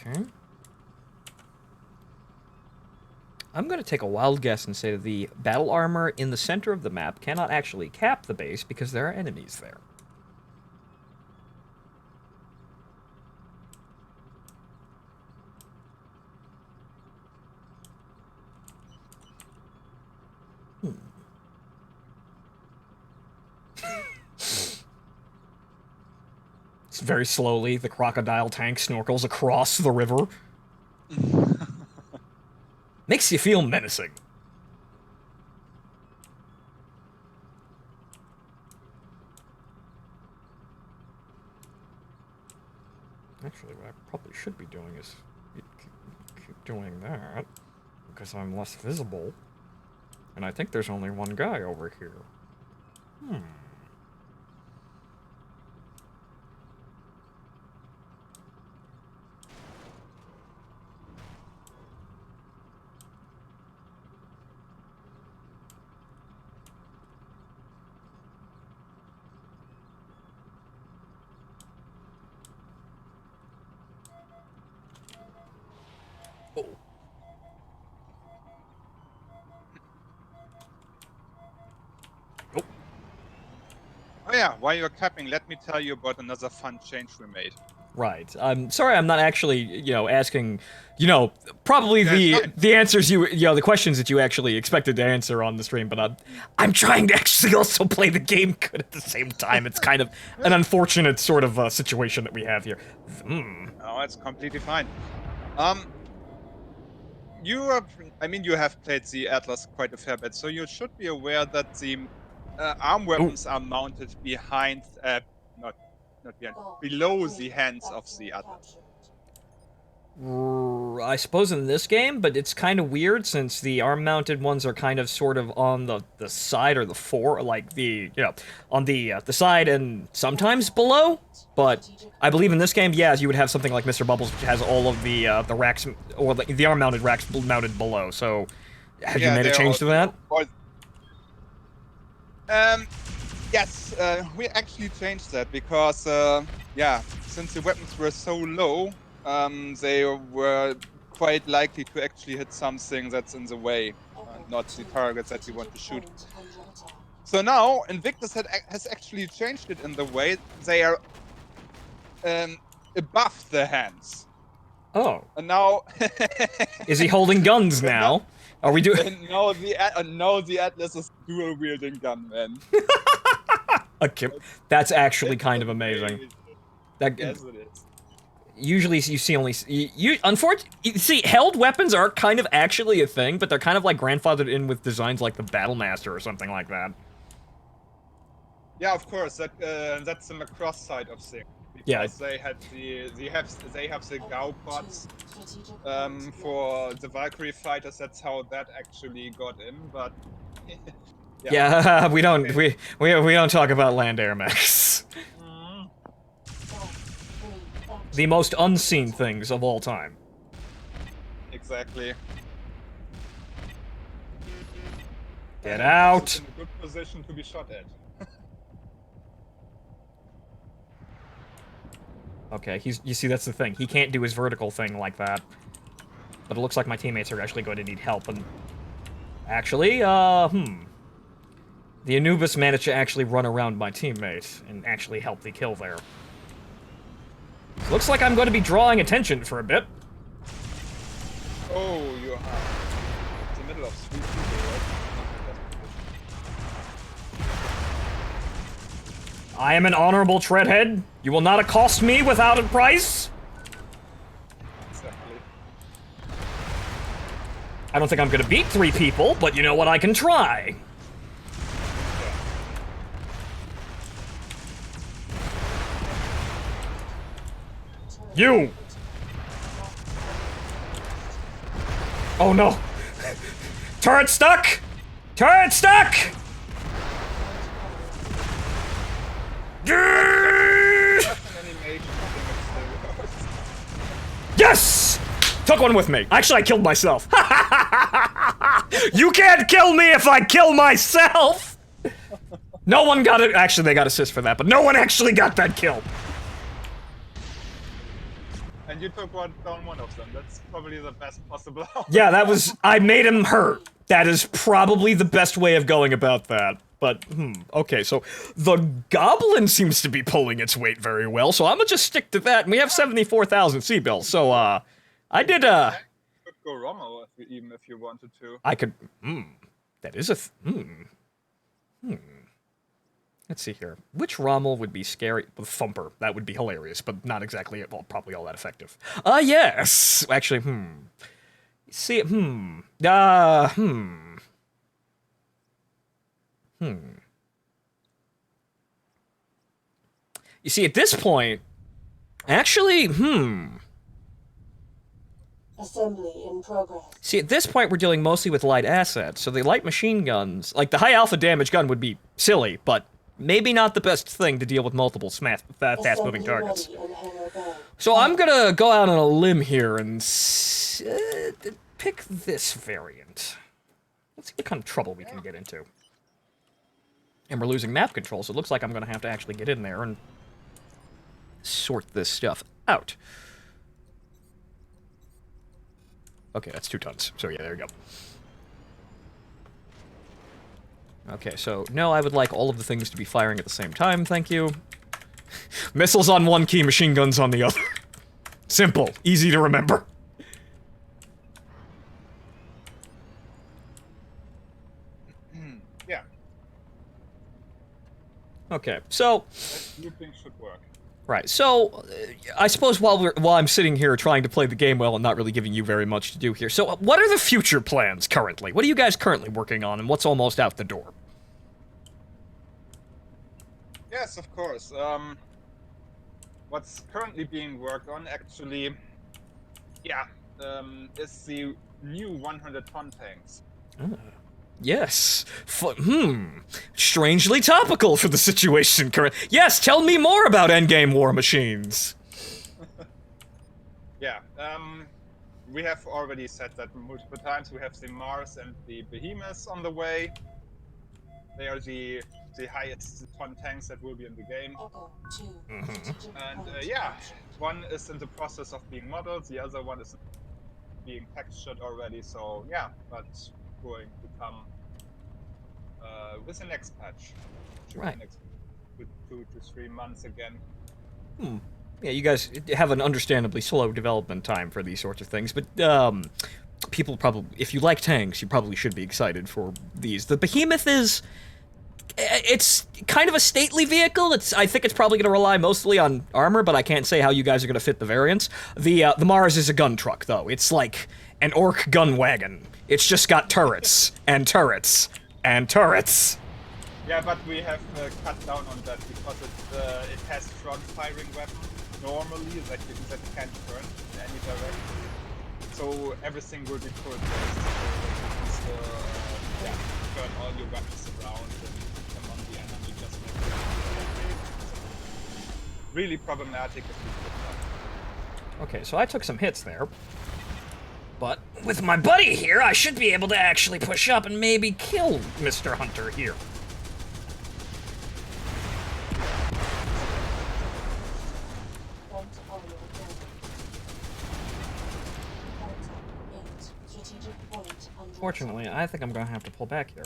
Okay. I'm going to take a wild guess and say that the battle armor in the center of the map cannot actually cap the base because there are enemies there. It's very slowly, the crocodile tank snorkels across the river. Makes you feel menacing. Actually, what I probably should be doing is keep doing that, because I'm less visible. And I think there's only one guy over here. Oh. Oh yeah, while you're capping, let me tell you about another fun change we made. Right. I'm sorry I'm not actually, asking, probably Yeah, it's fine. the answers the questions that you actually expected to answer on the stream, but I'm trying to actually also play the game good at the same time. It's kind of an unfortunate sort of situation that we have here. Oh, it's completely fine. You have played the Atlas quite a fair bit, so you should be aware that the arm weapons are mounted behind, not behind, below the hands of the Atlas. I suppose in this game, but it's kind of weird since the arm-mounted ones are kind of sort of on the side or the on the side and sometimes below. But I believe in this game, yeah, you would have something like Mr. Bubbles, which has all of the racks or the arm-mounted racks mounted below. So, have you made a change to that? Yes, we actually changed that because since the weapons were so low, they were quite likely to actually hit something that's in the way, not the targets that you want to shoot. So now, Invictus has actually changed it in the way they are above the hands. Oh. And now... Is he holding guns now? Are we doing... And now the Atlas is dual-wielding gunman. Okay, that's actually kind of amazing. Yes, it is. Usually you see only... Unfortunately, see, held weapons are kind of actually a thing, but they're kind of like grandfathered in with designs like the Battlemaster or something like that. Yeah, of course, that's the Macross side of things. Because they have the Gau pods for the Valkyrie fighters. That's how that actually got in. But yeah, we don't talk about land air mechs. The most unseen things of all time. Exactly. Get It's out! in a good position to be shot at. Okay, you see, that's the thing. He can't do his vertical thing like that. But it looks like my teammates are actually going to need help, and... Actually, The Anubis managed to actually run around my teammate and actually help the kill there. So looks like I'm going to be drawing attention for a bit. Oh, you are in the middle of 3 people, right? I am an honorable treadhead. You will not accost me without a price. Exactly. I don't think I'm gonna beat 3 people, but you know what? I can try. You! Oh no! Turret stuck! Turret stuck! Yes! Took one with me. Actually, I killed myself. You can't kill me if I kill myself! No one got it. Actually, they got assist for that, but no one actually got that kill. And you took down one of them. That's probably the best possible outcome. Yeah, that was... I made him hurt. That is probably the best way of going about that. But, okay, so the goblin seems to be pulling its weight very well, so I'm gonna just stick to that. And we have 74,000 C-bills, so, I did, Could go Rommel even if you wanted to. I could... That is a... Let's see here. Which Rommel would be scary? With Thumper. That would be hilarious, but not exactly, well, probably all that effective. Yes! Actually, See, You see, at this point, actually, Assembly in progress. See, at this point, we're dealing mostly with light assets, so the light machine guns, like the high alpha damage gun would be silly, but maybe not the best thing to deal with multiple fast-moving targets. So I'm gonna go out on a limb here and pick this variant. Let's see what kind of trouble we can get into. And we're losing map control, so it looks like I'm gonna have to actually get in there and sort this stuff out. Okay, that's 2 tons. So yeah, there we go. Okay, so no, I would like all of the things to be firing at the same time, thank you. Missiles on one key, machine guns on the other. Simple, easy to remember. Yeah. Okay, so Looping should work. right, so I suppose while I'm sitting here trying to play the game well and not really giving you very much to do here, so what are the future plans currently? What are you guys currently working on, and what's almost out the door? Yes, of course. What's currently being worked on, actually, is the new 100-ton tanks. Yes. Strangely topical for the situation current. Yes, tell me more about Endgame War Machines. Yeah, we have already said that multiple times. We have the Mars and the Behemoths on the way. They are the highest ton tanks that will be in the game. And one is in the process of being modeled, the other one is being textured already, so yeah, but going to come with the next patch. Right. Next 2 to 3 months again. Yeah, you guys have an understandably slow development time for these sorts of things, but people probably, if you like tanks, you probably should be excited for these. The Behemoth it's kind of a stately vehicle. I think it's probably going to rely mostly on armor, but I can't say how you guys are going to fit the variants. The Mars is a gun truck, though. It's like an orc gun wagon. It's just got turrets, and turrets, and turrets. Yeah, but we have cut down on that because it has front-firing weapon normally that can't turn in any direction. So everything will be put so you can turn all your weapons around and come on the enemy just like that. Really problematic if you put that. Okay, so I took some hits there. But with my buddy here, I should be able to actually push up and maybe kill Mr. Hunter here. Front armor down. Delta 8. Strategic point under Fortunately, I think I'm gonna have to pull back here.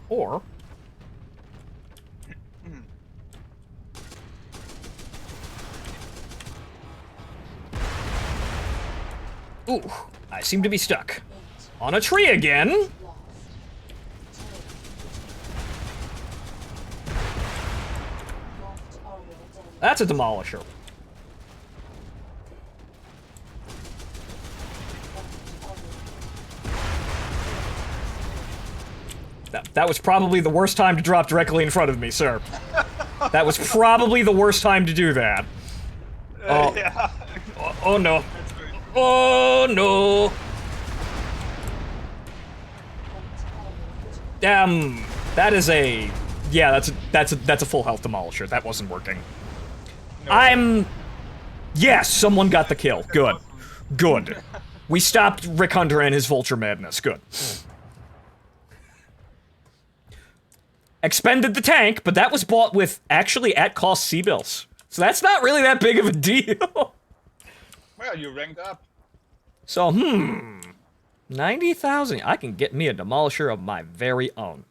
Or... Ooh, I seem to be stuck. On a tree again! lost. Left armor down. That's a demolisher. That was probably the worst time to drop directly in front of me, sir. That was probably the worst time to do that. Oh, Yeah. oh no. Oh no. That is a... Yeah, that's a full health demolisher. That wasn't working. No. Yes, someone got the kill. Good. Good. We stopped Rick Hunter and his vulture madness. Good. Expended the tank, but that was bought with actually at-cost C-bills. So that's not really that big of a deal. Well, you ranked up. So, 90,000. I can get me a demolisher of my very own.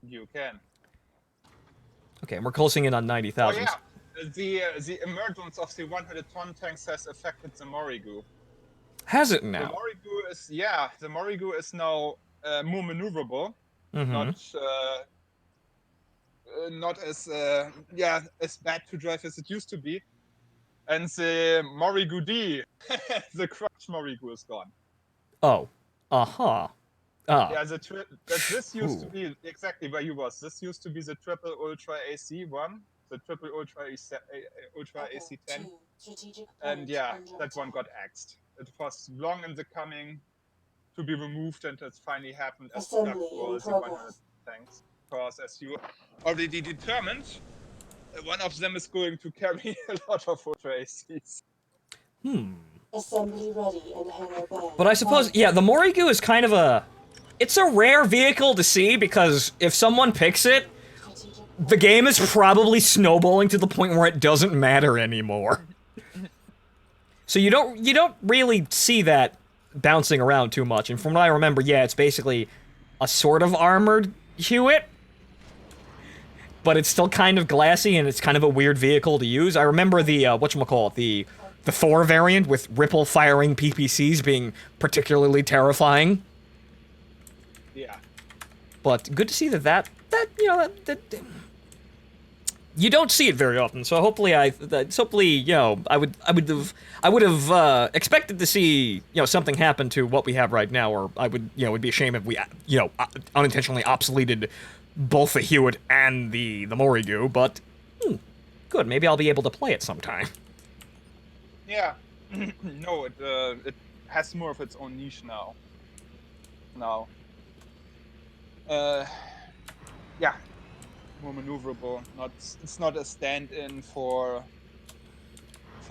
You can. Okay, and we're closing in on Oh 90,000. yeah. The emergence of the 100-ton tanks has affected the Morigu. Has it The now? Morigu is the Morigu is now more maneuverable. Not as as bad to drive as it used to be. And the Morigu D, the crushed Morigu is gone. Oh. Uh-huh. Yeah, this used to be exactly where you was. This used to be the triple ultra AC one, the triple ultra AC 10, 2. Strategic and point yeah, under that one attack. got axed. It was long in the coming to be removed, and it finally happened as Assembly stuff for in the 100 progress. tanks. Because as you already determined, one of them is going to carry a lot of ultra ACs. Assembly ready in hangar bay. But I suppose, yeah, the Morigu is kind of a... It's a rare vehicle to see, because if someone picks it, Strategic the game is probably snowballing to the point where it doesn't matter anymore. So you don't really see that bouncing around too much. And from what I remember, yeah, it's basically a sort of armored Hewitt, but it's still kind of glassy and it's kind of a weird vehicle to use. I remember the whatchamacallit, the Thor variant with ripple firing PPCs being particularly terrifying. Yeah. But good to see that you don't see it very often. So hopefully I would have expected to see something happen to what we have right now, or I would it'd be a shame if we unintentionally obsoleted both the Hewitt and the Morigu. But good, maybe I'll be able to play it sometime. Yeah. No, it has more of its own niche now. Yeah. More maneuverable. It's not a stand-in for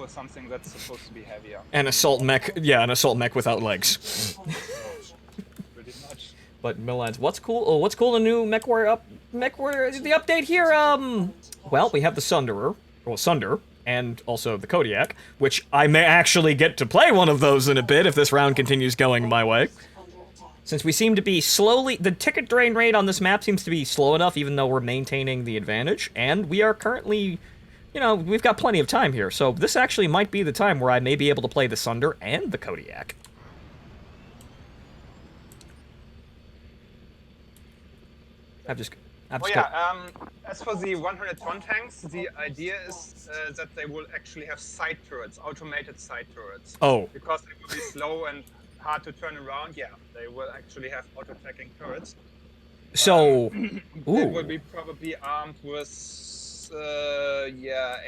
something that's supposed to be heavier. An assault mech, an assault mech without legs. Pretty much. But Milan's, what's cool? Oh, what's cool? The new MechWarrior the update here. Well, we have the Sunder, and also the Kodiak, which I may actually get to play one of those in a bit if this round continues going my way. under attack. Since we seem to be the ticket drain rate on this map seems to be slow enough, even though we're maintaining the advantage, and we are currently, we've got plenty of time here, so this actually might be the time where I may be able to play the Sunder and the Kodiak. As for the 100-ton tanks, the idea is that they will actually have side turrets, automated side turrets. Oh. Because they will be slow and hard to turn around, they will actually have auto-attacking turrets. So, They will be probably armed with,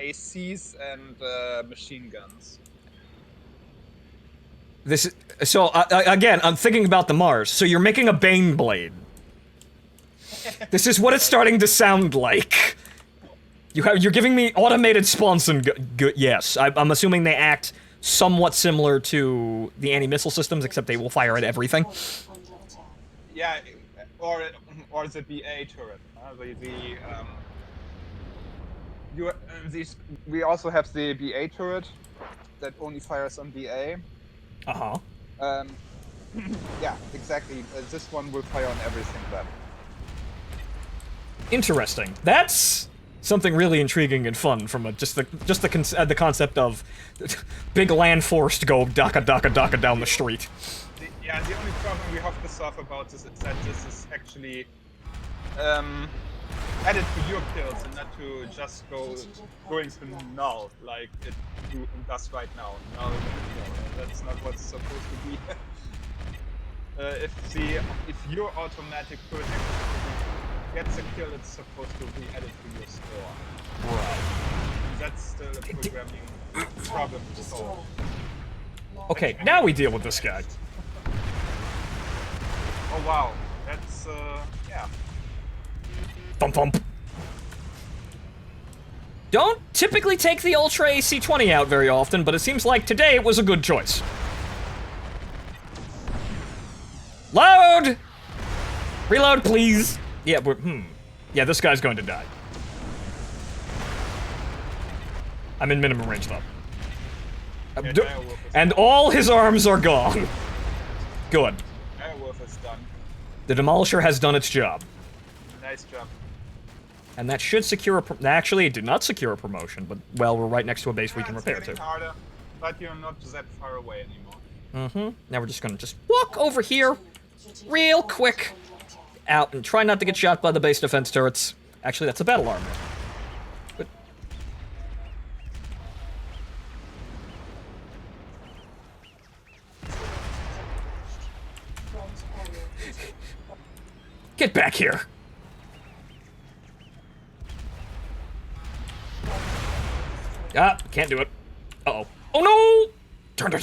ACs and machine guns. Again, I'm thinking about the Mars. So you're making a Bane blade. This is what it's starting to sound like. You're giving me automated spawns and yes, I'm assuming they act somewhat similar to the anti-missile systems, except they will fire at everything. Under attack. Yeah, or the BA turret. We also have the BA turret that only fires on BA. Uh-huh. Yeah, exactly. This one will fire on everything then. Interesting. That's something really intriguing and fun from just the concept of big land force to go daka down the street. The only problem we have to solve about this is that this is actually added to your kills and not to just going to null like it does right now. No, that's not what's supposed to be. If your automatic project gets a kill, it's supposed to be added to your score. Right. That's still a programming problem to solve. Okay, now we deal with this guy. Oh wow, that's yeah. Thump thump. Don't typically take the Ultra AC-20 out very often, but it seems like today it was a good choice. Load! Reload, please. Yeah, yeah, this guy's going to die. I'm in minimum range though. And all his arms are gone. Good. Direwolf is done. The Demolisher has done its job. Nice job. And that should secure actually, it did not secure a promotion, but, well, we're right next to a base we can repair to. Harder, but you're not that far away anymore. Mm-hmm. Now we're just gonna walk over here, real quick, out, and try not to get shot by the base defense turrets. Actually, that's a battle armor. But... Get back here! Ah, can't do it. Uh-oh. Oh no! Turn! Yeah,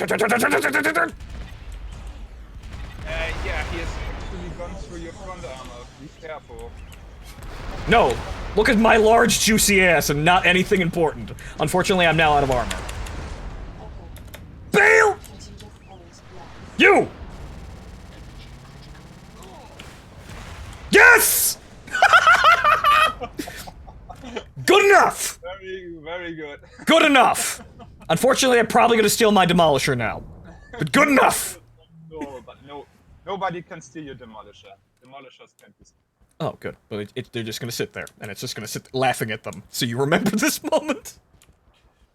he has actually gone through your front armor. Be careful. No! Look at my large, juicy ass and not anything important. Unfortunately, I'm now out of armor. Bail! You! Yes! Good enough! Very, very good. Good enough! Unfortunately, I'm probably gonna steal my Demolisher now. But good enough! No, but nobody can steal your Demolisher. Demolishers can't be stolen. Oh, good. But they're just gonna sit there, and it's just gonna sit laughing at them. So you remember this moment?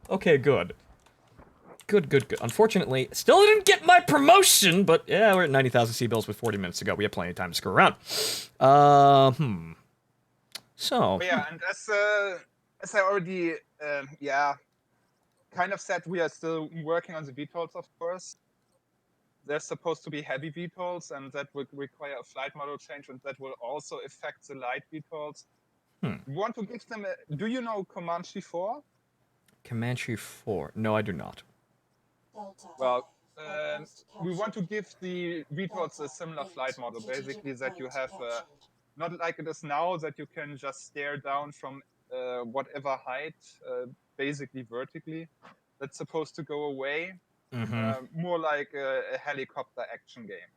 Okay, good. Good. Unfortunately, still didn't get my promotion, but yeah, we're at 90,000 C-bills with 40 minutes to go. We have plenty of time to screw around. So... But yeah, and as I already, kind of said, we are still working on the VTOLs, of course. There's supposed to be heavy VTOLs, and that would require a flight model change, and that will also affect the light VTOLs. We want to give them a... Do you know Comanche 4? Comanche 4? No, I do not. Well, we want to give the VTOLs a similar flight model, basically that you have, not like it is now, that you can just stare down from whatever height, basically vertically. That's supposed to go away. More like a helicopter action game.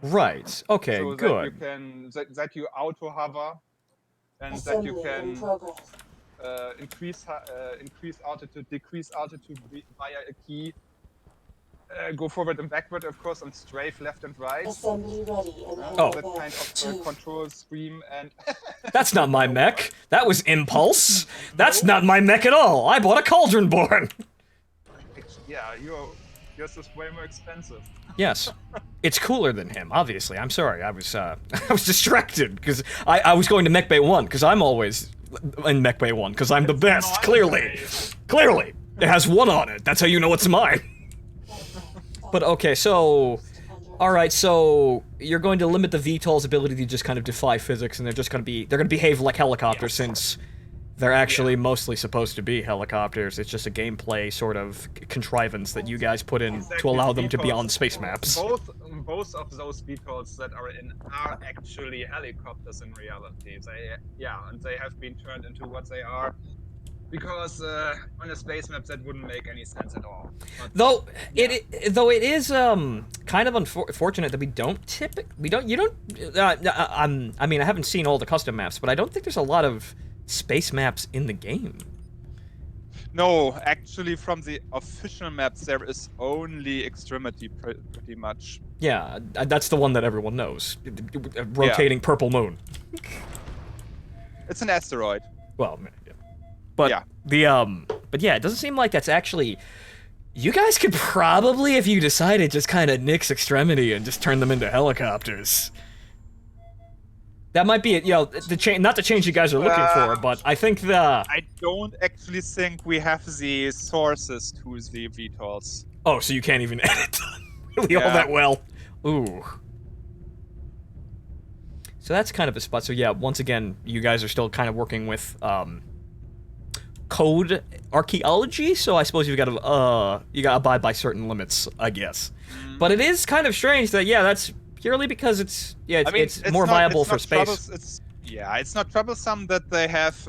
Right. Okay, so good. That you auto hover, and that you can increase altitude, decrease altitude via a key. Go forward and backward, of course, and strafe left and right. Assembly ready and that kind of control scheme and... That's not my mech. That was Impulse. That's not my mech at all. I bought a Cauldron Born. Yeah, yours is way more expensive. Yes. It's cooler than him, obviously. I'm sorry, I was distracted, because I was going to Mech Bay 1, because I'm always in Mech Bay 1, because I'm the best, clearly. Clearly. It has 1 on it. That's how you know it's mine. But okay, so... Alright, so... You're going to limit the VTOL's ability to just kind of defy physics, and they're just gonna behave like helicopters, since... They're actually mostly supposed to be helicopters. It's just a gameplay sort of contrivance that you guys put in to allow them to be on space maps. Both of those VTOLs that are actually helicopters in reality. And they have been turned into what they are because on a space map that wouldn't make any sense at all. But, Though yeah. it is kind of unfortunate that I mean, I haven't seen all the custom maps, but I don't think there's a lot of space maps in the game. No, actually, from the official maps, there is only Extremity pretty much. Yeah, that's the one that everyone knows. Rotating purple moon. It's an asteroid. Well, yeah. But Yeah. but yeah, it doesn't seem like that's actually. You guys could probably, if you decided, just kind of nix Extremity and just turn them into helicopters. That might be it, not the change you guys are looking for, but I think I don't actually think we have the sources to the VTOLs. Oh, so you can't even edit really all that well. Ooh. So that's kind of a spot. So yeah, once again, you guys are still kind of working with code archaeology, so I suppose you gotta abide by certain limits, I guess. But it is kind of strange that that's purely because it's more viable for space. It's not troublesome that they have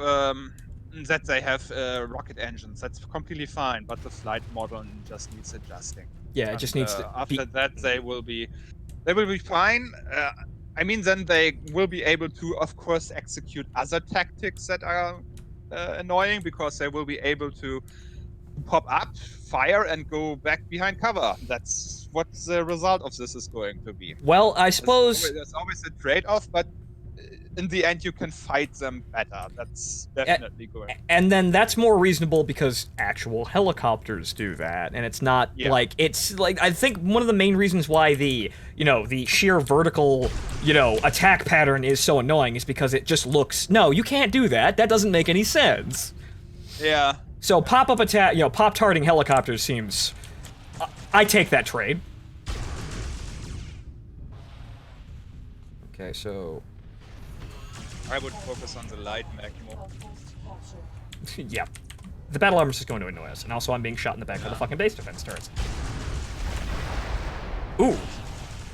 rocket engines. That's completely fine, but the flight model just needs adjusting. Yeah, it just needs to. After that, they will be fine. I mean, then they will be able to, of course, execute other tactics that are annoying, because they will be able to pop up, fire, and go back behind cover. That's what the result of this is going to be. Well, I suppose there's always a trade-off, but in the end, you can fight them better. That's definitely going. And then that's more reasonable because actual helicopters do that, and it's not it's like I think one of the main reasons why the sheer vertical attack pattern is so annoying is because it just looks you can't do that. That doesn't make any sense. Yeah. So pop-up attack, pop-tarting helicopters seems. I take that trade. Okay, so. I would focus on the light mech more. Outpost captured. Yeah. The battle armor is just going to annoy us, and also I'm being shot in the back by the fucking base defense turrets. Ooh.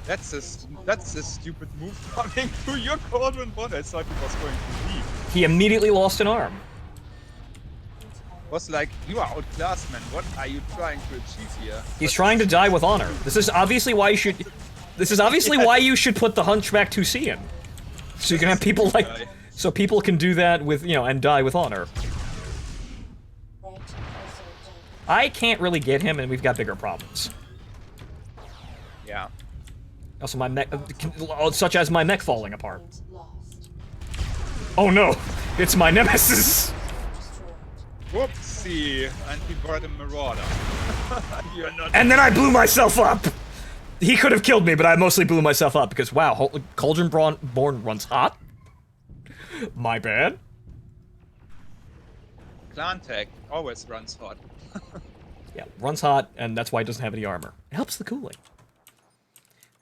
That's a stupid move coming to your Cauldron One. I thought he was going to leave. He immediately lost an arm. Was like, you are outclassed, man. What are you trying to achieve here? He's trying to die with honor. This is obviously why you should. This is obviously why you should put the Hunchback 2C in. So you can have people like, so people can do that with, and die with honor. Right also done. I can't really get him, and we've got bigger problems. Yeah. Also, my mech, such as my mech falling apart. Point lost. Oh no, it's my nemesis. Destroyed. Whoopsie! And he brought a Marauder. You're not. And then I blew myself up. He could have killed me, but I mostly blew myself up because wow, Cauldron Born runs hot. My bad. Clan Tech always runs hot. Yeah, runs hot, and that's why it doesn't have any armor. It helps the cooling.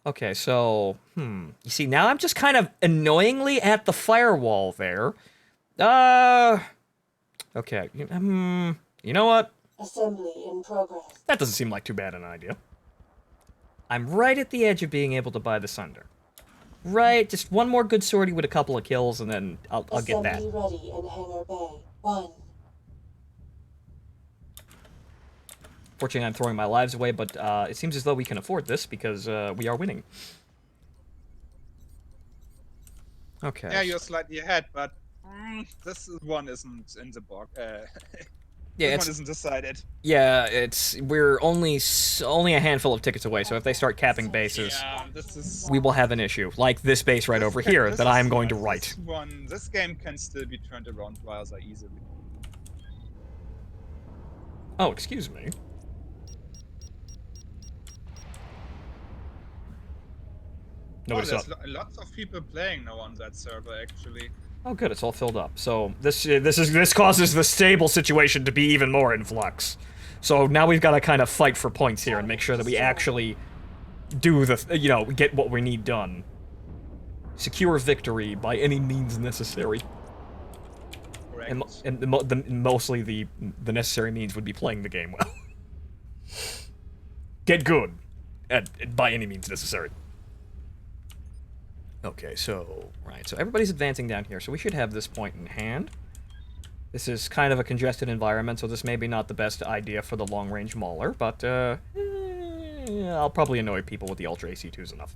Okay, so, you see, now I'm just kind of annoyingly at the firewall there. Okay, you know what? Assembly in progress. That doesn't seem like too bad an idea. I'm right at the edge of being able to buy the Sunder. Right, just one more good sortie with a couple of kills, and then I'll get that. Assembly ready in Hangar Bay 1. Fortunately, I'm throwing my lives away, but it seems as though we can afford this because we are winning. Okay. Yeah, you're slightly ahead, but this one isn't in the box. Yeah, this one isn't decided. Yeah, we're only a handful of tickets away. So if they start capping bases, we will have an issue, like this base right over here that I am going to write. This game can still be turned around rather easily. Oh, excuse me. Nobody's up. There's lots of people playing now on that server, actually. Oh, good, it's all filled up. So this causes the stable situation to be even more in flux. So now we've got to kind of fight for points here and make sure that we actually do the, get what we need done. Secure victory by any means necessary. Correct. And mostly the necessary means would be playing the game well. Get good by any means necessary. Okay, so, right, so everybody's advancing down here, so we should have this point in hand. This is kind of a congested environment, so this may be not the best idea for the long-range mauler, but, I'll probably annoy people with the Ultra AC2s enough.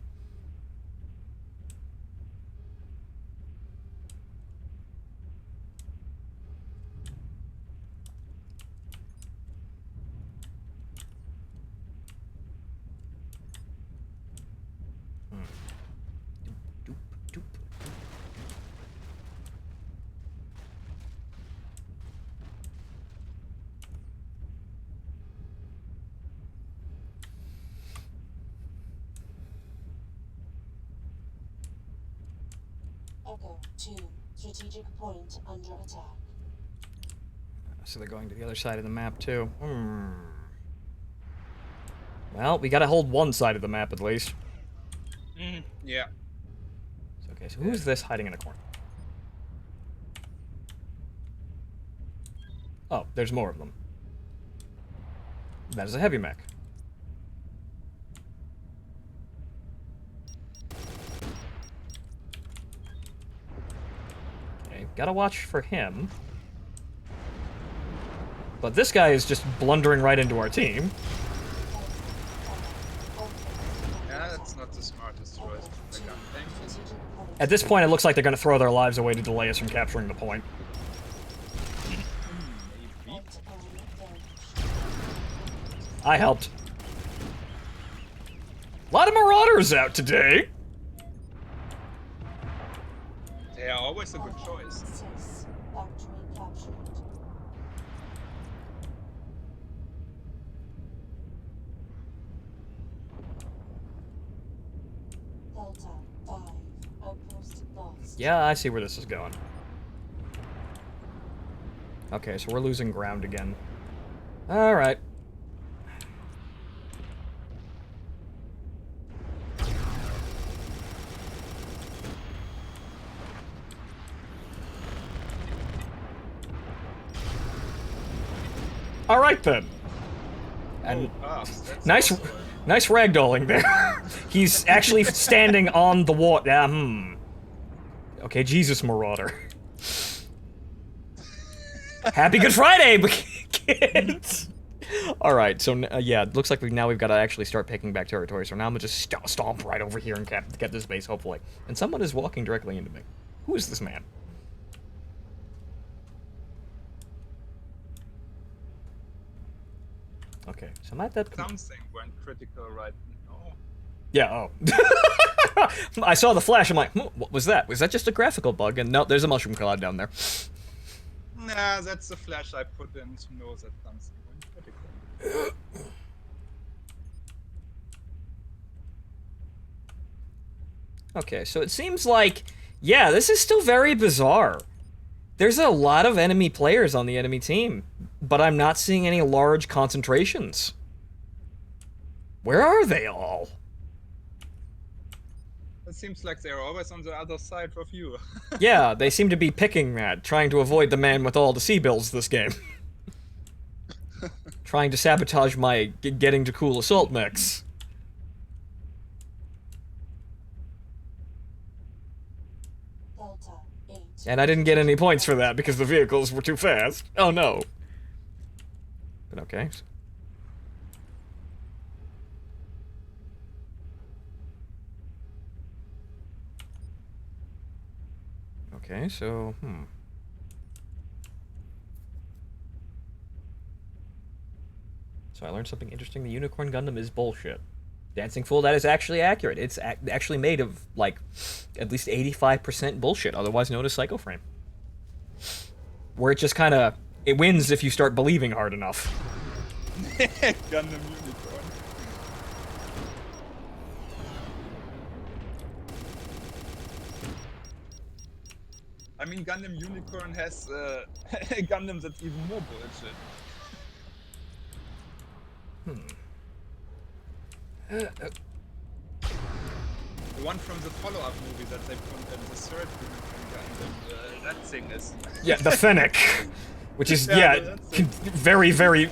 Echo 2. Strategic point under attack. So they're going to the other side of the map, too. Well, we gotta hold one side of the map, at least. Yeah. Okay, so who's this hiding in a corner? Oh, there's more of them. That is a heavy mech. Okay, gotta watch for him. But this guy is just blundering right into our team. Yeah, that's not the smartest choice. The gun thing. At this point, it looks like they're gonna throw their lives away to delay us from capturing the point. Maybe. I helped. A lot of marauders out today. They are always a good choice. 6. Factory captured. Delta 5. Outpost lost. Yeah, I see where this is going. Okay, so we're losing ground again. Alright. Alright then. And That's nice also nice ragdolling there. He's actually standing on the water. Okay, Jesus, Marauder. Happy Good Friday, kids! Alright, so, yeah, it looks like we've got to actually start picking back territory, so now I'm gonna just stomp right over here and get this base, hopefully. And someone is walking directly into me. Who is this man? Okay, so I'm at that... something went critical right now. Yeah, oh. I saw the flash, I'm like, what was that? Was that just a graphical bug? And no, there's a mushroom cloud down there. Nah, that's the flash I put in to know that something went critical. Okay, so it seems like, yeah, this is still very bizarre. There's a lot of enemy players on the enemy team, but I'm not seeing any large concentrations. Where are they all? It seems like they're always on the other side of you. Yeah, they seem to be picking that, trying to avoid the man with all the C-bills this game. Trying to sabotage my getting to cool assault mechs. Delta 8. And I didn't get any points for that because the vehicles were too fast. Oh no. But okay. Okay, so, So I learned something interesting. The Unicorn Gundam is bullshit. Dancing Fool, that is actually accurate. It's actually made of, like, at least 85% bullshit, otherwise known as Psychoframe. Where it just kind of... It wins if you start believing hard enough. Gundam Unicorn. I mean, Gundam Unicorn has a Gundam that's even more bullshit. The one from the follow-up movie that they put in the third Unicorn Gundam, that thing is... Yeah, the Fennec. Which is, Yeah, yeah, that's it. very, very...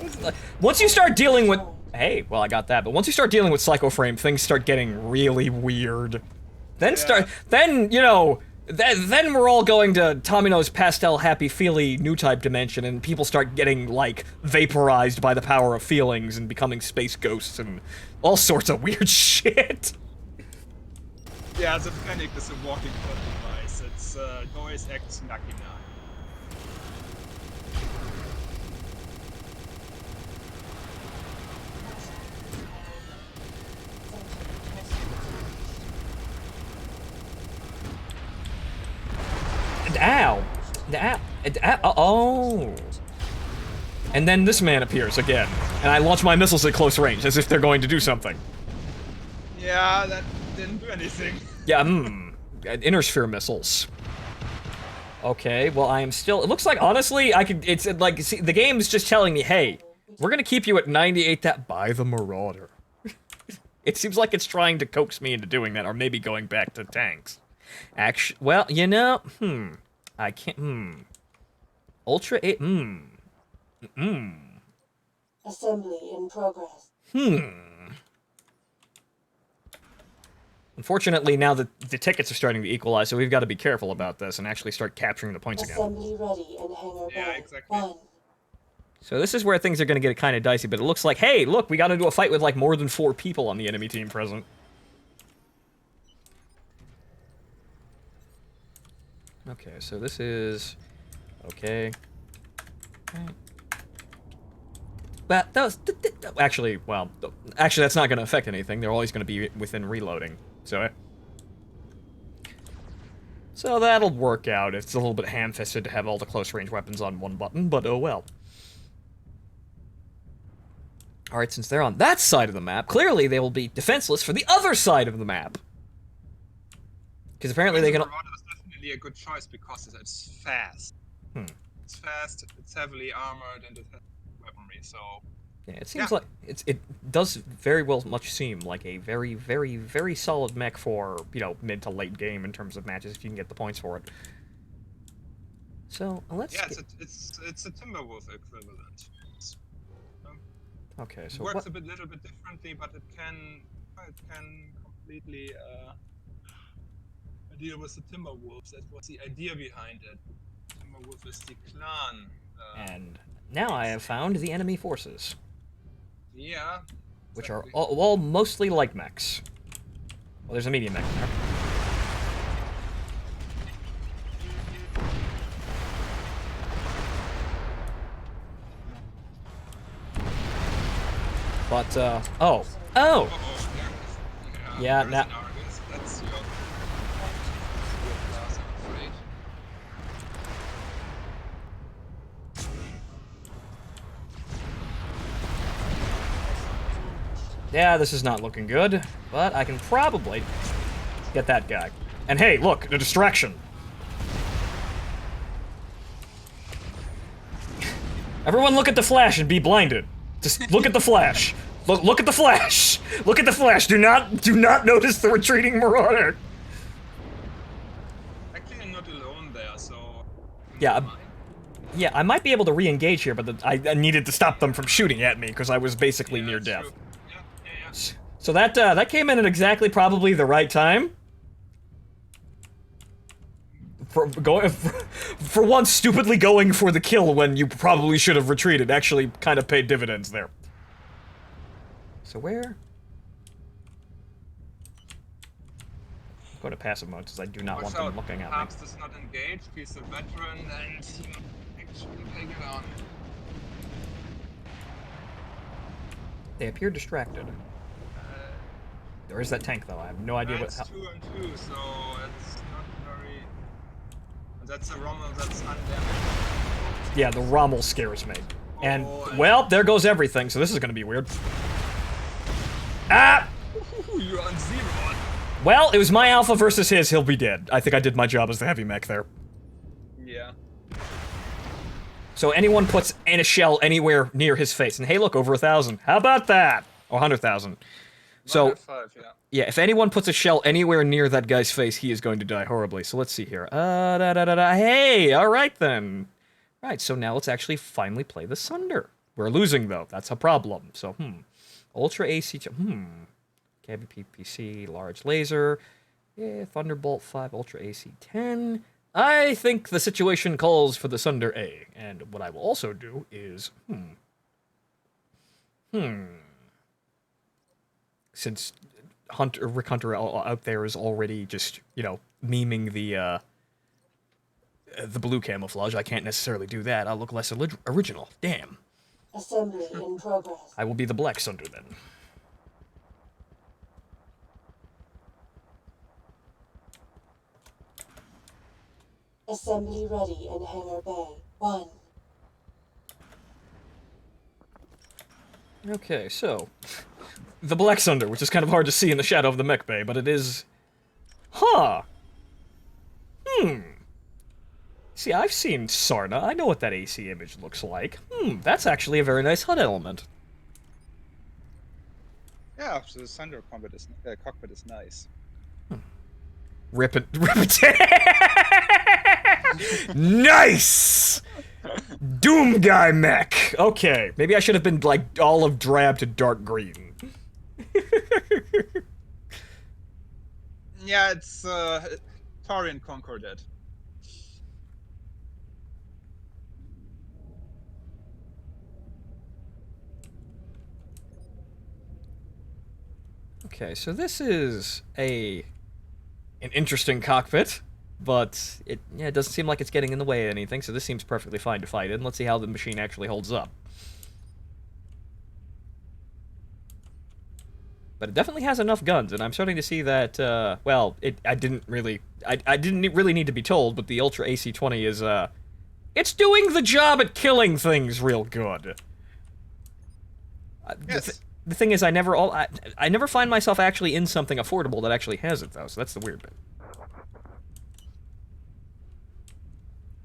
Once you start dealing with... Hey, well, I got that. But once you start dealing with Psychoframe, things start getting really weird. Then Yeah. Then, you know, Then we're all going to Tomino's pastel happy feely new type dimension, and people start getting like vaporized by the power of feelings and becoming space ghosts and all sorts of weird shit. Yeah, the panic is a walking plot device. It's noise acts machina. Ow! Oh! And then this man appears again, and I launch my missiles at close range, as if they're going to do something. Yeah, that didn't do anything. Yeah, inner sphere missiles. Okay, well I am still, it looks like, honestly, it's like, see, the game's just telling me, hey, we're gonna keep you at 98 that by the Marauder. It seems like it's trying to coax me into doing that, or maybe going back to tanks. Actually, well, you know, I can't, Ultra 8, Assembly in progress. Unfortunately, now the tickets are starting to equalize, so we've got to be careful about this and actually start capturing the points again. Assembly ready in hangar Yeah, bay. exactly. 1. So this is where things are going to get kind of dicey, but it looks like, hey, look, we got into a fight with like more than 4 people on the enemy team present. Okay, so this is... okay. But those... actually, well, actually that's not going to affect anything. They're always going to be within reloading. So that'll work out. It's a little bit ham-fisted to have all the close-range weapons on one button, but oh well. Alright, since they're on that side of the map, clearly they will be defenseless for the other side of the map. Because apparently they can... The Marauder is definitely a good choice because it's fast. It's fast, it's heavily armored, and it has weaponry, so... Yeah, it seems like it does very well much seem like a very, very, very solid mech for, you know, mid to late game in terms of matches if you can get the points for it. So let's. Yeah, it's a Timberwolf equivalent. Okay, so it works what? a little bit differently, but it can completely deal with the Timberwolves. That was the idea behind it. Timberwolf is the clan. And now I have found the enemy forces. Yeah. Which are all mostly light mechs. Well, there's a medium mech in there. But, oh! Yeah, now... That's your class, I'm afraid. Yeah, this is not looking good, but I can probably get that guy. And hey, look, a distraction. Everyone look at the flash and be blinded. Just look at the flash. Look at the flash. Look at the flash. Do not notice the retreating Marauder. Actually, I'm not alone there, so... Yeah, yeah, I might be able to re-engage here, but I needed to stop them from shooting at me because I was basically near death. True. Yeah. So that came in at exactly probably the right time. For once, stupidly going for the kill when you probably should have retreated actually kind of paid dividends there. So where? I'm going to passive mode because I do not want them looking at me. Harps does not engage, he's a veteran, and he actually take it on. They appear distracted. There is that tank though, I have no idea what... It's 2 and 2, so it's not very... That's a Rommel that's undamaged. Yeah, the Rommel scares me. And, Oh, well, there goes everything, so this is gonna be weird. Ah! You're on 0. Well, it was my alpha versus his, he'll be dead. I think I did my job as the heavy mech there. Yeah. So anyone puts in a shell anywhere near his face, and hey look, over 1,000. How about that? Or 100,000. So, 105, yeah. yeah, if anyone puts a shell anywhere near that guy's face, he is going to die horribly. So let's see here. Hey, alright then. Right, so now let's actually finally play the Sunder. We're losing though, that's a problem. So, Ultra AC, KBPPC, large laser. Yeah, Thunderbolt 5 Ultra AC 10. I think the situation calls for the Sunder A. And what I will also do is, since Rick Hunter out there is already just, memeing the blue camouflage, I can't necessarily do that. I'll look less original. Damn. Assembly in progress. I will be the Black Sunder then. Assembly ready in Hangar Bay 1. Okay, so the Black Sunder, which is kind of hard to see in the shadow of the mech bay, but it is... Huh. See, I've seen Sarna. I know what that AC image looks like. That's actually a very nice HUD element. Yeah, so the Sunder cockpit is nice. Rip it. Nice! Doom Guy mech! Okay, maybe I should have been, like, olive drab to dark green. Yeah, it's, Taurian Concordat. Okay, so this is an interesting cockpit, but it doesn't seem like it's getting in the way of anything, so this seems perfectly fine to fight in. Let's see how the machine actually holds up. But it definitely has enough guns, and I'm starting to see that, well, I didn't really need to be told, but the Ultra AC-20 is, it's doing the job at killing things real good. Yes. The thing is, I never find myself actually in something affordable that actually has it, though, so that's the weird bit.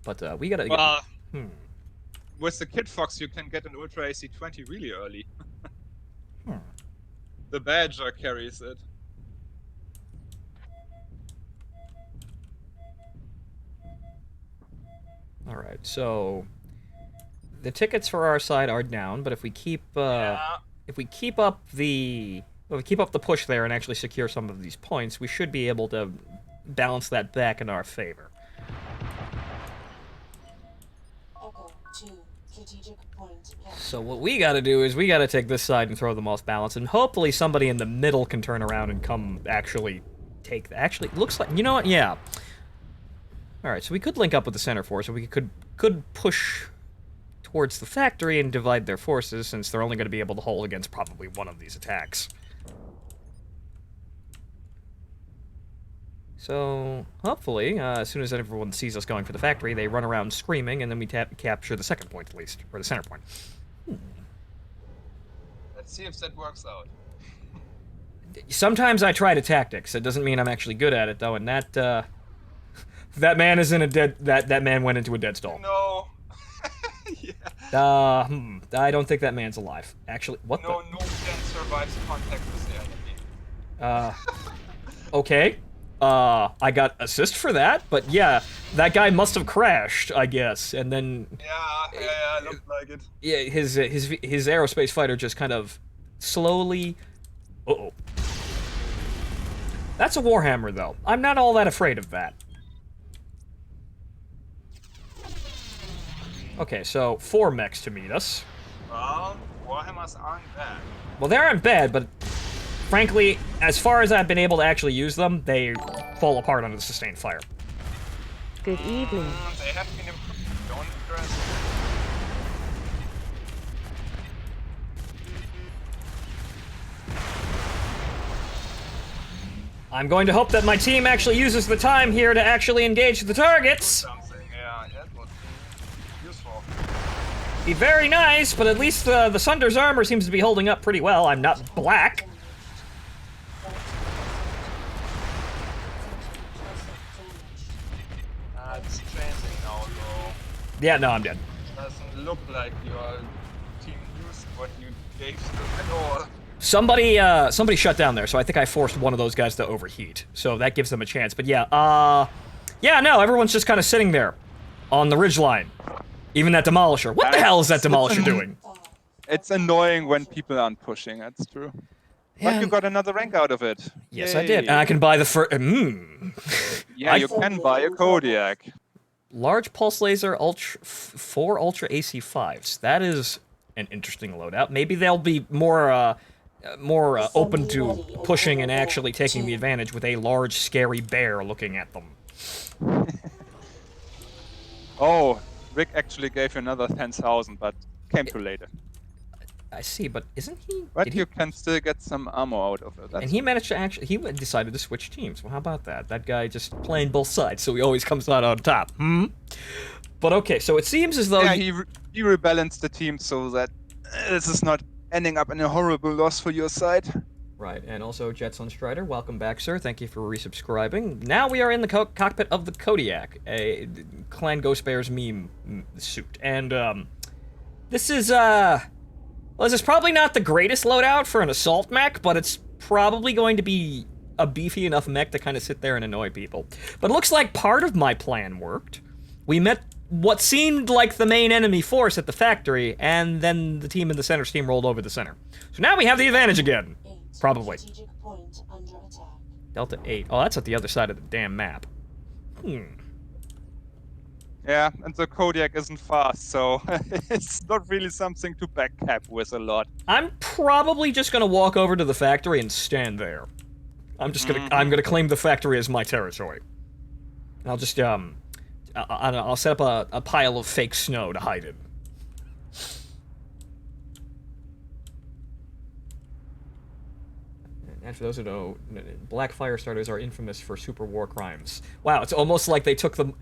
But, we gotta... Well, with the Kit Fox, you can get an Ultra AC-20 really early. The Badger carries it. Alright, so... The tickets for our side are down, but if we keep, if we keep up the push there and actually secure some of these points, we should be able to balance that back in our favor. Echo 2. Strategic point. So what we gotta do is we gotta take this side and throw them off balance, and hopefully somebody in the middle can turn around and come actually take... Actually, looks like... You know what? Yeah. Alright, so we could link up with the center force, or we could push towards the factory and divide their forces, since they're only going to be able to hold against probably one of these attacks. So, hopefully, as soon as everyone sees us going for the factory, they run around screaming, and then we capture the second point, at least, or the center point. Let's see if that works out. Sometimes I try to tactics. It doesn't mean I'm actually good at it, though, and that, that man is in a dead... That man went into a dead stall. No. Yeah. I don't think that man's alive. Actually, what No can survive contact with the enemy. Okay. I got assist for that, but yeah, that guy must have crashed, I guess, and then... Yeah, looked like it. Yeah, his aerospace fighter just kind of slowly... Uh-oh. That's a Warhammer, though. I'm not all that afraid of that. Okay, so 4 mechs to meet us. Well, Warhammers aren't bad. Well, they aren't bad, but frankly, as far as I've been able to actually use them, they fall apart under the sustained fire. Good evening. They have been improved. Don't stress. I'm going to hope that my team actually uses the time here to actually engage the targets. Something, yeah, that would be useful. Be very nice, but at least the Sunder's armor seems to be holding up pretty well. I'm not black. It's changing now, though. Yeah, no, I'm dead. Doesn't look like your team used what you gave them at all. Somebody shut down there, so I think I forced one of those guys to overheat. So that gives them a chance. But yeah, yeah, no, everyone's just kind of sitting there on the ridgeline. Even that Demolisher. What the hell is that Demolisher doing? It's annoying when people aren't pushing, that's true. But you got another rank out of it. Yes, I did. Yay. And I can buy the first. Yeah, you can buy a Kodiak. Large pulse laser, 4 Ultra AC5s. That is an interesting loadout. Maybe they'll be more open to pushing and actually taking the advantage with a large, scary bear looking at them. Oh, Rick actually gave you another 10,000, but came too late. I see, but isn't he? But you can still get some ammo out of it. And he managed to actually. He decided to switch teams. Well, how about that? That guy just playing both sides, so he always comes out on top. But okay, so it seems as though. Yeah, he rebalanced the team so that this is not ending up in a horrible loss for your side. Right, and also Jetson Strider, welcome back, sir. Thank you for resubscribing. Now we are in the cockpit of the Kodiak, a Clan Ghost Bear's meme suit, and this is well, this is probably not the greatest loadout for an assault mech, but it's probably going to be a beefy enough mech to kind of sit there and annoy people. But it looks like part of my plan worked. We met what seemed like the main enemy force at the factory, and then the team in the center steamrolled over the center. So now we have the advantage again. Probably. Strategic point under attack. Delta 8. Oh, that's at the other side of the damn map. Yeah, and the Kodiak isn't fast, so it's not really something to backcap with a lot. I'm probably just gonna walk over to the factory and stand there. I'm just gonna I'm gonna claim the factory as my territory. And I'll just I'll set up a pile of fake snow to hide it. And for those who know, black fire starters are infamous for super war crimes. Wow, it's almost like they took the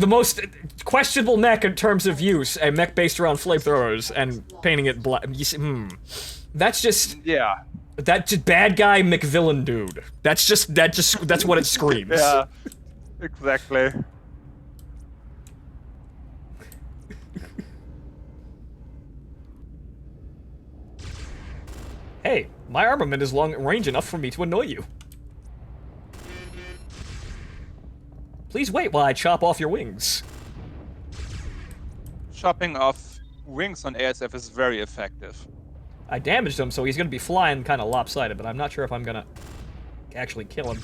most questionable mech in terms of use, a mech based around flamethrowers, and painting it black. You see, that's just that just bad guy McVillain dude. That's what it screams. Yeah, exactly. Hey, my armament is long range enough for me to annoy you. Please wait while I chop off your wings. Chopping off wings on ASF is very effective. I damaged him, so he's gonna be flying kind of lopsided, but I'm not sure if I'm gonna actually kill him.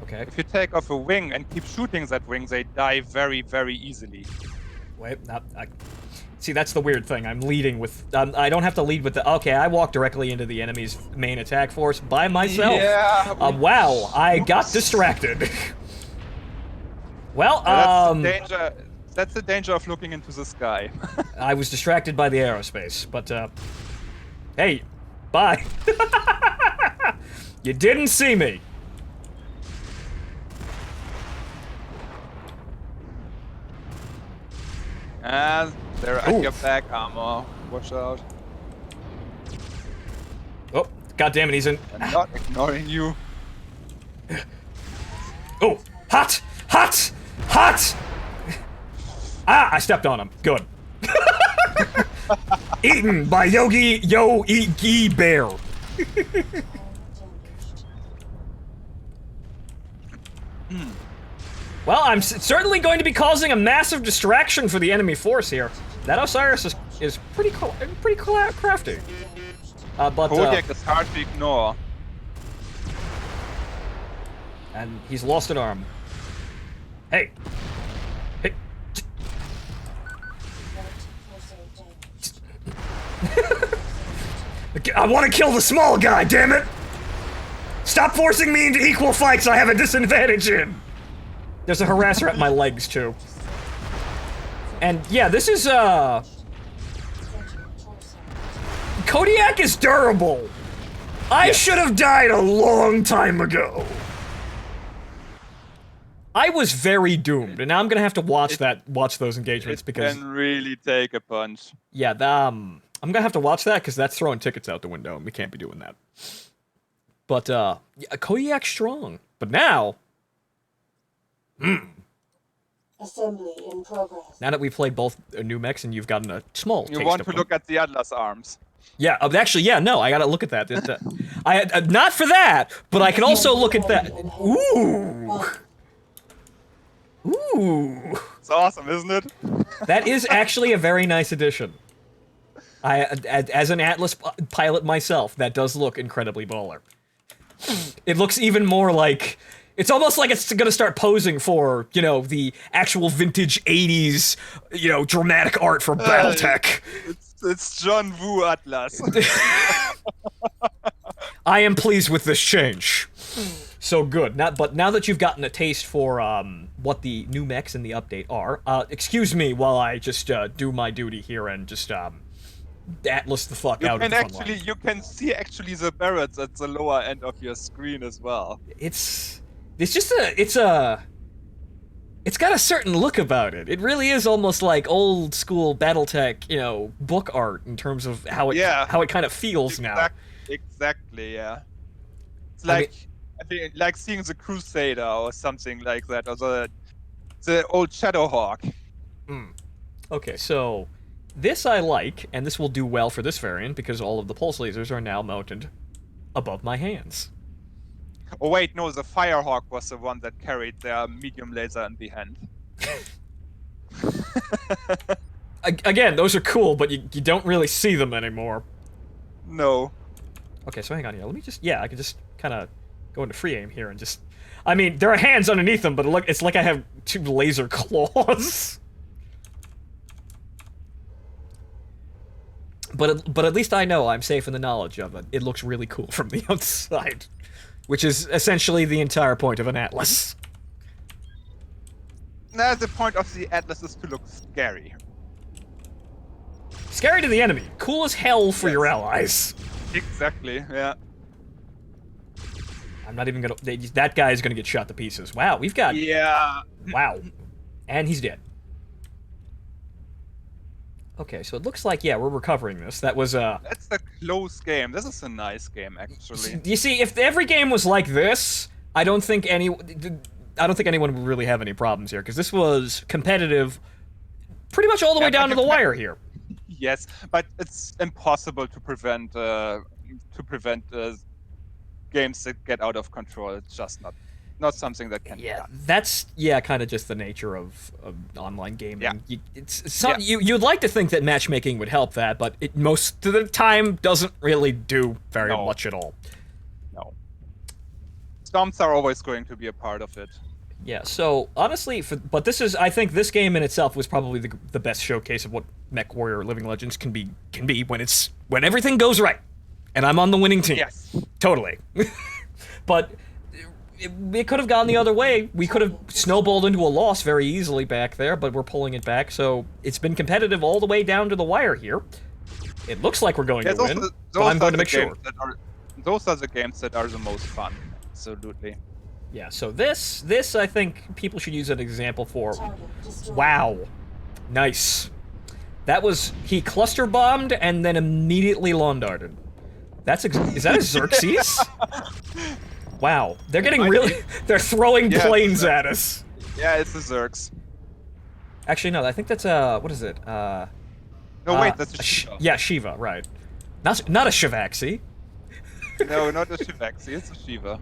Okay. If you take off a wing and keep shooting that wing, they die very, very easily. Wait, see, that's the weird thing. I'm leading with... I don't have to lead with the... Okay, I walked directly into the enemy's main attack force by myself. Yeah. Wow, I got distracted. Well, that's the danger of looking into the sky. I was distracted by the aerospace, but, hey, bye. You didn't see me. And they're at your back armor. Watch out. Oh, goddammit, he's in. I'm not ignoring you. Oh, hot! Hot! Hot! Ah, I stepped on him. Good. Eaten by Yogi Bear. Well, I'm certainly going to be causing a massive distraction for the enemy force here. That Osiris is pretty crafty. Kodiak is hard to ignore. And he's lost an arm. Hey. Hey. I want to kill the small guy, damn it! Stop forcing me into equal fights I have a disadvantage in! There's a harasser at my legs, too. And, yeah, this is, Kodiak is durable! I should have died a long time ago! I was very doomed, and now I'm gonna have to watch those engagements because... It can really take a punch. Yeah, I'm gonna have to watch that because that's throwing tickets out the window, and we can't be doing that. But, yeah, Kodiak's strong. But now... Assembly in progress. Now that we've played both new mechs and you've gotten a small taste You want of to them. look at the Atlas arms. Yeah, actually, yeah, no, I gotta look at that. Not for that, but I can also look at that. Ooh! Ooh! That's awesome, isn't it? That is actually a very nice addition. As an Atlas pilot myself, that does look incredibly baller. It looks even more like... It's almost like it's gonna start posing for, you know, the actual vintage 80s, you know, dramatic art for Battletech. It's John Woo Atlas. I am pleased with this change. So good. But now that you've gotten a taste for what the new mechs in the update are, excuse me while I just do my duty here and just Atlas the fuck out of the front line. You can see actually the barrels at the lower end of your screen as well. It's got a certain look about it. It really is almost like old school BattleTech, you know, book art in terms of how it kind of feels now. Exactly, yeah. It's like I think like seeing the Crusader or something like that, or the old Shadowhawk. Okay, so this I like, and this will do well for this variant because all of the pulse lasers are now mounted above my hands. Oh wait, no, the Firehawk was the one that carried their medium laser in the hand. Again, those are cool, but you don't really see them anymore. No. Okay, so hang on here. Let me just... Yeah, I can just kind of go into free aim here and just... I mean, there are hands underneath them, but it's like I have 2 laser claws. But at least I know I'm safe in the knowledge of it. It looks really cool from the outside. Which is essentially the entire point of an Atlas. Now the point of the Atlas is to look scary. Scary to the enemy. Cool as hell for your allies. Exactly, yeah. I'm not even gonna... That guy's gonna get shot to pieces. Wow, we've got... Yeah. Wow. And he's dead. Okay, so it looks like, yeah, we're recovering this. That was, That's a close game. This is a nice game, actually. You see, if every game was like this, I don't think anyone would really have any problems here, because this was competitive pretty much all the way down to the wire here. Yes, but it's impossible to prevent games that get out of control. It's just not something that can be done. That's kind of just the nature of online gaming. Yeah. You'd like to think that matchmaking would help that, but it most of the time doesn't really do very much at all. No. Stomps are always going to be a part of it. Yeah, so honestly, but I think this game in itself was probably the best showcase of what MechWarrior Living Legends can be when everything goes right, and I'm on the winning team. Yes, totally. But it could have gone the other way. We could have snowballed into a loss very easily back there, but we're pulling it back. So it's been competitive all the way down to the wire here. It looks like we're going to win, but I'm going to make sure. Those are the games that are the most fun. Absolutely. Yeah, so this I think people should use an example for. Wow. Nice. That was... He cluster bombed and then immediately lawn darted. Is that a Xerxes? Wow. They're getting really... They're throwing planes at us. Yeah, it's a Zerx. Actually, no, I think that's a... What is it? No, wait, that's a Shiva. Yeah, Shiva, right. Not a Shivaxi. No, not a Shivaxi, it's a Shiva.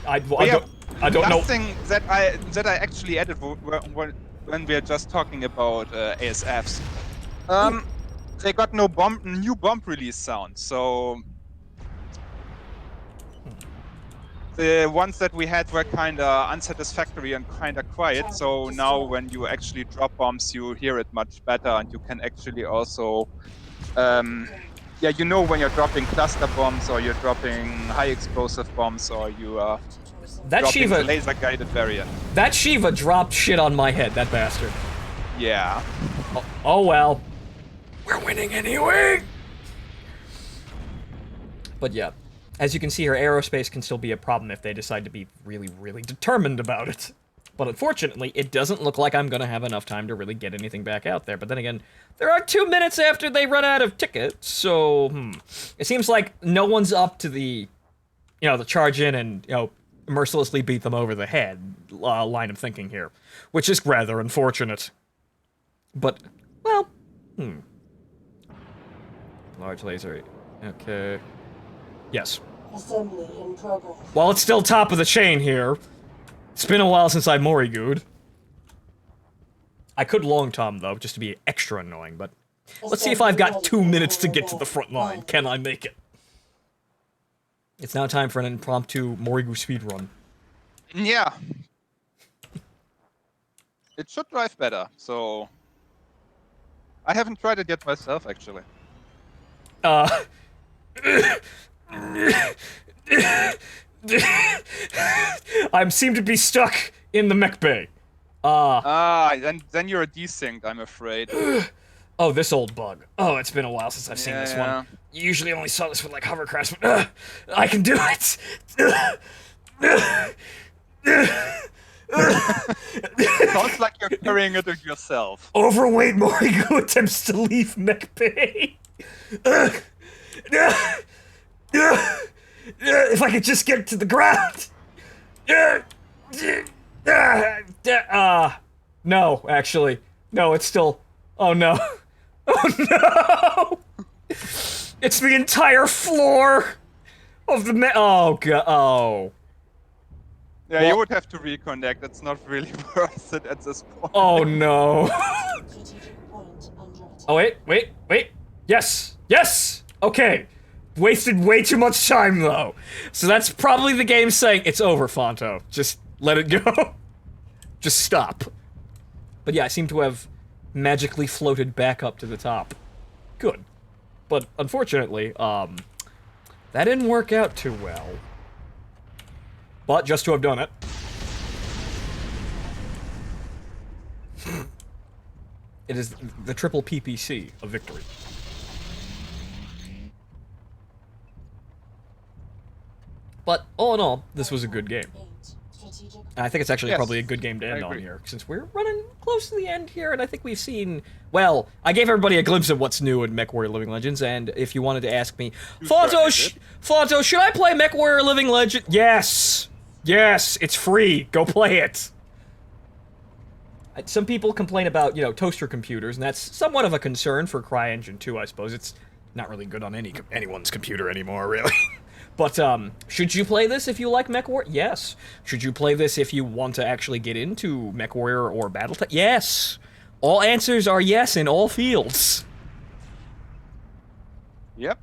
I don't know. Something that I actually added when we are just talking about ASFs. They got new bomb release sound, so the ones that we had were kinda unsatisfactory and kinda quiet. So now when you actually drop bombs, you hear it much better, and you can actually also you know when you're dropping cluster bombs, or you're dropping high explosive bombs, or you are dropping the laser guided variant. That Shiva dropped shit on my head, that bastard. Yeah. Oh well. We're winning anyway! But yeah, as you can see here, aerospace can still be a problem if they decide to be really, really determined about it. But unfortunately, it doesn't look like I'm gonna have enough time to really get anything back out there. But then again, there are 2 minutes after they run out of tickets, so, It seems like no one's up to the, the charge in and, mercilessly beat them over the head line of thinking here. Which is rather unfortunate. But, well, Large laser, okay. Yes. Assembly in progress. While it's still top of the chain here, it's been a while since I Morigu'd. I could long tom, though, just to be extra annoying, but let's see if I've got 2 minutes to get to the front line. Can I make it? It's now time for an impromptu Morigu speedrun. Yeah. It should drive better, so... I haven't tried it yet myself, actually. I seem to be stuck in the mech bay. Then you're desynced, I'm afraid. Oh, this old bug. Oh, it's been a while since I've seen this Yeah. one. You usually only saw this with, like, hovercrafts, but I can do it! Sounds like you're carrying it yourself. Overweight Morigu attempts to leave mech bay. If I could just get to the ground. No, actually. No, it's still... Oh, no. Oh, no! It's the entire floor of the Oh, God. Oh. Yeah, you would have to reconnect. It's not really worth it at this point. Oh, no. Strategic point under attack. Oh, wait. Yes! Yes! Okay. Wasted way too much time, though. So that's probably the game saying, it's over, Phonto. Just let it go. Just stop. But yeah, I seem to have magically floated back up to the top. Good. But unfortunately, that didn't work out too well. But just to have done it. It is the triple PPC of victory. But all in all, this was a good game. 8. Strategic And I think it's actually Yes, probably a good game to end I on agree. here, since we're running close to the end here, and I think we've seen... Well, I gave everybody a glimpse of what's new in MechWarrior Living Legends, and if you wanted to ask me, Phonto, should I play MechWarrior Living Legend? Yes! Yes, it's free. Go play it. Some people complain about, you know, toaster computers, and that's somewhat of a concern for CryEngine 2, I suppose. It's not really good on anyone's computer anymore, really. But, should you play this if you like MechWarrior? Yes. Should you play this if you want to actually get into MechWarrior or Battletech? Yes. All answers are yes in all fields. Yep.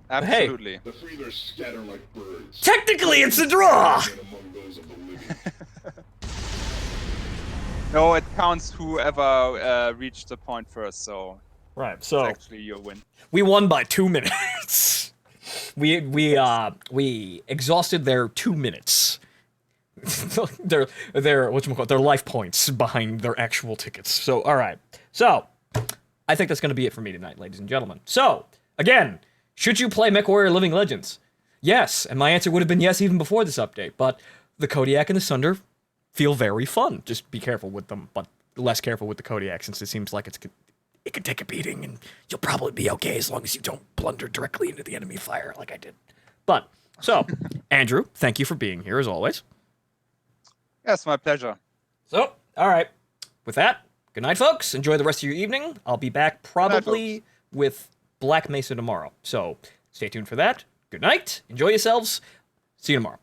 Hey. Absolutely. The Freelers scatter like birds. Technically, it's a draw! And among those of the living. No, it counts whoever reached the point first, so Right, it's so actually your win. we won by 2 minutes. We exhausted their 2 minutes. their whatchamacallit, their life points behind their actual tickets. So, alright. So, I think that's gonna be it for me tonight, ladies and gentlemen. So, again, should you play MechWarrior Living Legends? Yes, and my answer would have been yes even before this update, but the Kodiak and the Sunder feel very fun. Just be careful with them, but less careful with the Kodiak, since it seems like it can take a beating, and you'll probably be okay as long as you don't blunder directly into the enemy fire like I did. But, so, Andrew, thank you for being here, as always. Yes, my pleasure. So, alright. With that, good night, folks. Enjoy the rest of your evening. I'll be back probably with Black Mesa tomorrow. So, stay tuned for that. Good night. Enjoy yourselves. See you tomorrow.